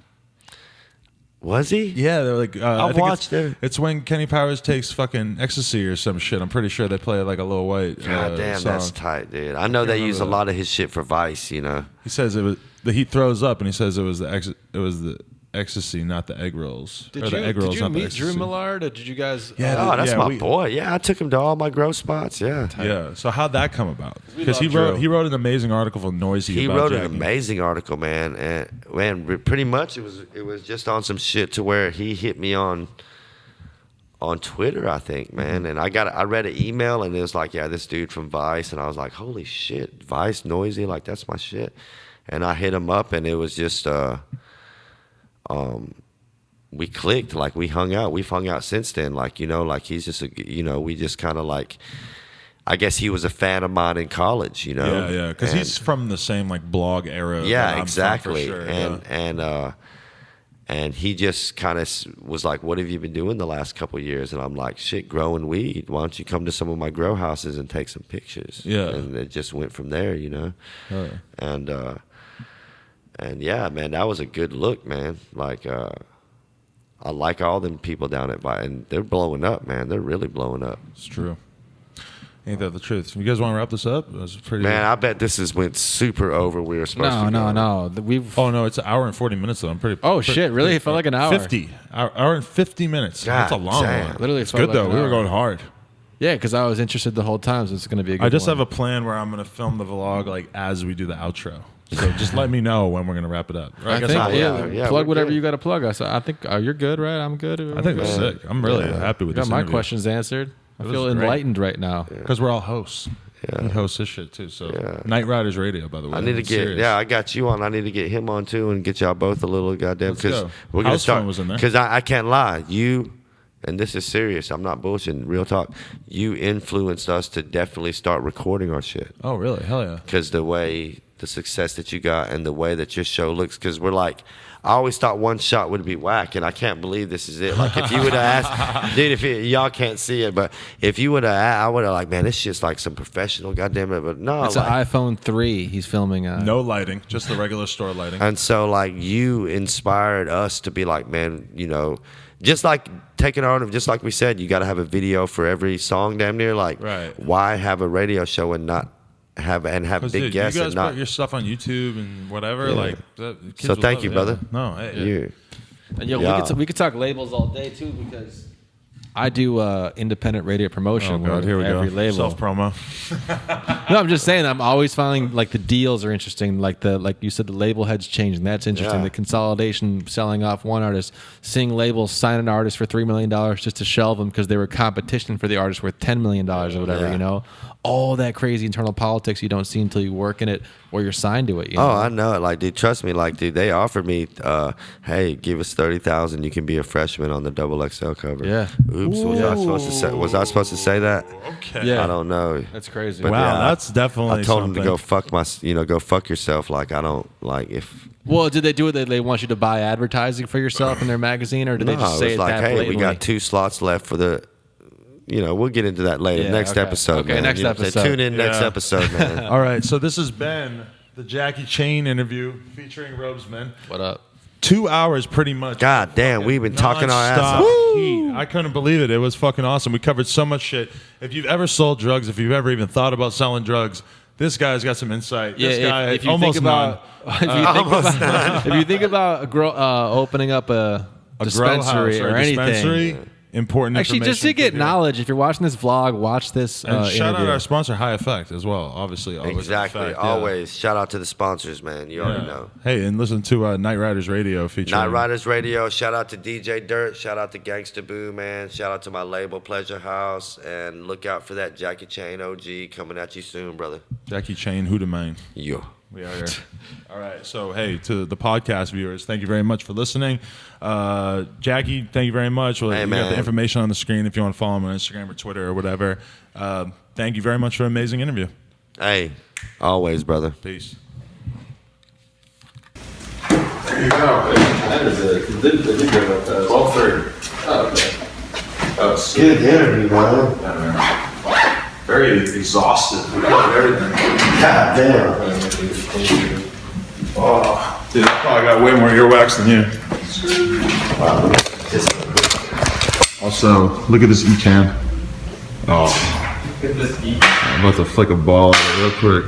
Was he? Yeah, they're like I I've think watched it. It's when Kenny Powers takes fucking ecstasy or some shit. I'm pretty sure they play like a Lil White. God damn, song. that's tight, dude. I know they use a remember lot of his shit for Vice. He says it was the Heat throws up, and he says it was the ecstasy, not the egg rolls. Did Or the you, egg rolls, did you not the meet Drew ecstasy. Millard? Or did you guys? Yeah, Oh, that's my we- boy. Yeah, I took him to all my grow spots. Yeah. Yeah. So how'd that come about? Because love Drew. he wrote an amazing article for Noisy. He about wrote Jackie. an amazing article, man, and pretty much it was just on some shit to where he hit me on Twitter, I think, man, and I read an email and it was like, yeah, this dude from Vice, and I was like, holy shit, Vice, Noisy, like that's my shit, and I hit him up and it was just we clicked, like we hung out. We've hung out since then, like like he's just we just kind of like. I guess he was a fan of mine in college, Yeah, yeah. Because And- he's from the same like blog era. yeah, that I'm exactly. From for sure. And he just kind of was like, "What have you been doing the last couple of years?" And I'm like, "Shit, growing weed. Why don't you come to some of my grow houses and take some pictures?" Yeah. And it just went from there, Oh. And yeah, man, that was a good look, man. Like I like all them people down at Vi, and they're blowing up, man. They're really blowing up. It's true. Ain't that the truth? You guys want to wrap this up? It was pretty. Man, I bet this went super over. We were supposed to go. No. We've. Oh no, it's an hour and 40 minutes though. I'm pretty. Oh, shit, really? It felt like an hour. 50. Hour and 50 minutes. God That's a long damn. one. Literally, it it's felt good like though. an We were hour. going hard. Yeah, because I was interested the whole time, so it's going to be a good I just one. have a plan where I'm going to film the vlog like as we do the outro. So just let me know when we're going to wrap it up. Or I guess think, I'll- yeah, plug we're whatever good. you got to plug. I think you're good, right? I'm good. I think it's sick. I'm really happy with got this my interview. questions answered. I It feel was great. enlightened right now. Because we're all hosts. He hosts this shit too. So Night Riders Radio, by the way. I need to It's get serious. I got you on. I need to get him on too, and get y'all both a little goddamn Let's because go. we're gonna House start. Phone was in there. Because I can't lie, you, and this is serious. I'm not bullshitting. Real talk. You influenced us to definitely start recording our shit Oh really? Hell yeah. because the success that you got and the way that your show looks. Because we're like. I always thought one shot would be whack, and I can't believe this is it. Like, if you would have asked, dude, y'all can't see it, but if you would have I would have like, man, this shit's like some professional, goddamn it. But no, It's like, an iPhone 3 he's filming on. No lighting, just the regular store lighting. and so, like, you inspired us to be like, man, just like taking on, just like we said, you got to have a video for every song, damn near. Like, Right. why have a radio show and not have big Dude, you guests guys and not put your stuff on YouTube and whatever. Yeah. Like, kids So would thank love you, it, brother. No, hey, you? And yo, Yeah. we could talk labels all day too because I do independent radio promotion. Oh god, with here we every go. label. Self promo. No, I'm just saying. I'm always finding like the deals are interesting. Like you said, the label heads changing. That's interesting. Yeah. The consolidation, selling off one artist, seeing labels sign an artist for $3 million just to shelve them because they were competition for the artist worth $10 million or whatever. Yeah. All that crazy internal politics you don't see until you work in it or you're signed to it. You know? Oh, I know it. Like, dude, trust me. Like, dude, they offered me, hey, give us $30,000. You can be a freshman on the XXL cover. Yeah. Oops. Was I supposed to say that? Okay. Yeah. I don't know. That's crazy. But Wow, yeah, that's definitely I told something. him to go fuck yourself. Like, I don't like if. Well, did they do it? They want you to buy advertising for yourself in their magazine, or did they No, just it say was it like, that hey, we blatantly? got 2 slots left for the. We'll get into that later. Yeah, Next okay. episode. Okay, man. next You know what I'm saying? episode. Tune in next Yeah. episode, man. All right, so this has been the Jackie Chain interview featuring Robesman. What up? 2 hours pretty much. God damn, we've been talking our ass Non-stop off. heat. I couldn't believe it. It was fucking awesome. We covered so much shit. If you've ever sold drugs, if you've ever even thought about selling drugs, this guy's got some insight. Yeah, This guy if you almost think about if you think about opening up a a grow dispensary house or anything. dispensary, important Actually, just to information get for you. knowledge, if you're watching this vlog, watch this And shout out interview. our sponsor, High Effect, as well. Obviously, always Exactly. Effect, yeah. Always. Shout out to the sponsors, man. You already Yeah. know. Hey, and listen to Night Riders Radio featuring Night Riders Radio. Shout out to DJ Dirt. Shout out to Gangsta Boo, man. Shout out to my label, Pleasure House. And look out for that Jackie Chain OG coming at you soon, brother. Jackie Chain, Who to Main. Yo. We are here. All right. So, hey, to the podcast viewers, thank you very much for listening. Jackie, thank you very much. Well, Hey, you got man. the information on the screen if you want to follow him on Instagram or Twitter or whatever. Thank you very much for an amazing interview. Hey, always, brother. Peace. There you go. That is it. They did go about that. 12:30. Oh, okay. Oh, it's Good interview, man. Very exhausted. We covered everything. God damn. Oh, dude, I probably got way more earwax than you. Also, look at this e-can. Oh. I'm about to flick a ball at it real quick.